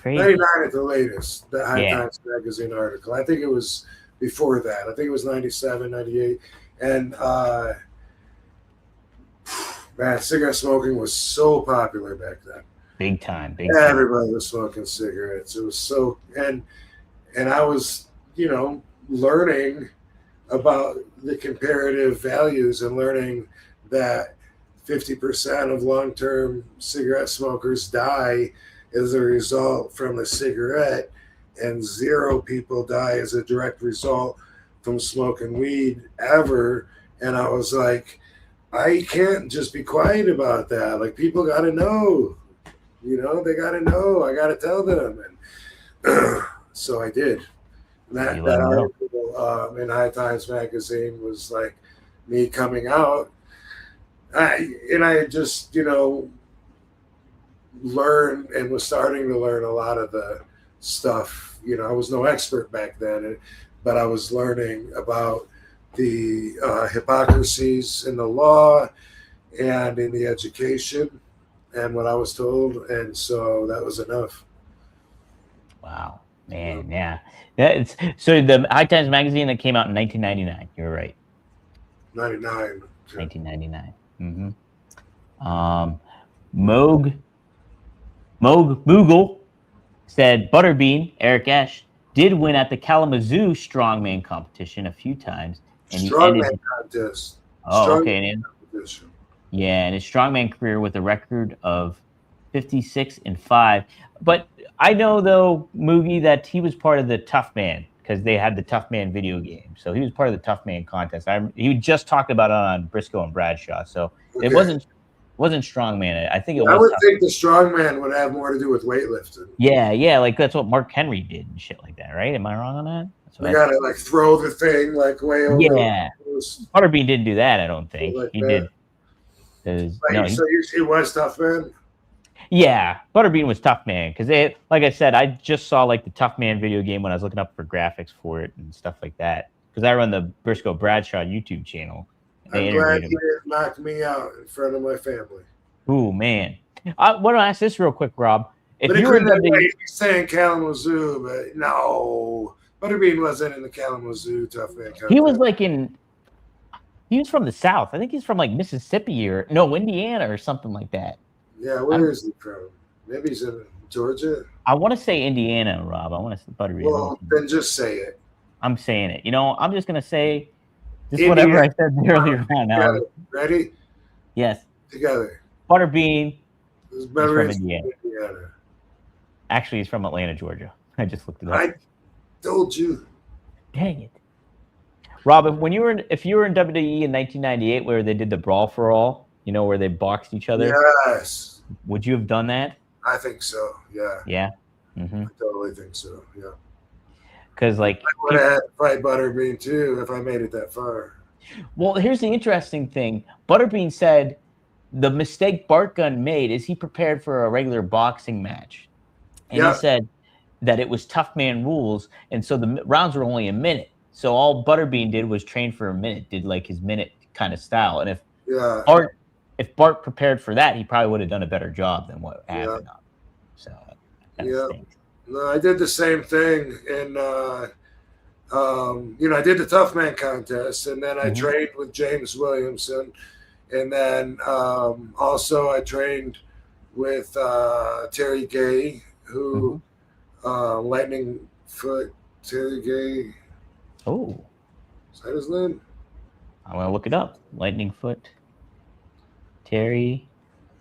Crazy. 99 at the latest, the High Times magazine article. I think it was before that. I think it was 97, 98. And, man, cigarette smoking was so popular back then. Big time. Everybody was smoking cigarettes. It was so, and I was, you know, learning about the comparative values and learning that 50% of long-term cigarette smokers die as a result from a cigarette, and 0 people die as a direct result from smoking weed ever. And I was like, I can't just be quiet about that. Like, people got to know, you know, they got to know. I got to tell them. And so I did. And that article in High Times magazine was like me coming out. I just, you know, learned and was starting to learn a lot of the stuff. You know, I was no expert back then, but I was learning about the hypocrisies in the law and in the education and what I was told. And so that was enough. Wow. Man, yeah. It's so the High Times magazine that came out in 1999. You were right. 99. 1999. Moogle said Butterbean, Eric Esch, did win at the Kalamazoo strongman competition a few times. And Strongman contest. Okay. Competition. Yeah, and his strongman career with a record of 56-5. But I know, though, Moogie, that he was part of the Tough Man because they had the Tough Man video game. So he was part of the Tough Man contest. He just talked about it on Briscoe and Bradshaw. So it wasn't strongman. I think it was. I would think the strongman would have more to do with weightlifting. Yeah, like that's what Mark Henry did and shit like that, right? Am I wrong on that? You gotta like throw the thing like way over. Yeah, Butterbean didn't do that. I don't think like he that. did. So he was Tough Man. Yeah, Butterbean was Tough Man because like I said, I just saw like the Tough Man video game when I was looking up for graphics for it and stuff like that. Because I run the Briscoe Bradshaw YouTube channel. I'm glad you didn't knock me out in front of my family. Ooh, man. I want to ask this real quick, Rob. If you were he's saying Kalamazoo, but no, Butterbean wasn't in the Kalamazoo Tough Man contest. He was like he was from the South. I think he's from like Mississippi or Indiana or something like that. Yeah, where is he from? Maybe he's in Georgia. I want to say Indiana, Rob. I want to say Butterbean. Well, then just say it. I'm saying it. I'm just gonna say just whatever I said earlier on. Ready? Yes. Together. Butterbean. He's from Indiana. Actually, he's from Atlanta, Georgia. I just looked it up. I told you. Dang it, Rob. If you were in WWE in 1998, where they did the Brawl for All, where they boxed each other. Yes. Would you have done that? I think so. Yeah. Yeah. I totally think so. Yeah. Because like I would have had to fight Butterbean too if I made it that far. Well, here's the interesting thing. Butterbean said the mistake Bart Gunn made is he prepared for a regular boxing match. And he said that it was Tough Man rules. And so the rounds were only a minute. So all Butterbean did was train for a minute, did like his minute kind of style. And if Bart prepared for that, he probably would have done a better job than what happened. So no, I did the same thing. And, I did the Tough Man contest. And then I trained with James Williamson. And then also I trained with Terry Gay, who Lightning Foot Terry Gay. Oh. Is that his name? I'm going to look it up. Lightning Foot. Terry.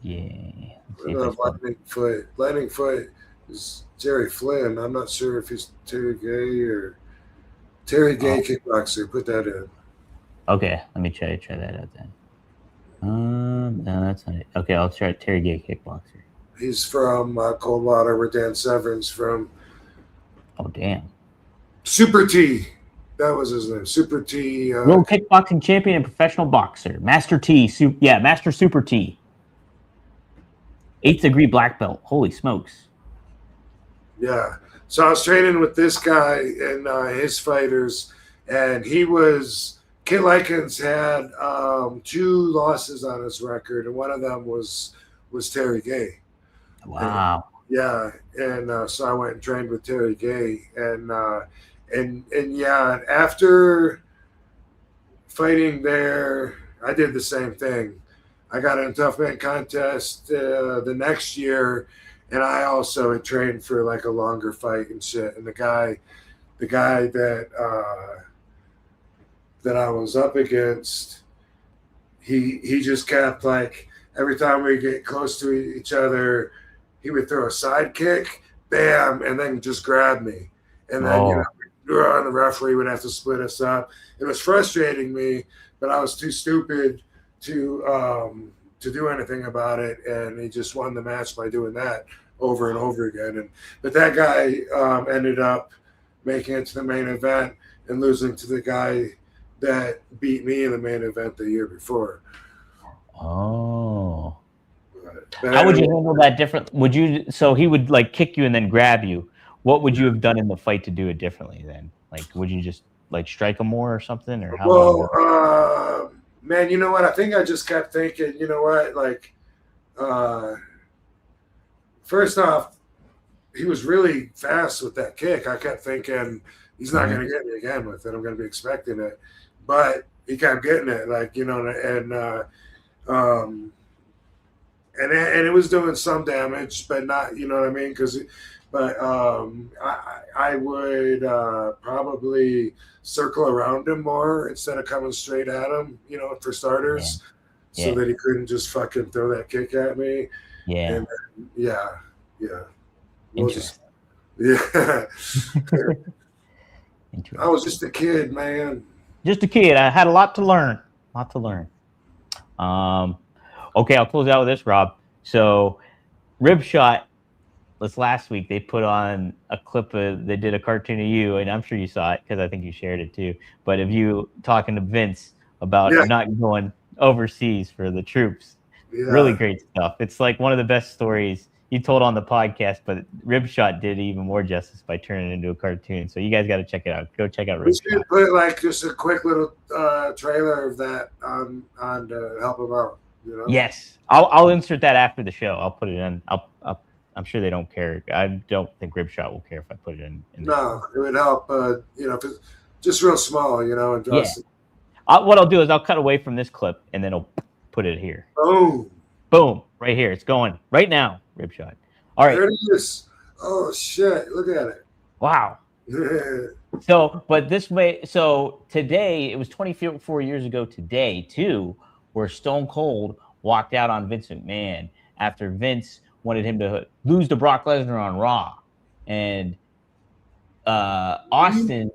Yeah. Lightning Foot is Jerry Flynn. I'm not sure if he's Terry Gay or Terry Gay kickboxer. Put that in. Okay. Let me try that out then. No, that's not it. Okay, I'll try Terry Gay kickboxer. He's from Coldwater, where Dan Severn's from. Oh, damn. Super T. That was his name. Super T. World kickboxing champion and professional boxer. Master T. Master Super T. 8th degree black belt. Holy smokes. Yeah. So I was training with this guy and his fighters, and Kit Likens had 2 losses on his record, and one of them was Terry Gay. Wow. And so I went and trained with Terry Gay, and after fighting there, I did the same thing. I got in a Tough Man contest the next year, and I also had trained for like a longer fight and shit. And the guy that I was up against, he just kept like every time we get close to each other, he would throw a side kick, bam, and then just grab me. And then the referee would have to split us up. It was frustrating me, but I was too stupid to do anything about it, and he just won the match by doing that over and over again. But that guy ended up making it to the main event and losing to the guy that beat me in the main event the year before. Oh. How would you handle that different? So he would like kick you and then grab you. What would you have done in the fight to do it differently then? Like, would you just like strike him more or something? Or how? Well, man, you know what? I think I just kept thinking, you know what? Like, first off, he was really fast with that kick. I kept thinking he's not going to get me again with it. I'm going to be expecting it, but he kept getting it, like, you know, and it was doing some damage, but not, you know what I mean? I would probably circle around him more instead of coming straight at him, you know, for starters, so that he couldn't just fucking throw that kick at me. Yeah. And then, Interesting. I was just a kid, man. Just a kid. I had a lot to learn. Okay, I'll close out with this, Rob. So, Rib Shot, this last week, they put on a clip they did a cartoon of you, and I'm sure you saw it because I think you shared it too. But of you talking to Vince about not going overseas for the troops. Yeah. Really great stuff. It's like one of the best stories you told on the podcast, but Rib Shot did even more justice by turning it into a cartoon. So you guys got to check it out. Go check out Rib Shot. We should put like just a quick little trailer of that on to help him out. You know? Yes, I'll insert that after the show. I'll put it in. I'm sure they don't care. I don't think Rib Shot will care if I put it in. No, it would help. You know, if it's just real small. You know, and just what I'll do is I'll cut away from this clip and then I'll put it here. Boom, right here. It's going right now. Rib Shot. All right. There it is. Oh shit! Look at it. Wow. So today, it was 24 years ago today too, where Stone Cold walked out on Vince McMahon after Vince wanted him to lose to Brock Lesnar on Raw, and Austin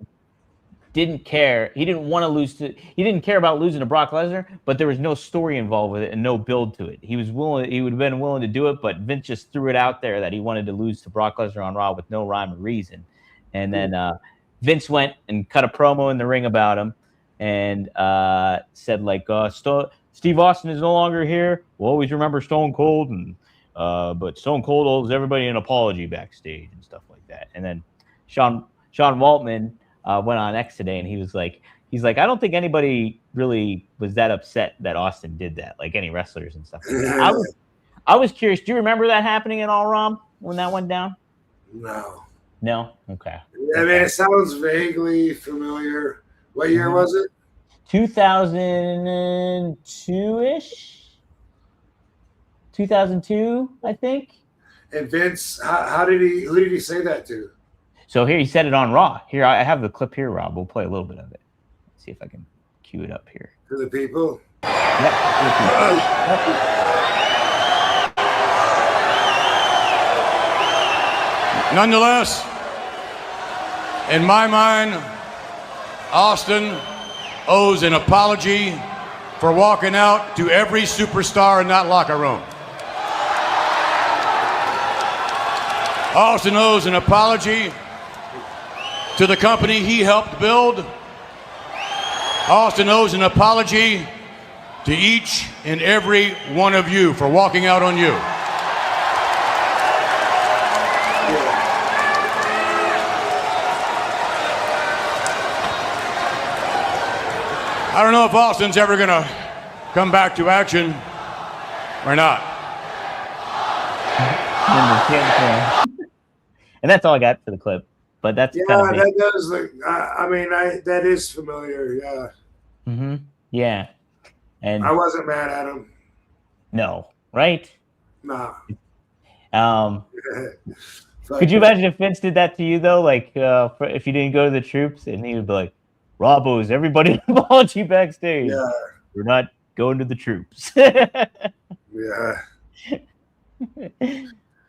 didn't care. He didn't want to lose to. He didn't care about losing to Brock Lesnar, but there was no story involved with it and no build to it. He was willing. He would have been willing to do it, but Vince just threw it out there that he wanted to lose to Brock Lesnar on Raw with no rhyme or reason. And then Vince went and cut a promo in the ring about him and said like, Steve Austin is no longer here. We'll always remember Stone Cold, and but Stone Cold owes everybody an apology backstage and stuff like that. And then Sean Waltman went on X today, and he's like, I don't think anybody really was that upset that Austin did that, like any wrestlers and stuff like that. I was curious. Do you remember that happening at all, Rom, when that went down? No? Okay. I mean, it sounds vaguely familiar. What year was it? 2002-ish? 2002, I think. And Vince, who did he say that to? So here, he said it on Raw. Here, I have the clip here, Rob. We'll play a little bit of it. Let's see if I can cue it up here. To the people? Yep. Nonetheless, in my mind, Austin owes an apology for walking out to every superstar in that locker room. Austin owes an apology to the company he helped build. Austin owes an apology to each and every one of you for walking out on you. I don't know if Austin's ever gonna come back to action or not. And that's all I got for the clip. But that's that does. That is familiar. Yeah. Mm-hmm. Yeah. And I wasn't mad at him. No, right? Nah. Could you imagine if Vince did that to you though? Like, if you didn't go to the troops, and he would be like, "Rob owes everybody an apology backstage. Yeah. We're not going to the troops." Yeah.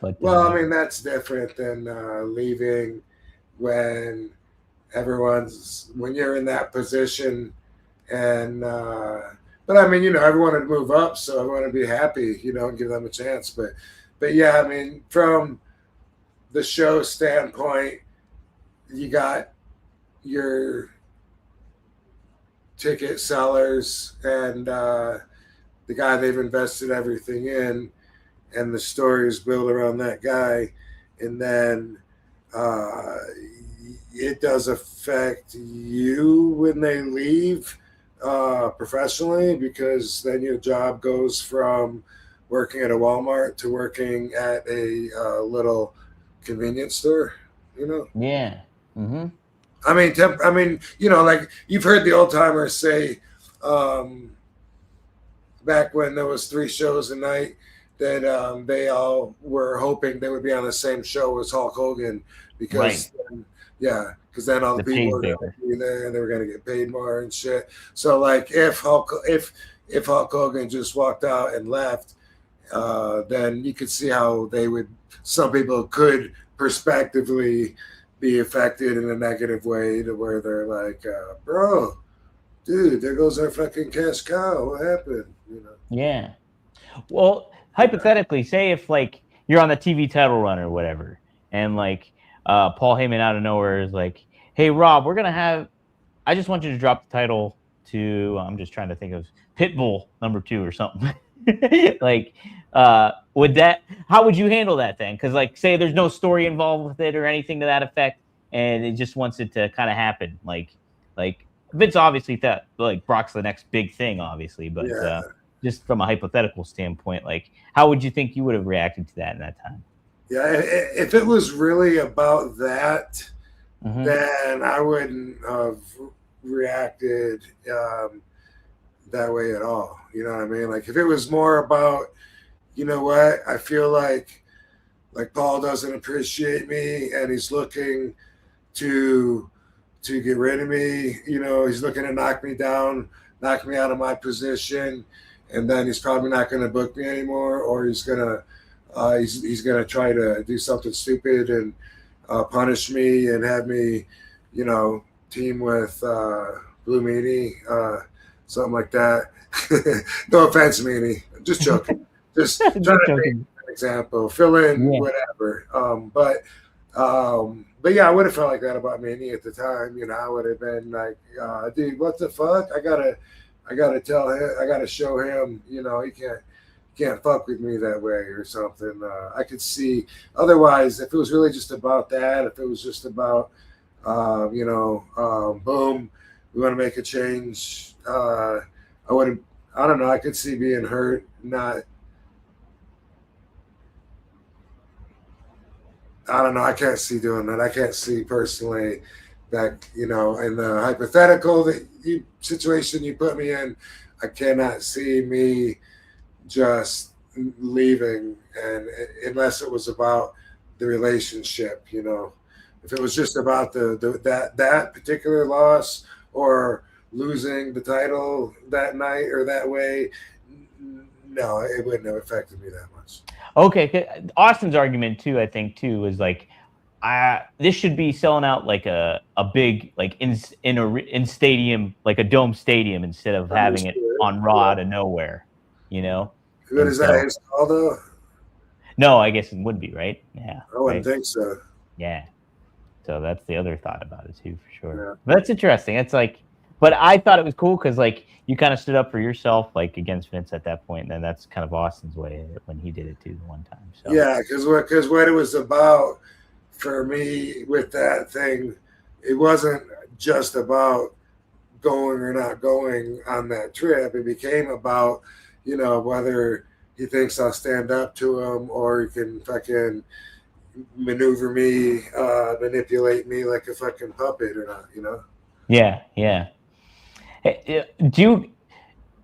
But well, I mean, that's different than leaving when you're in that position, and but I mean, everyone would move up, so everyone would be happy, and give them a chance. But yeah, I mean, from the show standpoint, you got your ticket sellers and the guy they've invested everything in, and the story is built around that guy, and then it does affect you when they leave professionally, because then your job goes from working at a Walmart to working at a little convenience store, you know? Yeah. Mm-hmm. I mean, you know, like you've heard the old timers say, back when there was 3 shows a night, that they all were hoping they would be on the same show as Hulk Hogan because, because then all the people were going to be there and they were going to get paid more and shit. So like if Hulk Hogan just walked out and left, then you could see how some people could prospectively be affected in a negative way to where they're like, bro, dude, there goes our fucking cash cow. What happened? You know? Yeah. Well, hypothetically, say if like you're on the TV title run or whatever, and like Paul Heyman out of nowhere is like, hey Rob, I just want you to drop the title to, I'm just trying to think of Pitbull #2 or something. Like, how would you handle that then? Because like, say there's no story involved with it or anything to that effect, and it just wants it to kind of happen. Like Vince obviously thought like Brock's the next big thing, obviously, but just from a hypothetical standpoint, like how would you think you would have reacted to that in that time? Yeah, if it was really about that, then I wouldn't have reacted that way at all. You know what I mean? Like if it was more about, you know what, I feel like Paul doesn't appreciate me and he's looking to get rid of me. You know, he's looking to knock me down, knock me out of my position, and then he's probably not going to book me anymore, or he's gonna try to do something stupid and punish me and have me, you know, team with Blue Meanie, something like that. No offense, Meanie. Just joking. Just trying to make an example, fill in whatever. But yeah, I would have felt like that about Meanie at the time. You know, I would have been like, dude, what the fuck? I gotta tell him, I gotta show him, you know, he can't fuck with me that way or something. I could see otherwise if it was really just about that, if it was just about you know, boom, we want to make a change. I don't know, I could see being hurt, I don't know. I can't see doing that. I can't see personally that, you know, in the hypothetical situation you put me in, I cannot see me just leaving, and unless it was about the relationship, you know. If it was just about that particular loss or losing the title that night or that way, no, it wouldn't have affected me that much. Okay, Austin's argument too, I think too, is like, this should be selling out like a big, like in stadium, like a dome stadium, instead of having it on Raw out of nowhere, you know. What is that his call though? No, I guess it would be, right? Yeah, I wouldn't think so. Yeah, so that's the other thought about it too, for sure. Yeah. But that's interesting. It's like, but I thought it was cool because like you kind of stood up for yourself, like against Vince at that point, and then that's kind of Austin's way when he did it too the one time. So yeah, because what it was about for me with that thing, it wasn't just about going or not going on that trip. It became about, you know, whether he thinks I'll stand up to him or he can fucking maneuver me, manipulate me like a fucking puppet or not, you know? Yeah, yeah.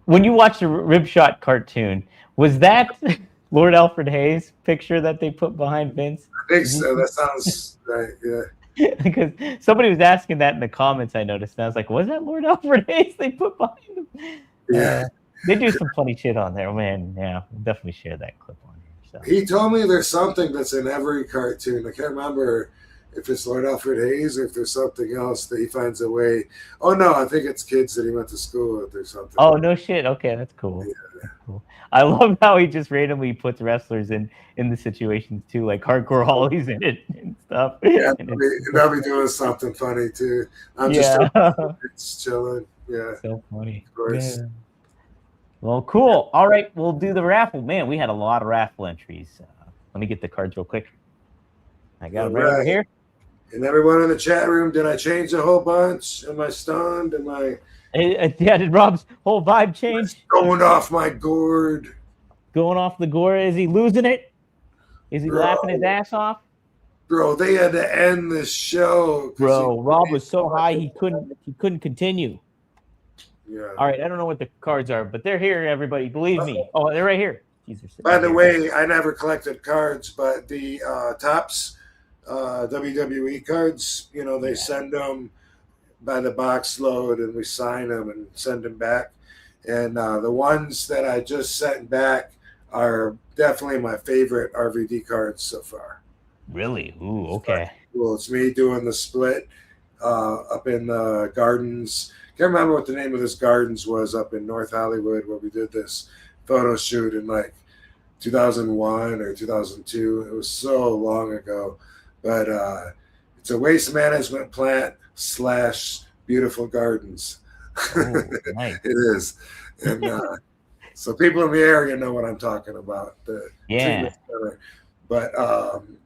When you watched the Rib Shot cartoon, was that Lord Alfred Hayes picture that they put behind Vince? I think so. That sounds right. Yeah. Because somebody was asking that in the comments, I noticed, and I was like, "Was that Lord Alfred Hayes they put behind him?" Yeah. They do some funny shit on there, man. Yeah, we'll definitely share that clip on here. So. He told me there's something that's in every cartoon. I can't remember if it's Lord Alfred Hayes or if there's something else that he finds a way. Oh no, I think it's kids that he went to school with or something. Oh no shit. Okay, that's cool. Yeah. That's cool. I love how he just randomly puts wrestlers in the situations too, like Hardcore Holly's in it and stuff. Yeah, they'll be doing something funny too. I'm just it's chilling. Yeah. So funny. Of course. Yeah. Well, cool. All right, we'll do the raffle. Man, we had a lot of raffle entries. Let me get the cards real quick. I got them right over here. And everyone in the chat room, did I change a whole bunch? Am I stunned? Am I? Yeah, did Rob's whole vibe change? Going off my gourd. Going off the gourd. Is he losing it? Is he laughing his ass off? Bro, they had to end the show. Bro, Rob was so high he couldn't continue. Yeah. All right, I don't know what the cards are, but they're here, everybody. Believe me. Oh, they're right here. By the way, I never collected cards, but the Topps WWE cards, you know, they send them by the box load, and we sign them and send them back. And the ones that I just sent back are definitely my favorite RVD cards so far. Really? Ooh, okay. Well, it's me doing the split up in the Gardens. Can't remember what the name of this Gardens was up in North Hollywood where we did this photo shoot in like 2001 or 2002. It was so long ago, but it's a waste management plant / beautiful gardens. Ooh, nice. It is, and so people in the area know what I'm talking about. The treatment center. But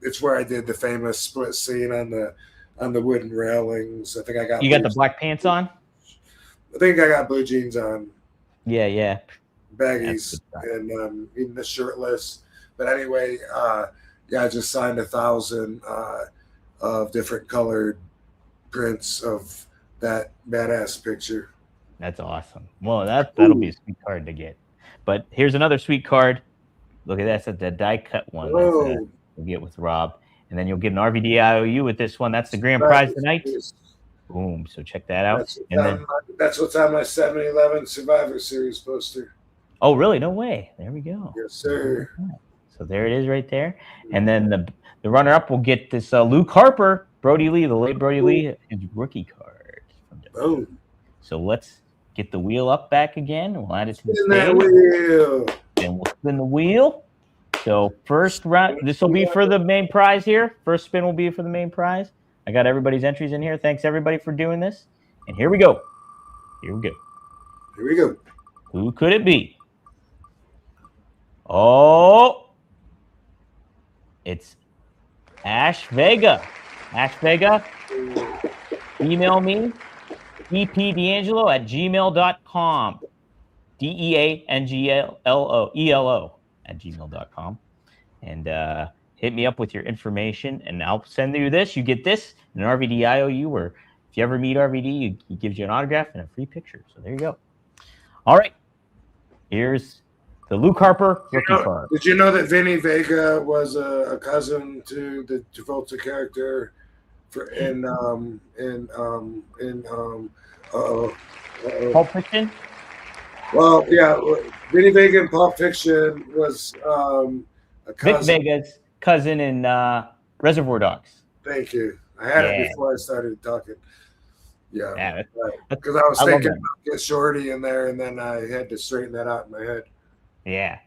it's where I did the famous split scene on the wooden railings. I think I got. You got the black pants on? I think I got blue jeans on. Yeah. Baggies and even the shirtless. But anyway, I just signed 1,000 of different colored prints of that badass picture. That's awesome. Well, that'll be a sweet card to get. But here's another sweet card. Look at that. That's the die cut one. You'll get with Rob. And then you'll get an RVD IOU with this one. That's the grand prize tonight. Boom. So check that out. That's what's on my 7-Eleven Survivor Series poster. Oh, really? No way. There we go. Yes, sir. So there it is right there. And then the runner-up will get this Luke Harper, Brodie Lee, the late Brodie Lee, his rookie card. Boom. So let's get the wheel up back again. We'll add it to the spin that wheel. And we'll spin the wheel. So first round, this will be for the main prize here. First spin will be for the main prize. I got everybody's entries in here. Thanks, everybody, for doing this. And here we go. Here we go. Who could it be? Oh, it's Ash Vega. Ash Vega, email me, epdangelo@gmail.com. DEANGLO@gmail.com. And hit me up with your information, and I'll send you this. You get this, an RVD IOU, where if you ever meet RVD, he gives you an autograph and a free picture. So there you go. All right. Here's the Luke Harper rookie card. Did you know that Vinny Vega was a cousin to the Travolta character in Pulp Fiction? Well, yeah, Vinny Vega in Pulp Fiction was a cousin. Vic Vega's cousin in Reservoir Dogs. Thank you. I had it before I started talking. Yeah, because I was thinking about get Shorty in there, and then I had to straighten that out in my head. Yeah.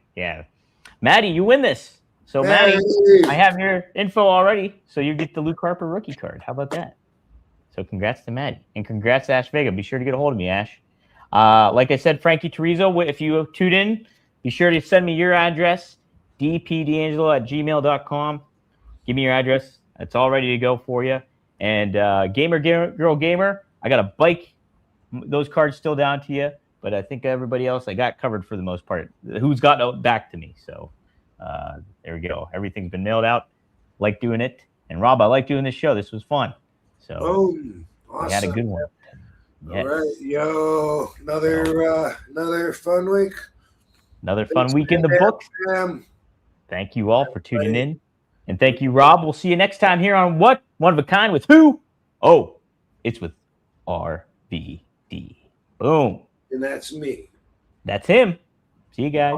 Maddie, you win this. So, Maddie, I have your info already, so you get the Luke Harper rookie card. How about that? So congrats to Maddie, and congrats to Ash Vega. Be sure to get a hold of me, Ash. Like I said, Frankie Terrizzo, if you tuned in, be sure to send me your address, dpdangelo@gmail.com. Give me your address. It's all ready to go for you. And Girl Gamer, I got a bike. Those cards still down to you, but I think everybody else I got covered for the most part. Who's got back to me? So there we go. Everything's been mailed out. Like doing it. And Rob, I like doing this show. This was fun. So awesome. We had a good one. Yes. All right, yo, another fun week. Another fun week in the books. Thank you all for tuning in. And thank you, Rob. We'll see you next time here on What? One of a Kind with who? Oh, it's with RVD. Boom. And that's me. That's him. See you guys.